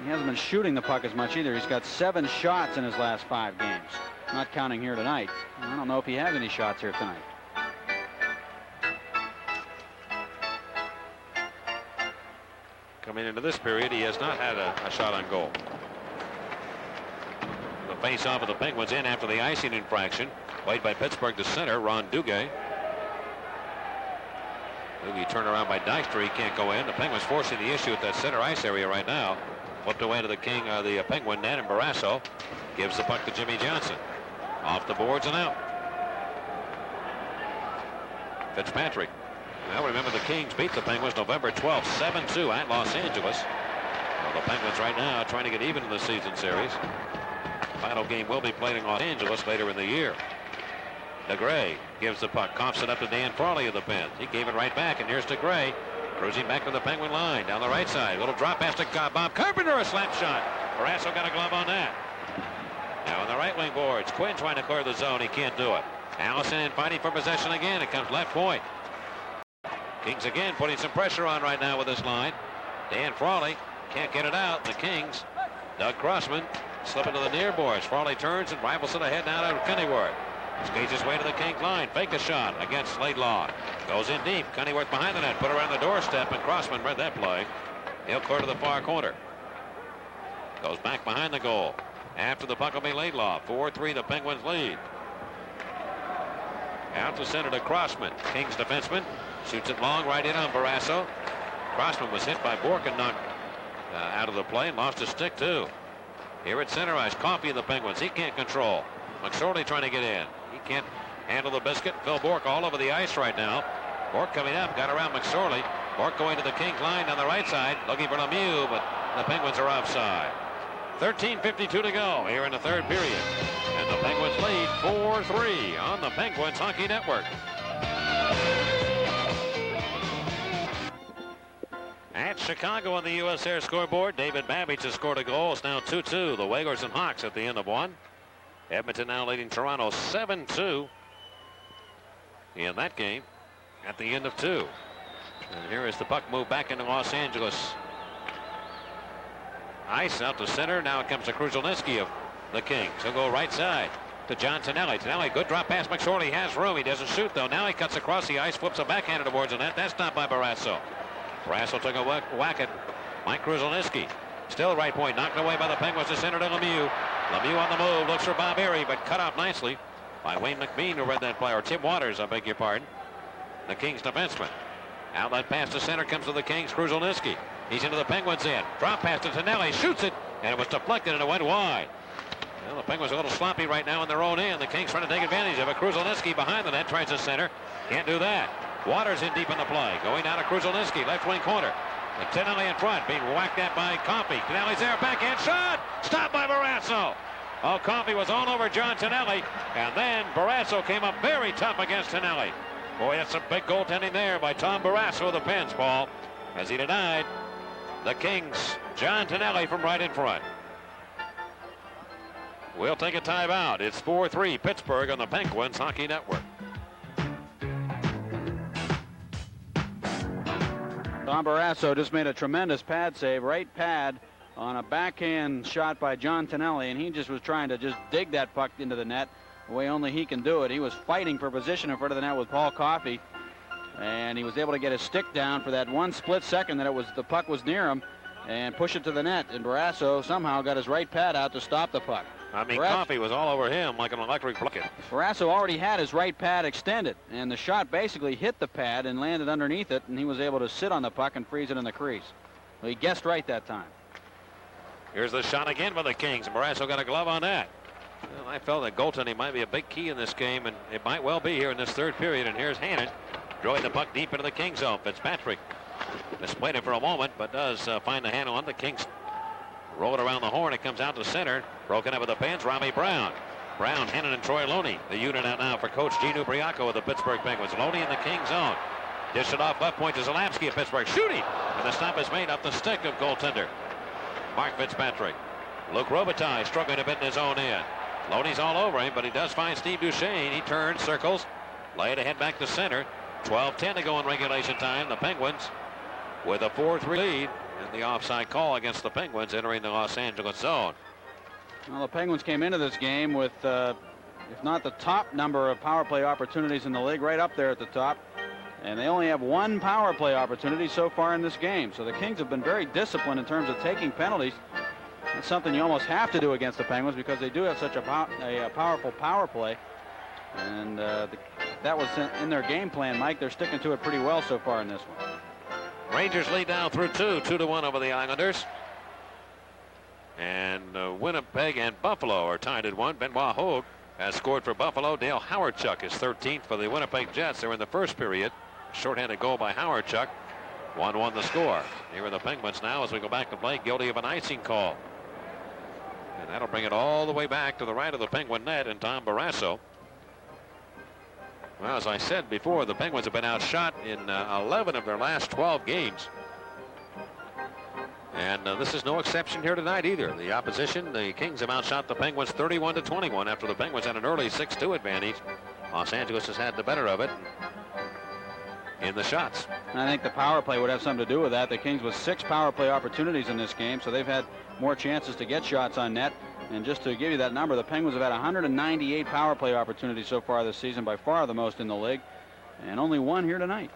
He hasn't been shooting the puck as much either. He's got 7 shots in his last 5 games. Not counting here tonight. I don't know if he has any shots here tonight. Coming into this period, he has not had a shot on goal. The face-off of the Penguins in after the icing infraction. Played by Pittsburgh to center, Ron Duguay. Duguay turned around by Dykstra. He can't go in. The Penguins forcing the issue at that center ice area right now. Flipped away to the Penguin net, and Barrasso gives the puck to Jimmy Johnson. Off the boards and out. Fitzpatrick. Well, remember the Kings beat the Penguins November 12th, 7-2 at Los Angeles. Well, the Penguins right now trying to get even in the season series. Final game will be played in Los Angeles later in the year. DeGray gives the puck, coughs it up to Dan Frawley of the Pens. He gave it right back, and here's DeGray cruising back to the Penguin line down the right side. Little drop pass to Bob Carpenter, a slap shot. Barrasso got a glove on that. Now on the right wing boards, Quinn trying to clear the zone. He can't do it. Allison in fighting for possession again. It comes left point. Kings again putting some pressure on right now with this line. Dan Frawley can't get it out. The Kings, Doug Crossman slipping to the near boards. Frawley turns and rifles it ahead now to Kennyworth. Skates his way to the Kings line. Fake a shot against Laidlaw. Goes in deep. Kennyworth behind the net. Put around the doorstep, and Crossman read that play. He'll clear to the far corner. Goes back behind the goal. After the puck will be Laidlaw. 4-3 the Penguins lead. Out to center to Crossman. Kings defenseman shoots it long right in on Barrasso. Crossman was hit by Bourque and knocked out of the play and lost his stick too. Here at center ice, Coffey of the Penguins. He can't control. McSorley trying to get in. He can't handle the biscuit. Phil Bourque all over the ice right now. Bourque coming up, got around McSorley. Bourque going to the Kings line on the right side, looking for Lemieux, but the Penguins are offside. 13:52 to go here in the third period. And the Penguins lead 4-3 on the Penguins Hockey Network. At Chicago on the U.S. Air scoreboard, David Babbage has scored a goal. It's now 2-2. The Whalers and Hawks at the end of one. Edmonton now leading Toronto 7-2 in that game at the end of two. And here is the puck move back into Los Angeles. Ice out to center. Now it comes to Kruzhelnyski of the Kings. He'll go right side to John Tonelli. Tonelli, good drop pass. McSorley has room. He doesn't shoot, though. Now he cuts across the ice, flips a backhander towards the net. That's stopped by Barrasso. Barrasso took a whack at Mike Kruzhelnyski. Still right point. Knocked away by the Penguins to center to Lemieux. Lemieux on the move. Looks for Bob Erie, but cut off nicely by Wayne McBean, who read that play. Or Tim Waters, I beg your pardon. The Kings defenseman. Outlet pass to center comes to the Kings. Kruzhelnyski. He's into the Penguins end. Drop pass to Tonelli. Shoots it. And it was deflected and it went wide. Well, the Penguins are a little sloppy right now in their own end. The Kings trying to take advantage of it. Kruzhelnyski behind the net. Tries to center. Can't do that. Waters in deep in the play. Going down to Kruzhelnyski. Left wing corner. And Tonelli in front. Being whacked at by Coffey. Tonelli's there. Backhand shot. Stopped by Barrasso. Oh, Coffey was all over John Tonelli. And then Barrasso came up very tough against Tonelli. Boy, that's some big goaltending there by Tom Barrasso of the Pens, Paul, as he denied the Kings John Tonelli from right in front. We'll take a timeout. It's 4-3 Pittsburgh on the Penguins Hockey Network. Tom Barrasso just made a tremendous pad save, right pad on a backhand shot by John Tonelli, and he just was trying to just dig that puck into the net the way only he can do it. He was fighting for position in front of the net with Paul Coffey, and he was able to get his stick down for that one split second that the puck was near him and push it to the net, and Barrasso somehow got his right pad out to stop the puck. I mean, coffee was all over him like an electric blanket. Barrasso already had his right pad extended, and the shot basically hit the pad and landed underneath it, and he was able to sit on the puck and freeze it in the crease. Well, he guessed right that time. Here's the shot again by the Kings. Barrasso got a glove on that. Well, I felt that goaltending might be a big key in this game, and it might well be here in this third period. And here's Hannon throwing the puck deep into the Kings zone. Fitzpatrick misplayed it for a moment, but does find the handle on the Kings. Roll it around the horn. It comes out to center. Broken up with the pins. Robbie Brown. Brown, Hannon, and Troy Loney. The unit out now for Coach Gene Ubriaco of the Pittsburgh Penguins. Loney in the Kings zone. Dish it off left point to Zalapski of Pittsburgh. Shooting. And the stop is made up the stick of goaltender Mark Fitzpatrick. Luke Robitaille struggling a bit in his own end. Loney's all over him, but he does find Steve Duchesne. He turns, circles, lay it ahead back to center. 12:10 to go in regulation time. The Penguins with a 4-3 lead. And the offside call against the Penguins entering the Los Angeles zone. Well, the Penguins came into this game with, if not the top number of power play opportunities in the league, right up there at the top. And they only have one power play opportunity so far in this game. So the Kings have been very disciplined in terms of taking penalties. It's something you almost have to do against the Penguins because they do have such a powerful power play. And that was in their game plan, Mike. They're sticking to it pretty well so far in this one. Rangers lead now through 2-1 over the Islanders. And Winnipeg and Buffalo are tied at 1. Benoit Hogue has scored for Buffalo. Dale Howardchuk is 13th for the Winnipeg Jets. They're in the first period. Shorthanded goal by Howardchuk. 1-1 the score. Here are the Penguins now as we go back to play, guilty of an icing call. And that'll bring it all the way back to the right of the Penguin net and Tom Barrasso. Well, as I said before, the Penguins have been outshot in 11 of their last 12 games. And this is no exception here tonight either. The opposition, the Kings, have outshot the Penguins 31-21 after the Penguins had an early 6-2 advantage. Los Angeles has had the better of it in the shots. And I think the power play would have something to do with that. The Kings with 6 power play opportunities in this game, so they've had more chances to get shots on net. And just to give you that number, the Penguins have had 198 power play opportunities so far this season, by far the most in the league, and only one here tonight.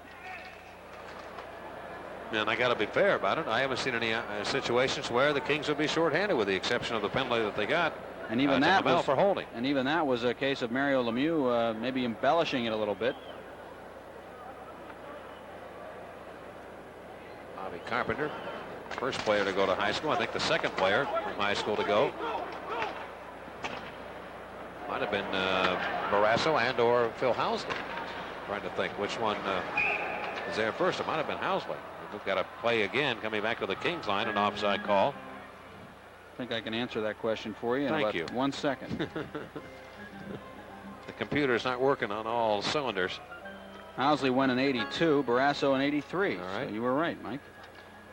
And I got to be fair about it. I haven't seen any situations where the Kings would be shorthanded, with the exception of the penalty that they got. And even that was for holding. And even that was a case of Mario Lemieux maybe embellishing it a little bit. Bobby Carpenter, first player to go to high school. I think the second player from high school to go. Might have been Barrasso and or Phil Housley. Trying to think which one was there first. It might have been Housley. We've got to play again, coming back to the Kings line, an offside call. I think I can answer that question for you in Thank about you. 1 second. The computer's not working on all cylinders. Housley went in 82, Barrasso in 83. All right. So you were right, Mike.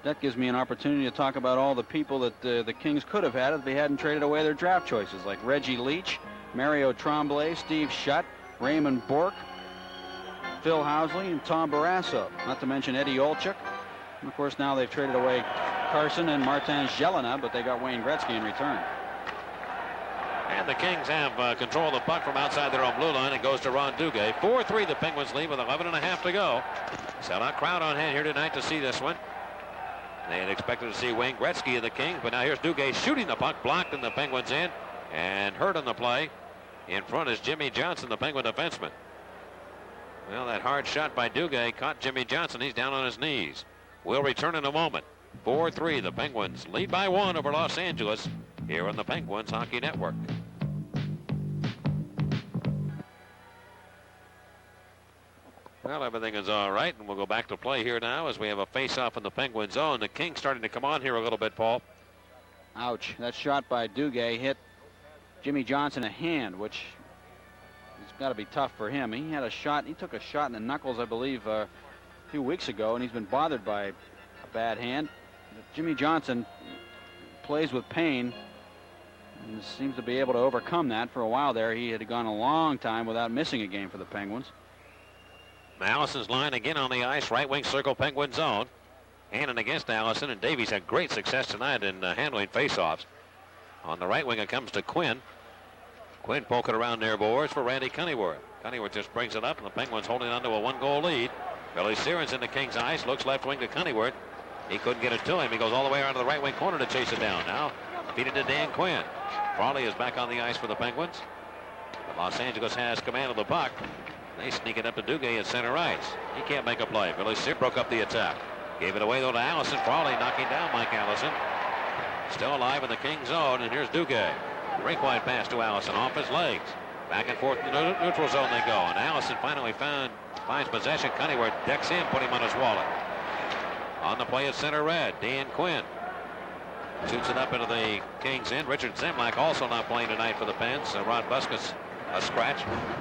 That gives me an opportunity to talk about all the people that the Kings could have had if they hadn't traded away their draft choices, like Reggie Leach, Mario Tremblay, Steve Shutt, Raymond Bourque, Phil Housley, and Tom Barrasso, not to mention Eddie Olczyk. And of course, now they've traded away Carson and Martin Jelena, but they got Wayne Gretzky in return. And the Kings have control of the puck from outside their own blue line. It goes to Ron Duguay. 4-3 the Penguins lead with 11.5 to go. Sellout crowd on hand here tonight to see this one. They had expected to see Wayne Gretzky of the Kings, but now here's Duguay shooting the puck, blocked in the Penguins end, and hurt on the play. In front is Jimmy Johnson, the Penguin defenseman. Well, that hard shot by Duguay caught Jimmy Johnson. He's down on his knees. We'll return in a moment. 4-3, the Penguins lead by 1 over Los Angeles here on the Penguins Hockey Network. Well, everything is all right, and we'll go back to play here now as we have a face-off in the Penguin zone. The Kings starting to come on here a little bit, Paul. Ouch. That shot by Duguay hit Jimmy Johnson a hand, which has got to be tough for him. He had a shot. He took a shot in the knuckles, I believe, a few weeks ago, and he's been bothered by a bad hand. Jimmy Johnson plays with pain and seems to be able to overcome that. For a while there, he had gone a long time without missing a game for the Penguins. Allison's line again on the ice, right wing circle, Penguin zone. Hannon against Allison, and Davies had great success tonight in handling faceoffs. On the right wing, it comes to Quinn. Quinn poking around near boards for Randy Cunneyworth. Cunneyworth just brings it up, and the Penguins holding on to a 1-goal lead. Billy Searns into King's ice, looks left wing to Cunneyworth. He couldn't get it to him. He goes all the way around to the right wing corner to chase it down. Now feed it to Dan Quinn. Frawley is back on the ice for the Penguins. Los Angeles has command of the puck. They sneak it up to Duguay at center ice. He can't make a play. Billy Sear broke up the attack. Gave it away though to Allison. Frawley knocking down Mike Allison. Still alive in the Kings zone, and here's Duguay. Break wide pass to Allison off his legs. Back and forth in the neutral zone they go, and Allison finally finds possession. Cunningworth decks in, put him on his wallet. On the play at center red, Dan Quinn shoots it up into the Kings end. Richard Zemlak also not playing tonight for the Pens. Ron Busquets a scratch.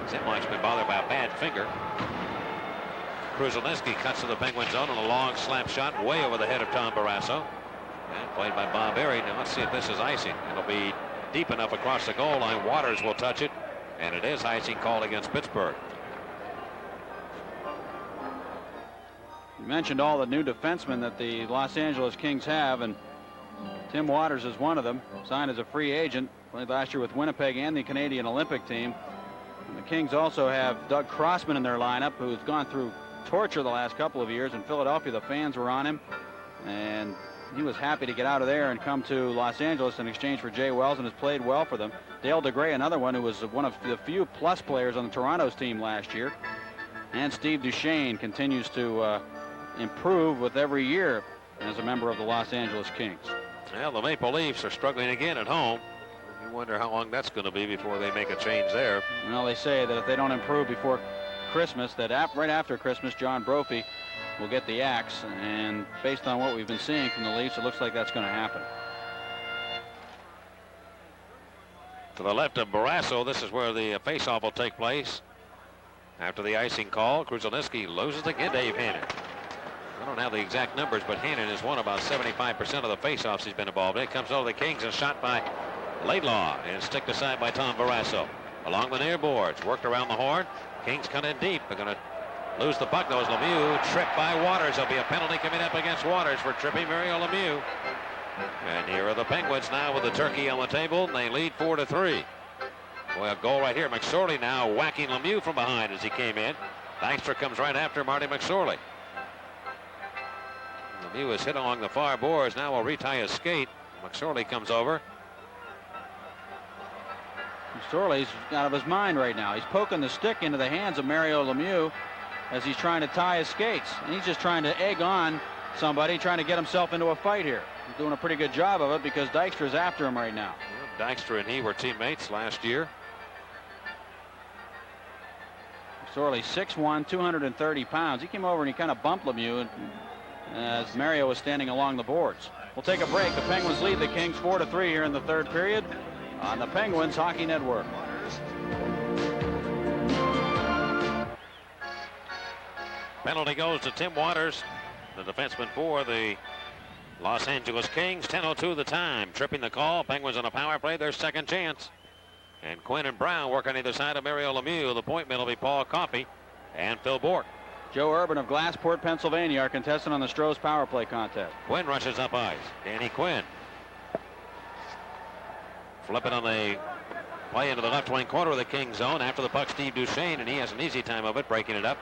Zemlak's been bothered by a bad finger. Kruzhelnicki cuts to the Penguin zone on a long slap shot way over the head of Tom Barrasso. And played by Bob Berry. Now let's see if this is icing. It'll be deep enough across the goal line. Waters will touch it, and it is icing called against Pittsburgh. You mentioned all the new defensemen that the Los Angeles Kings have, and Tim Waters is one of them. Signed as a free agent. Played last year with Winnipeg and the Canadian Olympic team. And the Kings also have Doug Crossman in their lineup, who's gone through torture the last couple of years. In Philadelphia, the fans were on him, and he was happy to get out of there and come to Los Angeles in exchange for Jay Wells, and has played well for them. Dale DeGray, another one who was one of the few plus players on the Toronto's team last year. And Steve Duchesne continues to improve with every year as a member of the Los Angeles Kings. Well, the Maple Leafs are struggling again at home. You wonder how long that's going to be before they make a change there. Well, they say that if they don't improve before Christmas, that right after Christmas, John Brophy will get the axe, and based on what we've been seeing from the Leafs, it looks like that's going to happen. To the left of Barrasso, this is where the face-off will take place. After the icing call, Kruzhelnicki loses again. Dave Hannon. I don't have the exact numbers, but Hannon has won about 75% of the face-offs he's been involved in. It comes over the Kings, and shot by Laidlaw, and sticked aside by Tom Barrasso. Along the near boards, worked around the horn. Kings cut in deep. They're going to lose the puck, though, as Lemieux tripped by Waters. There'll be a penalty coming up against Waters for tripping Mario Lemieux. And here are the Penguins now with the turkey on the table. They lead 4-3. Boy, a goal right here. McSorley now whacking Lemieux from behind as he came in. Dykstra comes right after Marty McSorley. Lemieux is hit along the far boards. Now will retie his skate. McSorley comes over. McSorley's out of his mind right now. He's poking the stick into the hands of Mario Lemieux as he's trying to tie his skates. And he's just trying to egg on somebody, trying to get himself into a fight here. He's doing a pretty good job of it because Dykstra's after him right now. Well, Dykstra and he were teammates last year. McSorley, 6'1", 230 pounds. He came over and he kind of bumped Lemieux as Mario was standing along the boards. We'll take a break. The Penguins lead the Kings 4-3 here in the third period on the Penguins Hockey Network. Penalty goes to Tim Waters, the defenseman for the Los Angeles Kings. 10:02 the time. Tripping the call. Penguins on a power play. Their second chance. And Quinn and Brown work on either side of Mario Lemieux. The point men will be Paul Coffey and Phil Bourque. Joe Urban of Glassport, Pennsylvania, our contestant on the Stroh's power play contest. Quinn rushes up ice. Danny Quinn. Flipping on the play into the left wing corner of the Kings zone. After the puck, Steve Duchesne, and he has an easy time of it, breaking it up.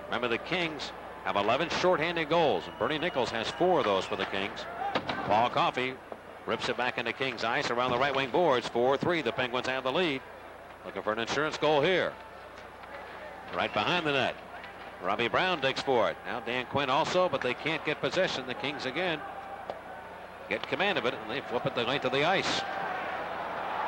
Remember, the Kings have 11 shorthanded goals, and Bernie Nichols has 4 of those for the Kings. Paul Coffey rips it back into Kings ice around the right wing boards. 4-3. The Penguins have the lead. Looking for an insurance goal here. Right behind the net. Robbie Brown digs for it. Now Dan Quinn also, but they can't get possession. The Kings again get command of it, and they flip it the length of the ice.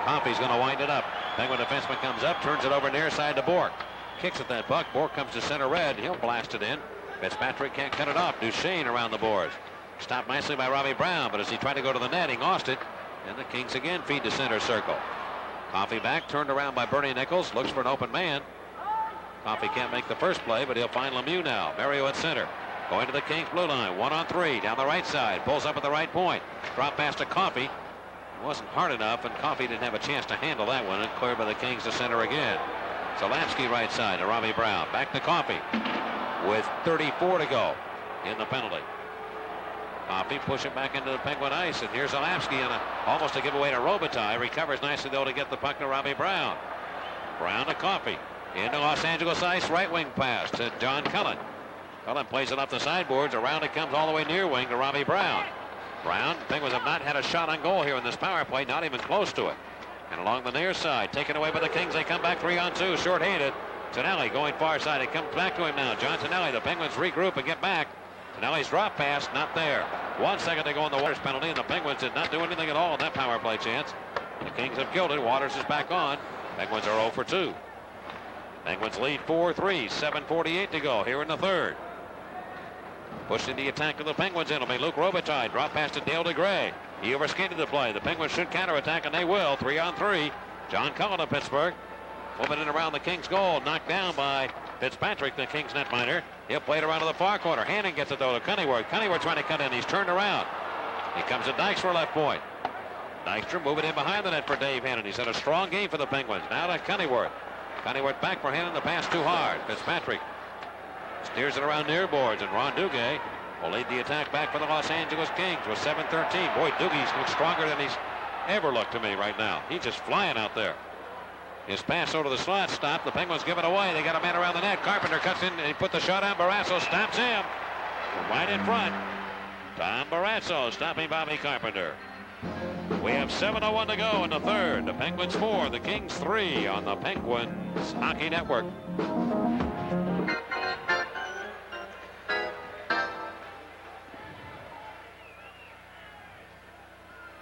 Coffey's going to wind it up. Penguin defenseman comes up, turns it over near side to Bourque. Kicks at that puck. Bourque comes to center red. He'll blast it in. Fitzpatrick can't cut it off. Duchesne around the boards. Stopped nicely by Robbie Brown, but as he tried to go to the net, he lost it. And the Kings again feed to center circle. Coffey back, turned around by Bernie Nichols. Looks for an open man. Coffey can't make the first play, but he'll find Lemieux now. Mario at center. Going to the Kings blue line. 1-on-3 down the right side. Pulls up at the right point. Drop pass to Coffey. It wasn't hard enough, and Coffey didn't have a chance to handle that one. And cleared by the Kings to center again. Zalapsky right side to Robbie Brown. Back to Coffey with 34 to go in the penalty. Coffey push it back into the Penguin ice, and here's Zalapsky and almost a giveaway to Robitaille. Recovers nicely though to get the puck to Robbie Brown. Brown to Coffey. Into Los Angeles ice, right wing pass to John Cullen. Cullen plays it off the sideboards. Around it comes all the way near wing to Robbie Brown. Brown, Penguins have not had a shot on goal here in this power play, not even close to it. And along the near side, taken away by the Kings. They come back 3-on-2, short-handed. Tonelli going far side. It comes back to him now. John Tonelli. The Penguins regroup and get back. Tonelli's drop pass, not there. 1 second to go on the Waters penalty, and the Penguins did not do anything at all in that power play chance. The Kings have killed it. Waters is back on. Penguins are 0 for 2. Penguins lead 4-3. 7:48 to go here in the third. Pushing the attack of the Penguins in will be Luke Robitaille. Drop pass to Dale DeGray. He overskated the play. The Penguins should counterattack, and they will. 3-on-3. John Cullen of Pittsburgh. Moving in around the Kings' goal. Knocked down by Fitzpatrick, the Kings netminder. He'll play it around to the far corner. Hannon gets it, though, to Cunneyworth. Cunneyworth trying to cut in. He's turned around. Here comes to Dykstra, left point. Dykstra moving in behind the net for Dave Hannon. He's had a strong game for the Penguins. Now to Cunneyworth. Cunneyworth back for Hannon. The pass too hard. Fitzpatrick steers it around near boards, and Ron Duguay will lead the attack back for the Los Angeles Kings with 7:13. Boy, Doogie looks stronger than he's ever looked to me right now. He's just flying out there. His pass over the slot stopped. The Penguins give it away. They got a man around the net. Carpenter cuts in and he put the shot on. Barrasso stops him. Right in front. Tom Barrasso stopping Bobby Carpenter. We have 7:01 to go in the third. The Penguins 4, the Kings 3 on the Penguins Hockey Network.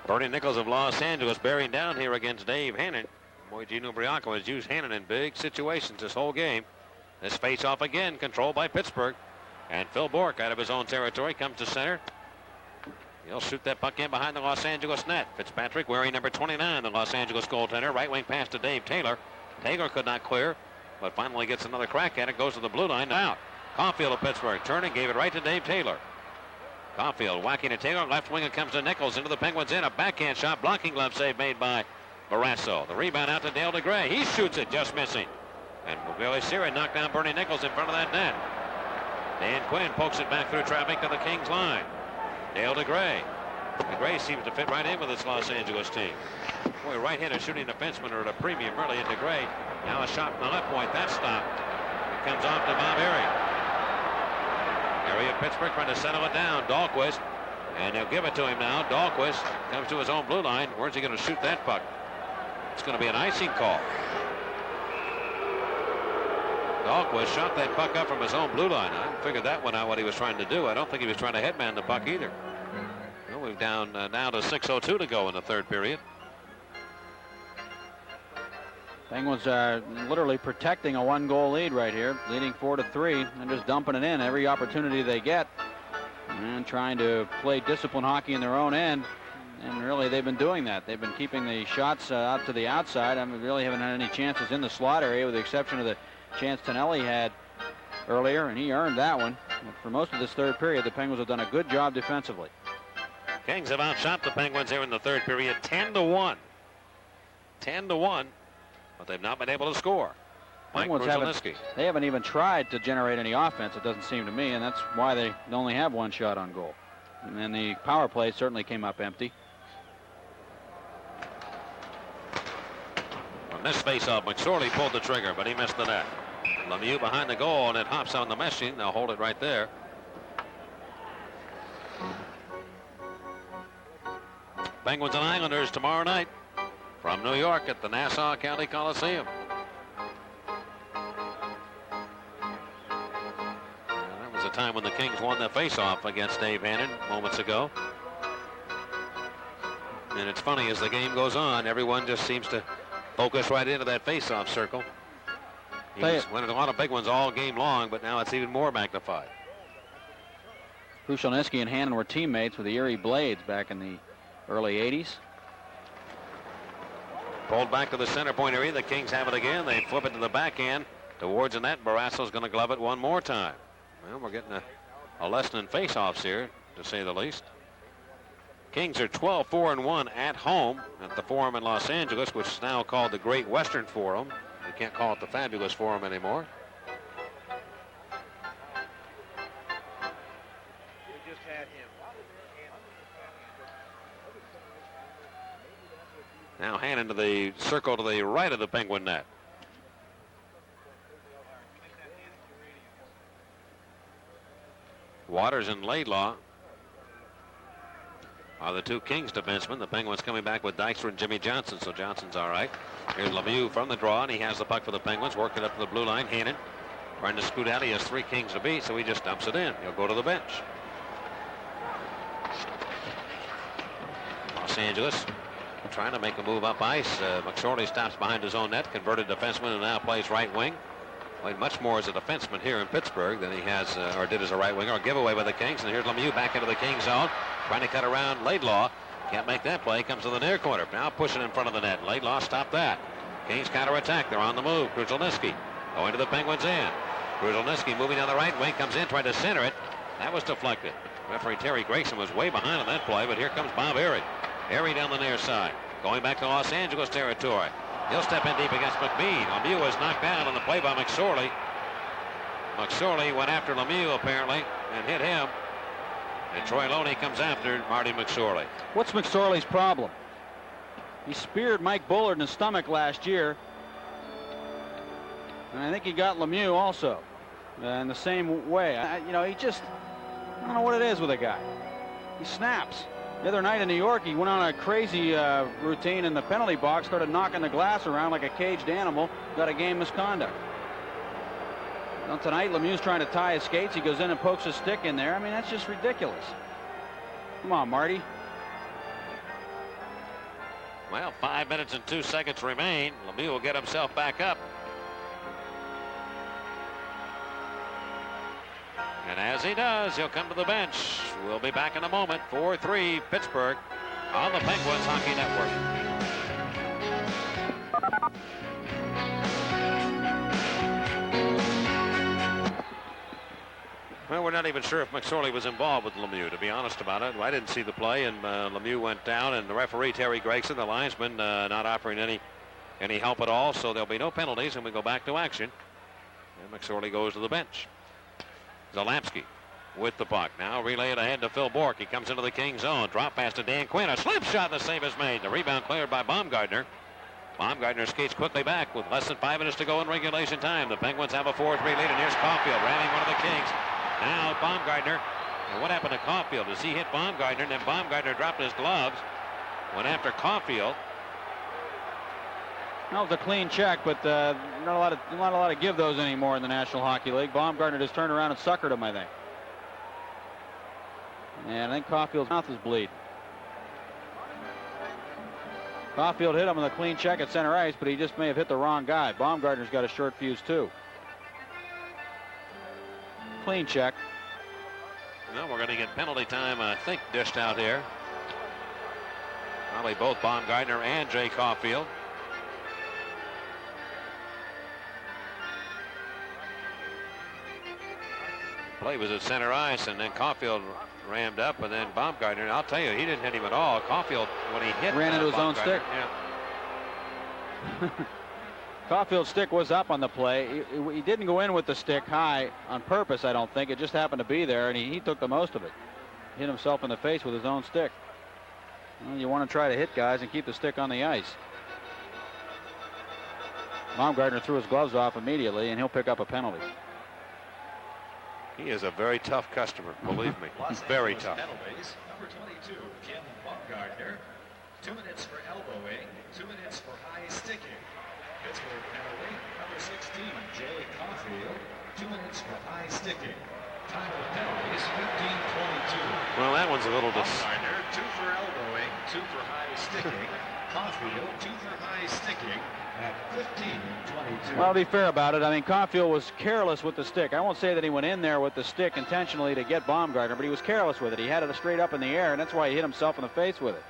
Bernie Nichols of Los Angeles bearing down here against Dave Hannon. Boy, Gino Brianco has used Hannon in big situations this whole game. This face-off again controlled by Pittsburgh. And Phil Bourque out of his own territory comes to center. He'll shoot that puck in behind the Los Angeles net. Fitzpatrick wearing number 29, the Los Angeles goaltender. Right wing pass to Dave Taylor. Taylor could not clear, but finally gets another crack at it. Goes to the blue line. Out. Caulfield of Pittsburgh turning, gave it right to Dave Taylor. Caulfield whacking to Taylor. Left wing, it comes to Nichols. Into the Penguins in. A backhand shot. Blocking glove save made by Barrasso. The rebound out to Dale DeGray. He shoots it, just missing. And Billy Sierra knocked down Bernie Nichols in front of that net. Dan Quinn pokes it back through traffic to the Kings line. Dale DeGray. DeGray seems to fit right in with this Los Angeles team. Boy, right-handed shooting defensemen are at a premium early in DeGray. Now a shot from the left point. That's stopped. It comes off to Bob Erie. Erie of Pittsburgh trying to settle it down. Dahlquist. And they'll give it to him now. Dahlquist comes to his own blue line. Where's he going to shoot that puck? It's going to be an icing call. Dahlquist shot that puck up from his own blue line. I figured that one out what he was trying to do. I don't think he was trying to headman the puck either. Well, we're down now to 6:02 to go in the third period. Penguins are literally protecting a one-goal lead right here, leading 4-3, and just dumping it in every opportunity they get, and trying to play disciplined hockey in their own end. And really, they've been doing that. They've been keeping the shots out to the outside. I mean, really haven't had any chances in the slot area, with the exception of the chance Tonelli had earlier, and he earned that one. But for most of this third period, the Penguins have done a good job defensively. Kings have outshot the Penguins here in the third period 10-1. 10-1, but they've not been able to score. Mike Krushelnyski. They haven't even tried to generate any offense, it doesn't seem to me, and that's why they only have one shot on goal. And then the power play certainly came up empty. On this faceoff, McSorley pulled the trigger, but he missed the net. Lemieux behind the goal, and it hops on the meshing. They'll hold it right there. Penguins and Islanders tomorrow night from New York at the Nassau County Coliseum. That was a time when the Kings won the faceoff against Dave Hannon moments ago. And it's funny, as the game goes on, everyone just seems to focus right into that faceoff circle. He's winning a lot of big ones all game long, but now it's even more magnified. Krushelnyski and Hannon were teammates with the Erie Blades back in the early 80s. Pulled back to the center point area. The Kings have it again. They flip it to the backhand towards the net. Barrasso's going to glove it one more time. Well, we're getting a lesson in faceoffs here, to say the least. Kings are 12-4-1 at home at the Forum in Los Angeles, which is now called the Great Western Forum. We can't call it the Fabulous Forum anymore. Now Hannon to the circle to the right of the Penguin net. Waters and Laidlaw are the two Kings defensemen. The Penguins coming back with Dykstra and Jimmy Johnson, so Johnson's all right. Here's Lemieux from the draw, and he has the puck for the Penguins. Worked it up to the blue line. Hannon trying to scoot out. He has 3 Kings to beat, so he just dumps it in. He'll go to the bench. Los Angeles trying to make a move up ice. McSorley stops behind his own net. Converted defenseman and now plays right wing. Played much more as a defenseman here in Pittsburgh than he has or did as a right winger. A giveaway by the Kings, and here's Lemieux back into the Kings zone, trying to cut around Laidlaw. Can't make that play. Comes to the near corner. Now pushing in front of the net. Laidlaw stopped that. Kings counterattack. They're on the move. Krushelnyski going to the Penguins end. Krushelnyski moving down the right wing, comes in, trying to center it. That was deflected. Referee Terry Grayson was way behind on that play, but here comes Bob Erie. Erie down the near side, going back to Los Angeles territory. He'll step in deep against McBean. Lemieux was knocked down on the play by McSorley. McSorley went after Lemieux apparently and hit him. And Troy Loney comes after Marty McSorley. What's McSorley's problem? He speared Mike Bullard in the stomach last year. And I think he got Lemieux also in the same way. I don't know what it is with a guy. He snaps. The other night in New York, he went on a crazy routine in the penalty box, started knocking the glass around like a caged animal, got a game misconduct. Well, tonight, Lemieux's trying to tie his skates. He goes in and pokes his stick in there. I mean, that's just ridiculous. Come on, Marty. Well, 5 minutes and 2 seconds remain. Lemieux will get himself back up. And as he does, he'll come to the bench. We'll be back in a moment. 4-3 Pittsburgh on the Penguins Hockey Network. Well, we're not even sure if McSorley was involved with Lemieux, to be honest about it. I didn't see the play, and Lemieux went down, and the referee, Terry Gregson, the linesman, not offering any help at all, so there'll be no penalties, and we go back to action. And McSorley goes to the bench. Zalapski with the puck. Now relay it ahead to Phil Bourque. He comes into the King zone. Drop pass to Dan Quinn. A slip shot. The save is made. The rebound cleared by Baumgartner. Baumgartner skates quickly back with less than 5 minutes to go in regulation time. The Penguins have a 4-3 lead, and here's Caulfield ramming one of the Kings. Now Baumgartner. And what happened to Caulfield? Does he hit Baumgartner? And then Baumgartner dropped his gloves. Went after Caulfield. That was a clean check, but not a lot of give those anymore in the National Hockey League. Baumgartner just turned around and suckered him, I think. And I think Caulfield's mouth is bleeding. Caulfield hit him with a clean check at center ice, but he just may have hit the wrong guy. Baumgartner's got a short fuse too. Clean check. Well, we're going to get penalty time, I think, dished out here. Probably both Baumgartner and Jay Caulfield. Play was at center ice, and then Caulfield rammed up, and then Baumgartner. I'll tell you, he didn't hit him at all. Caulfield, when he hit, ran into his own stick. Yeah. Caulfield's stick was up on the play. He didn't go in with the stick high on purpose, I don't think. It just happened to be there, and he took the most of it. Hit himself in the face with his own stick. Well, you want to try to hit guys and keep the stick on the ice. Baumgartner threw his gloves off immediately, and he'll pick up a penalty. He is a very tough customer, believe me. Very tough. Penalties. Number 22, Kim Baumgartner. 2 minutes for elbowing, 2 minutes for high sticking. Pittsburgh penalty. Number 16, Jay Caulfield. 2 minutes for high sticking. Time of penalties, 15:22. Well, that one's a little Baumgartner, 2 for elbowing, 2 for high sticking. Caulfield, 2 for high sticking. At 15:22. Well, to be fair about it, I mean, Caulfield was careless with the stick. I won't say that he went in there with the stick intentionally to get Baumgartner, but he was careless with it. He had it straight up in the air, and that's why he hit himself in the face with it.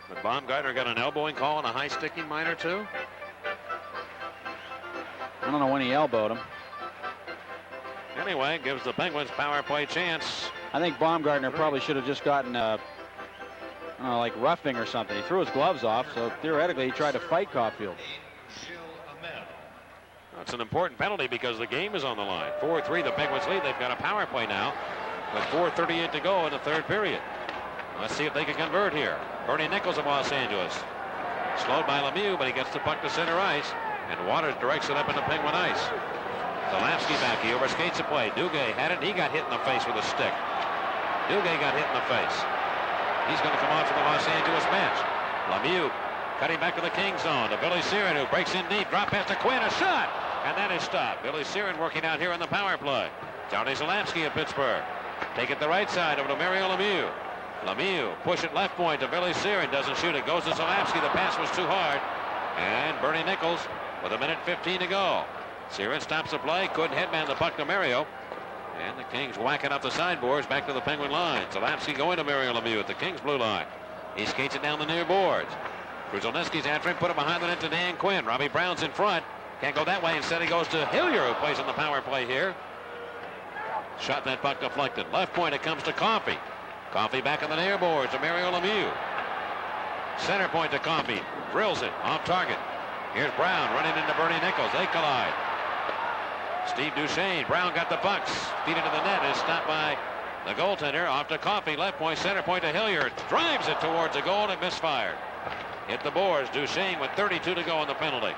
But Baumgartner got an elbowing call and a high sticking minor too. I don't know when he elbowed him. Anyway, gives the Penguins power play chance. I think Baumgartner probably should have just gotten like roughing or something. He threw his gloves off, so theoretically he tried to fight Caulfield. That's an important penalty because the game is on the line. 4-3, the Penguins lead. They've got a power play now with 4:38 to go in the third period. Let's see if they can convert here. Bernie Nichols of Los Angeles. Slowed by Lemieux, but he gets the puck to center ice, and Waters directs it up into Penguin ice. Zalapski back. He overskates the play. Duguay had it. He got hit in the face with a stick. Duguay got hit in the face. He's going to come on for the Los Angeles bench. Lemieux cutting back to the King zone to Billy Siren, who breaks in deep. Drop pass to Quinn. A shot. And that is stopped. Billy Siren working out here on the power play. Johnny Zalapski of Pittsburgh. Take it the right side over to Mario Lemieux. Lemieux push it left point to Billy Siren. Doesn't shoot it. Goes to Zalapski. The pass was too hard. And Bernie Nichols with 1:15 to go. Siren stops the play. Couldn't headman the puck to Mario. And the Kings whacking up the sideboards back to the Penguin line. Zalapski going to Mario Lemieux at the Kings blue line. He skates it down the near boards. Kruzhelnicki's after him. Put it behind the net to Dan Quinn. Robbie Brown's in front. Can't go that way. Instead he goes to Hillier, who plays on the power play here. Shot that puck deflected. Left point it comes to Coffey. Coffey back on the near boards to Mario Lemieux. Center point to Coffey. Drills it off target. Here's Brown running into Bernie Nichols. They collide. Steve Duchesne. Brown got the pucks. Feed into the net. Is stopped by the goaltender. Off to Coffey. Left point. Center point to Hillier. Drives it towards the goal and misfired. Hit the boards. Duchesne with 32 to go on the penalty.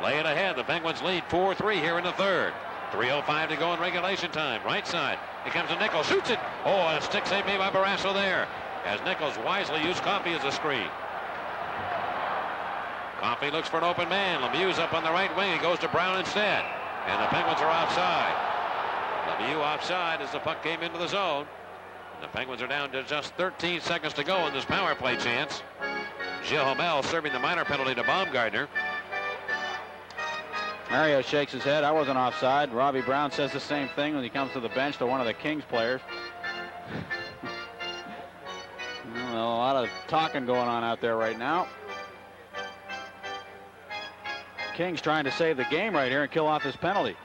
Lay it ahead. The Penguins lead 4-3 here in the third. 3:05 to go in regulation time. Right side. Here comes to Nichols. Shoots it. Oh, and a stick save made by Barrasso there. As Nichols wisely used Coffey as a screen. Coffey looks for an open man. Lemieux's up on the right wing. He goes to Brown instead. And the Penguins are offside. Lemieux offside as the puck came into the zone. And the Penguins are down to just 13 seconds to go in this power play chance. Gilles Hamel serving the minor penalty to Baumgartner. Mario shakes his head. I wasn't offside. Robbie Brown says the same thing when he comes to the bench to one of the Kings players. Well, a lot of talking going on out there right now. Kings trying to save the game right here and kill off this penalty.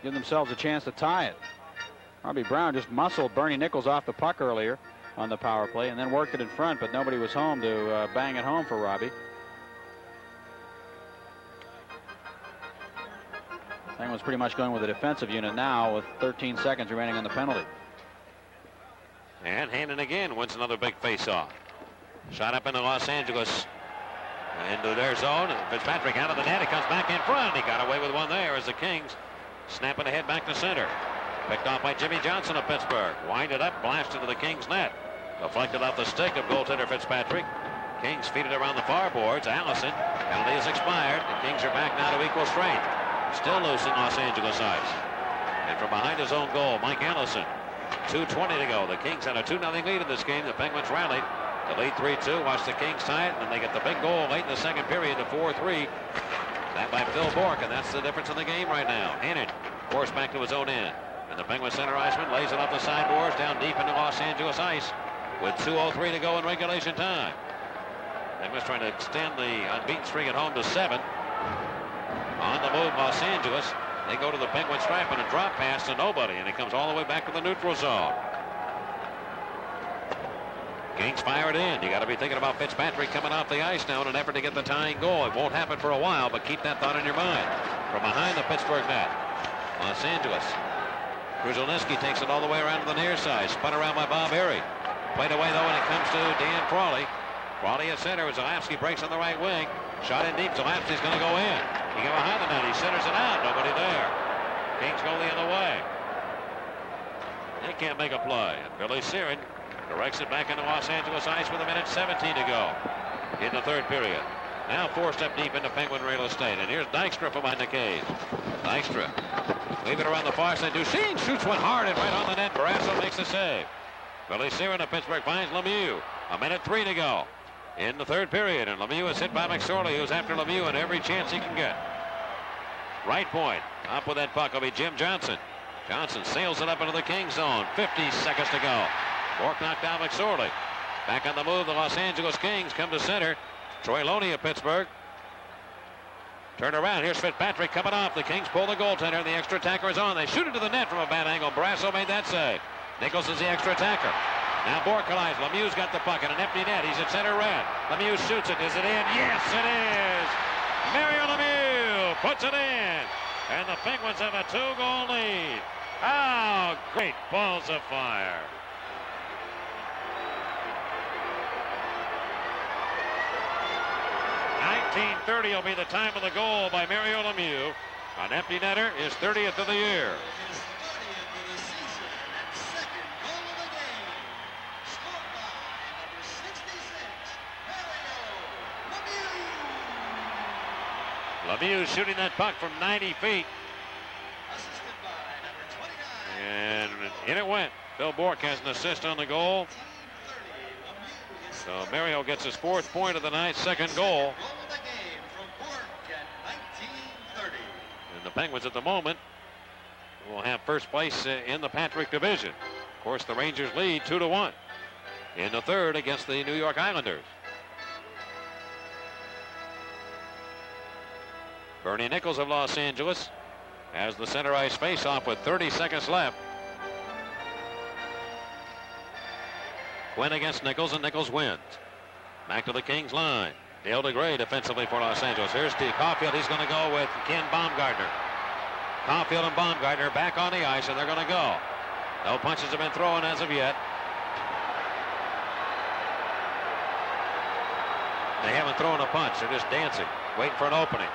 Give themselves a chance to tie it. Robbie Brown just muscled Bernie Nichols off the puck earlier on the power play and then worked it in front, but nobody was home to bang it home for Robbie. Penguins pretty much going with a defensive unit now with 13 seconds remaining on the penalty. And Hannon again wins another big face-off. Shot up into Los Angeles. Into their zone. And Fitzpatrick out of the net. He comes back in front. He got away with one there as the Kings snapping ahead back to center. Picked off by Jimmy Johnson of Pittsburgh. Winded up, blasted to the Kings net. Deflected off the stick of goaltender Fitzpatrick. Kings feed it around the far boards. Allison. Penalty is expired. The Kings are back now to equal strength. Still loose in Los Angeles ice. And from behind his own goal, Mike Allison. 2:20 to go. The Kings had a 2-0 lead in this game. The Penguins rallied. The lead 3-2. Watch the Kings tie it, and then they get the big goal late in the second period to 4-3. That by Phil Bourque, and that's the difference in the game right now. Hannon forced back to his own end. And the Penguin center iceman lays it off the sideboards down deep into Los Angeles ice with 2:03 to go in regulation time. Penguins trying to extend the unbeaten streak at home to 7. On the move, Los Angeles. They go to the Penguin stripe and a drop pass to nobody, and it comes all the way back to the neutral zone. Kings fire it in. You got to be thinking about Fitzpatrick coming off the ice now in an effort to get the tying goal. It won't happen for a while, but keep that thought in your mind. From behind the Pittsburgh net, Los Angeles. Kruzhelnicki takes it all the way around to the near side. Spun around by Bob Erie. Played away, though, and it comes to Dan Crawley. Crawley at center. Zalapski breaks on the right wing. Shot in deep. Zalapski's going to go in. He got behind the net. He centers it out. Nobody there. Kings go the other way. They can't make a play. And Billy Siren directs it back into Los Angeles ice with 1:17 to go in the third period. Now forced up deep into Penguin real estate. And here's Dykstra from behind the cage. Dykstra. Leave it around the far side. Duchesne shoots one hard and right on the net. Barrasso makes the save. Billy Siren of Pittsburgh finds Lemieux. 1:03 to go in the third period. And Lemieux is hit by McSorley, who's after Lemieux in every chance he can get. Right point. Up with that puck will be Jim Johnson. Johnson sails it up into the Kings zone. 50 seconds to go. Bourque knocked down McSorley. Back on the move, the Los Angeles Kings come to center. Troy Loney of Pittsburgh. Turn around. Here's Fitzpatrick coming off. The Kings pull the goaltender. The extra attacker is on. They shoot it to the net from a bad angle. Barrasso made that save. Nichols is the extra attacker. Now Bourque collides. Lemieux's got the puck in an empty net. He's at center red. Lemieux shoots it. Is it in? Yes, it is. Mario Lemieux puts it in. And the Penguins have a 2-goal lead. Oh, great balls of fire. .1930 will be the time of the goal by Mario Lemieux. An empty netter, his 30th of the year. Lemieux shooting that puck from 90 feet. And in it went. Bill Bourque has an assist on the goal. So Mario gets his 4th point of the night, 2nd goal. And the Penguins at the moment will have first place in the Patrick division. Of course, the Rangers lead 2-1 in the 3rd against the New York Islanders. Bernie Nichols of Los Angeles has the center ice face-off with 30 seconds left. Quinn against Nichols, and Nichols wins. Back to the Kings line. Dale DeGray defensively for Los Angeles. Here's Steve Caulfield. He's going to go with Ken Baumgartner. Caulfield and Baumgartner back on the ice, and they're going to go. No punches have been thrown as of yet. They haven't thrown a punch. They're just dancing, waiting for an opening.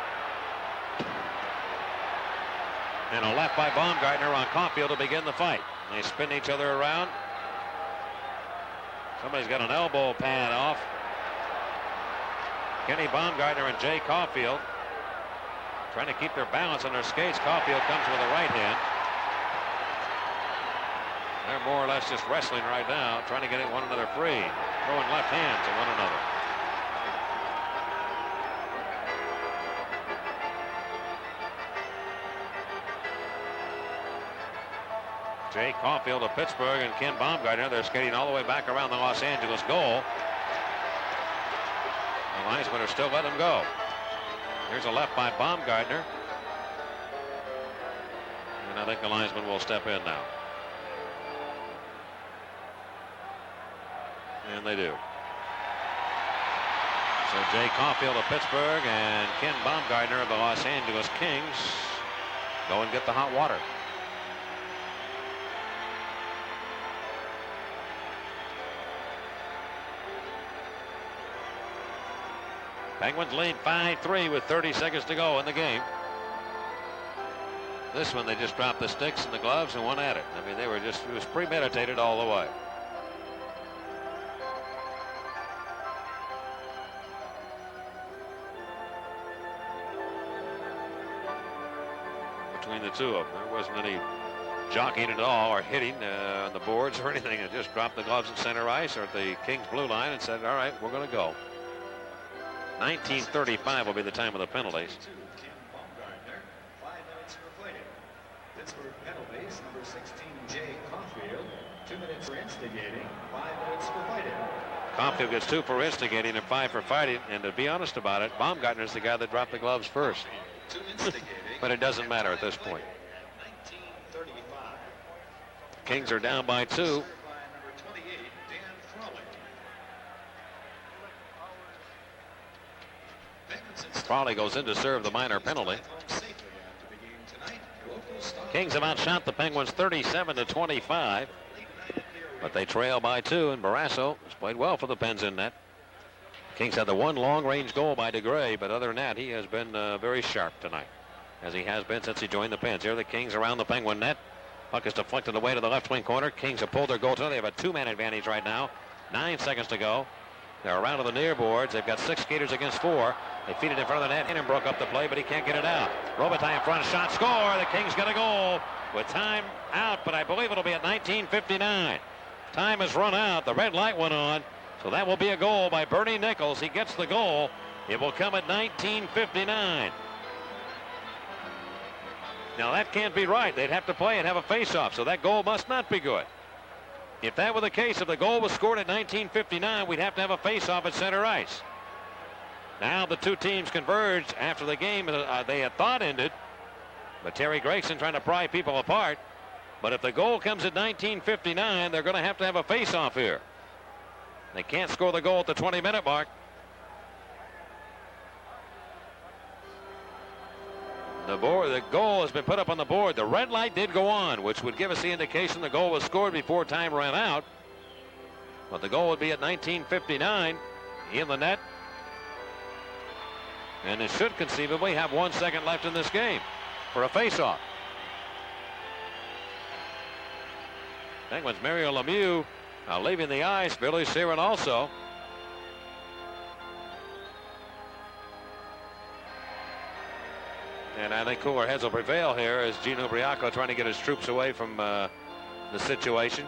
And a left by Baumgartner on Caulfield to begin the fight. They spin each other around. Somebody's got an elbow pad off. Kenny Baumgartner and Jay Caulfield trying to keep their balance on their skates. Caulfield comes with a right hand. They're more or less just wrestling right now, trying to get one another free, throwing left hands at one another. Jay Caulfield of Pittsburgh and Ken Baumgartner, they're skating all the way back around the Los Angeles goal. The linesmen are still letting them go. Here's a left by Baumgartner. And I think the linesman will step in now. And they do. So Jay Caulfield of Pittsburgh and Ken Baumgartner of the Los Angeles Kings go and get the hot water. Penguins lead 5-3 with 30 seconds to go in the game. This one, they just dropped the sticks and the gloves and went at it. I mean, they were just, it was premeditated all the way. Between the two of them, there wasn't any jockeying at all or hitting on the boards or anything. It just dropped the gloves in center ice or at the Kings blue line and said, all right, we're going to go. 19:35 will be the time of the penalties. Pittsburgh penalties, number 16, Jay Caulfield, 2 minutes for instigating, 5 minutes for fighting. Caulfield gets 2 for instigating and 5 for fighting. And to be honest about it, Baumgartner's the guy that dropped the gloves first. But it doesn't matter at this point. Kings are down by 2. Frawley goes in to serve the minor penalty. Kings have outshot the Penguins 37-25, but they trail by 2, and Barrasso has played well for the Pens in net. Kings had the one long-range goal by DeGray, but other than that, he has been very sharp tonight, as he has been since he joined the Pens. Here are the Kings around the Penguin net. Puck is deflected away to the left wing corner. Kings have pulled their goaltender. They have a 2-man advantage right now. 9 seconds to go. They're around to the near boards. They've got 6 skaters against 4. They feed it in front of the net. Hinton broke up the play, but he can't get it out. Robitaille in front, shot, score. The Kings get a goal with time out, but I believe it'll be at 19:59. Time has run out. The red light went on, so that will be a goal by Bernie Nichols. He gets the goal. It will come at 19:59. Now that can't be right. They'd have to play and have a face-off, so that goal must not be good. If that were the case, if the goal was scored at 19:59, we'd have to have a face-off at center ice. Now the two teams converged after the game they had thought ended, but Terry Gregson trying to pry people apart. But if the goal comes at 19:59, they're going to have a face-off here. They can't score the goal at the 20-minute mark. The goal has been put up on the board. The red light did go on, which would give us the indication the goal was scored before time ran out. But the goal would be at 19:59 in the net. And it should conceivably have 1 second left in this game for a face-off. Penguins Mario Lemieux leaving the ice. Billy Sheeran also. And I think cooler heads will prevail here as Gino Briacco trying to get his troops away from the situation.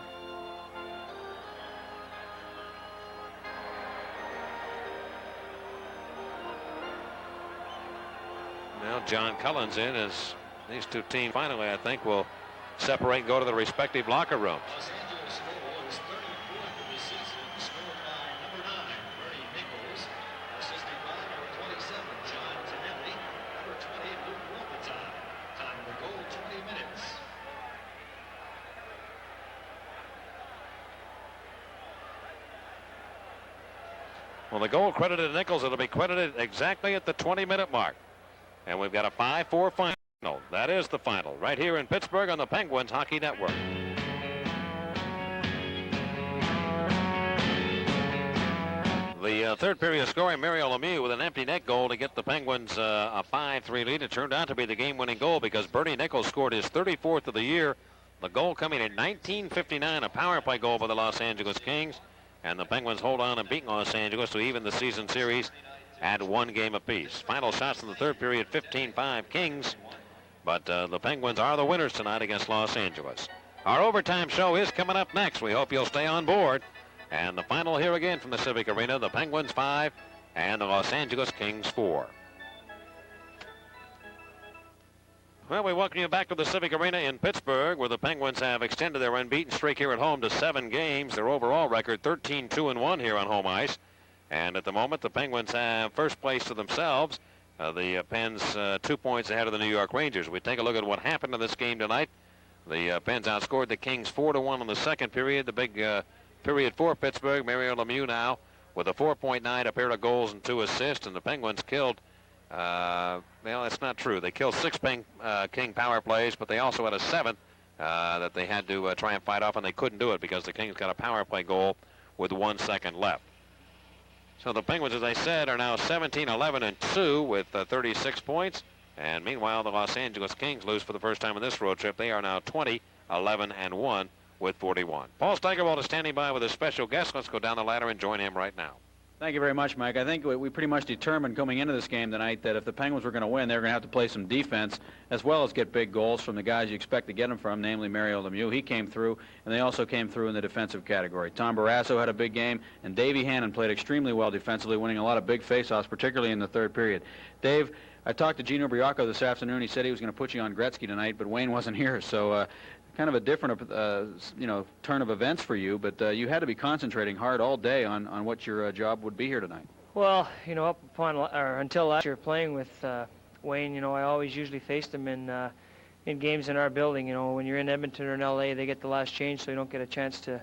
Now John Cullen's in as these two teams finally, I think, will separate and go to the respective locker rooms. Los Angeles goal is 34th of the season, scored by number 9, Bernie Nichols, assisted by number 27, John Tonelli, number 20, Luke Robitaille. Time of the goal, 20 minutes. Well, the goal credited to Nichols. It'll be credited exactly at the 20-minute mark. And we've got a 5-4 final. That is the final right here in Pittsburgh on the Penguins Hockey Network. The third period scoring, Mario Lemieux with an empty net goal to get the Penguins a 5-3 lead. It turned out to be the game-winning goal because Bernie Nichols scored his 34th of the year. The goal coming in 1959, a power play goal for the Los Angeles Kings. And the Penguins hold on and beat Los Angeles to even the season series at 1 game apiece. Final shots in the third period, 15-5 Kings. But the Penguins are the winners tonight against Los Angeles. Our overtime show is coming up next. We hope you'll stay on board. And the final here again from the Civic Arena, the Penguins 5 and the Los Angeles Kings 4. Well, we welcome you back to the Civic Arena in Pittsburgh, where the Penguins have extended their unbeaten streak here at home to 7 games. Their overall record 13-2-1 here on home ice. And at the moment, the Penguins have first place to themselves. The Pens 2 points ahead of the New York Rangers. We take a look at what happened in this game tonight. The Pens outscored the Kings 4-1 in the second period. The big period for Pittsburgh. Mario Lemieux now with a 4.9, a pair of goals and 2 assists. And the Penguins killed, well, that's not true. They killed 6 King power plays, but they also had a 7th that they had to try and fight off, and they couldn't do it because the Kings got a power play goal with 1 second left. So the Penguins, as I said, are now 17-11-2 with 36 points. And meanwhile, the Los Angeles Kings lose for the first time in this road trip. They are now 20-11-1 with 41. Paul Steigerwald is standing by with a special guest. Let's go down the ladder and join him right now. Thank you very much, Mike. I think we pretty much determined coming into this game tonight that if the Penguins were going to win, they were going to have to play some defense as well as get big goals from the guys you expect to get them from, namely Mario Lemieux. He came through, and they also came through in the defensive category. Tom Barrasso had a big game, and Davey Hannon played extremely well defensively, winning a lot of big faceoffs, particularly in the third period. Dave, I talked to Gino Briacco this afternoon. He said he was going to put you on Gretzky tonight, but Wayne wasn't here, so kind of a different, turn of events for you, but you had to be concentrating hard all day on what your job would be here tonight. Well, until last year playing with Wayne, I always usually faced him in games in our building. When you're in Edmonton or in L.A., they get the last change, so you don't get a chance to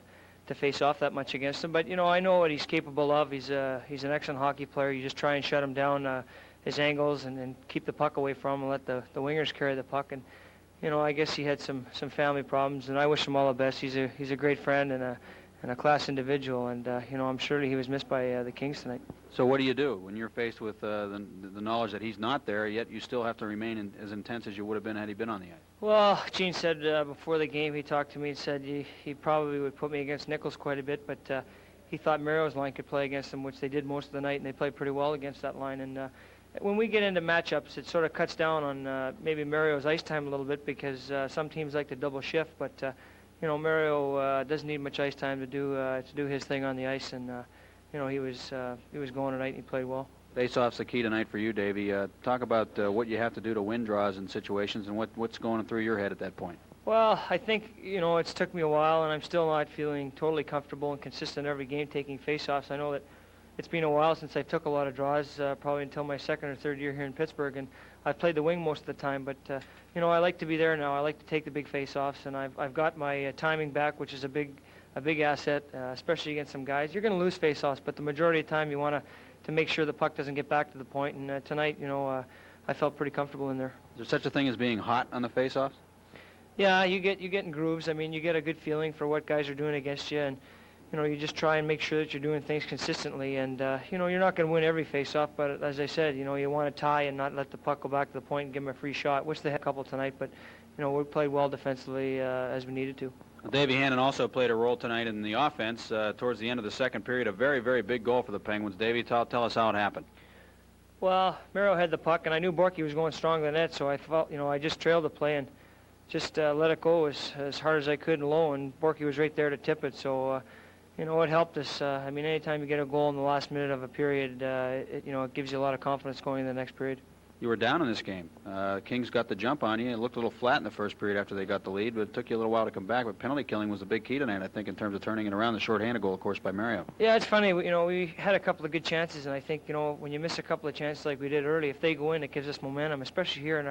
face off that much against him. But, I know what he's capable of. He's an excellent hockey player. You just try and shut him down, his angles, and keep the puck away from him and let the wingers carry the puck. And, I guess he had some family problems, and I wish him all the best. He's a great friend and a class individual, and I'm sure he was missed by the Kings tonight. So what do you do when you're faced with the knowledge that he's not there, yet you still have to remain as intense as you would have been had he been on the ice? Well, Gene said before the game, he talked to me and said he probably would put me against Nichols quite a bit, but he thought Mario's line could play against him, which they did most of the night, and they played pretty well against that line. And when we get into matchups, it sort of cuts down on maybe Mario's ice time a little bit because some teams like to double shift, but Mario doesn't need much ice time to do his thing on the ice, and he was going tonight and he played well. Face-off's the key tonight for you, Davey. Talk about what you have to do to win draws in situations and what's going through your head at that point. Well, I think it's took me a while, and I'm still not feeling totally comfortable and consistent every game taking face-offs. I know that it's been a while since I took a lot of draws, probably until my second or third year here in Pittsburgh, and I've played the wing most of the time, but I like to be there now. I like to take the big face-offs, and I've got my timing back, which is a big asset, especially against some guys. You're going to lose face-offs, but the majority of the time you want to make sure the puck doesn't get back to the point, and tonight, I felt pretty comfortable in there. Is there such a thing as being hot on the face-offs? Yeah, you get in grooves. I mean, you get a good feeling for what guys are doing against you, and you just try and make sure that you're doing things consistently. And you're not going to win every face-off, but as I said, you want to tie and not let the puck go back to the point and give them a free shot. Which they had a couple tonight, but we played well defensively as we needed to. Davey Hannon also played a role tonight in the offense towards the end of the second period. A very, very big goal for the Penguins. Davey, tell us how it happened. Well, Merrill had the puck, and I knew Borky was going strong to the net, so I felt, I just trailed the play and just let it go as hard as I could and low, and Borky was right there to tip it, so, it helped us. I mean, anytime you get a goal in the last minute of a period, it gives you a lot of confidence going in the next period. You were down in this game. Kings got the jump on you. It looked a little flat in the first period after they got the lead, but it took you a little while to come back. But penalty killing was the big key tonight, I think, in terms of turning it around. The shorthanded goal, of course, by Mario. Yeah, it's funny. We had a couple of good chances, and I think, when you miss a couple of chances like we did early, if they go in, it gives us momentum, especially here in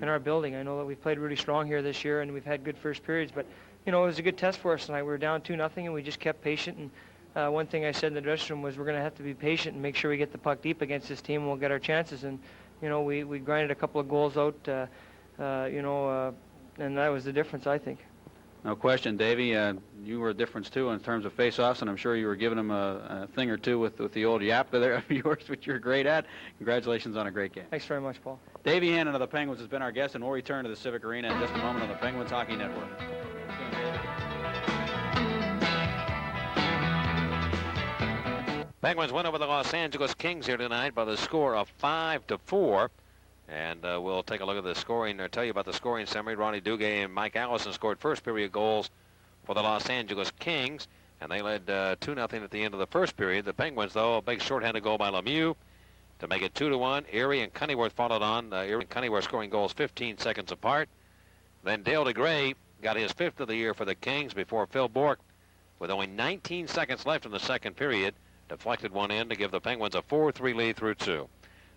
our building. I know that we've played really strong here this year, and we've had good first periods, but, it was a good test for us tonight. We were down 2-0, and we just kept patient. And one thing I said in the dressing room was we're going to have to be patient and make sure we get the puck deep against this team, and we'll get our chances. And we grinded a couple of goals out, and that was the difference, I think. No question, Davey. You were a difference, too, in terms of face-offs, and I'm sure you were giving them a thing or two with the old yap there of yours, which you're great at. Congratulations on a great game. Thanks very much, Paul. Davey Hannon of the Penguins has been our guest, and we'll return to the Civic Arena in just a moment on the Penguins Hockey Network. Penguins win over the Los Angeles Kings here tonight by the score of 5-4. And we'll take a look at the scoring, or tell you about the scoring summary. Ronnie Duguay and Mike Allison scored first period goals for the Los Angeles Kings, and they led 2-0 at the end of the first period. The Penguins, though, a big shorthanded goal by Lemieux to make it 2-1. Erie and Cunnyworth followed on. Erie and Cunnyworth scoring goals 15 seconds apart. Then Dale DeGray got his 5th of the year for the Kings before Phil Bourque, with only 19 seconds left in the second period, deflected one in to give the Penguins a 4-3 lead through 2.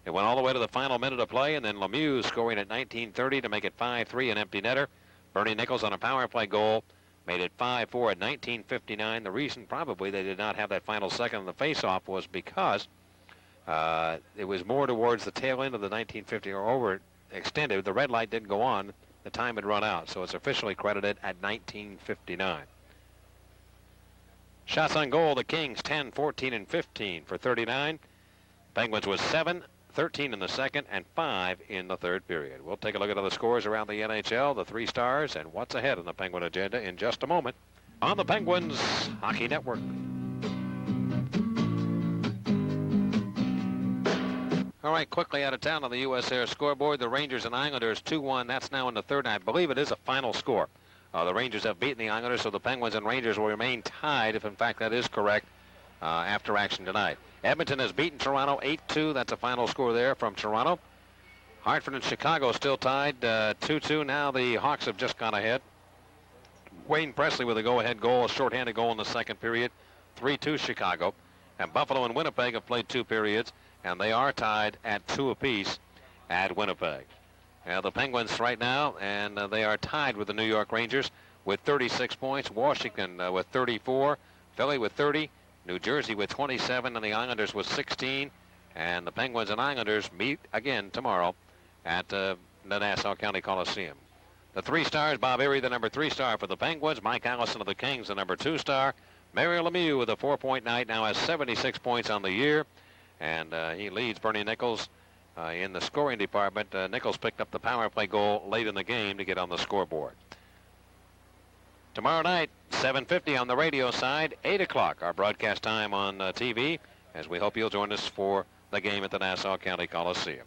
It went all the way to the final minute of play, and then Lemieux scoring at 19:30 to make it 5-3, an empty netter. Bernie Nichols on a power play goal made it 5-4 at 19:59. The reason probably they did not have that final second on the faceoff was because it was more towards the tail end of the 1950 or overextended. The red light didn't go on. The time had run out, so it's officially credited at 19:59. Shots on goal, the Kings 10, 14, and 15 for 39. Penguins was 7, 13 in the second, and 5 in the third period. We'll take a look at other scores around the NHL, the 3 stars, and what's ahead on the Penguin agenda in just a moment on the Penguins Hockey Network. All right, quickly out of town on the U.S. Air scoreboard, the Rangers and Islanders 2-1. That's now in the third, and I believe it is a final score. The Rangers have beaten the Islanders, so the Penguins and Rangers will remain tied, if in fact that is correct, after action tonight. Edmonton has beaten Toronto 8-2. That's a final score there from Toronto. Hartford and Chicago still tied 2-2. Now the Hawks have just gone ahead. Wayne Presley with a go-ahead goal, a shorthanded goal in the second period, 3-2 Chicago. And Buffalo and Winnipeg have played 2 periods, and they are tied at 2 apiece at Winnipeg. The Penguins right now, and they are tied with the New York Rangers with 36 points. Washington with 34, Philly with 30, New Jersey with 27, and the Islanders with 16. And the Penguins and Islanders meet again tomorrow at the Nassau County Coliseum. The 3 stars, Bob Erie, the number 3 star for the Penguins. Mike Allison of the Kings, the number 2 star. Mario Lemieux with a 4-point night, now has 76 points on the year. And he leads Bernie Nichols in the scoring department. Nichols picked up the power play goal late in the game to get on the scoreboard. Tomorrow night, 7:50 on the radio side, 8 o'clock, our broadcast time on TV, as we hope you'll join us for the game at the Nassau County Coliseum.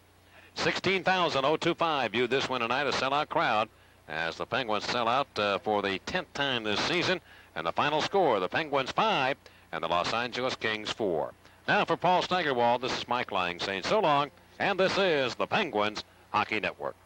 16,025 viewed this one tonight, a sellout crowd, as the Penguins sell out for the 10th time this season. And the final score, the Penguins 5 and the Los Angeles Kings 4. Now for Paul Steigerwald, this is Mike Lang saying so long. And this is the Penguins Hockey Network.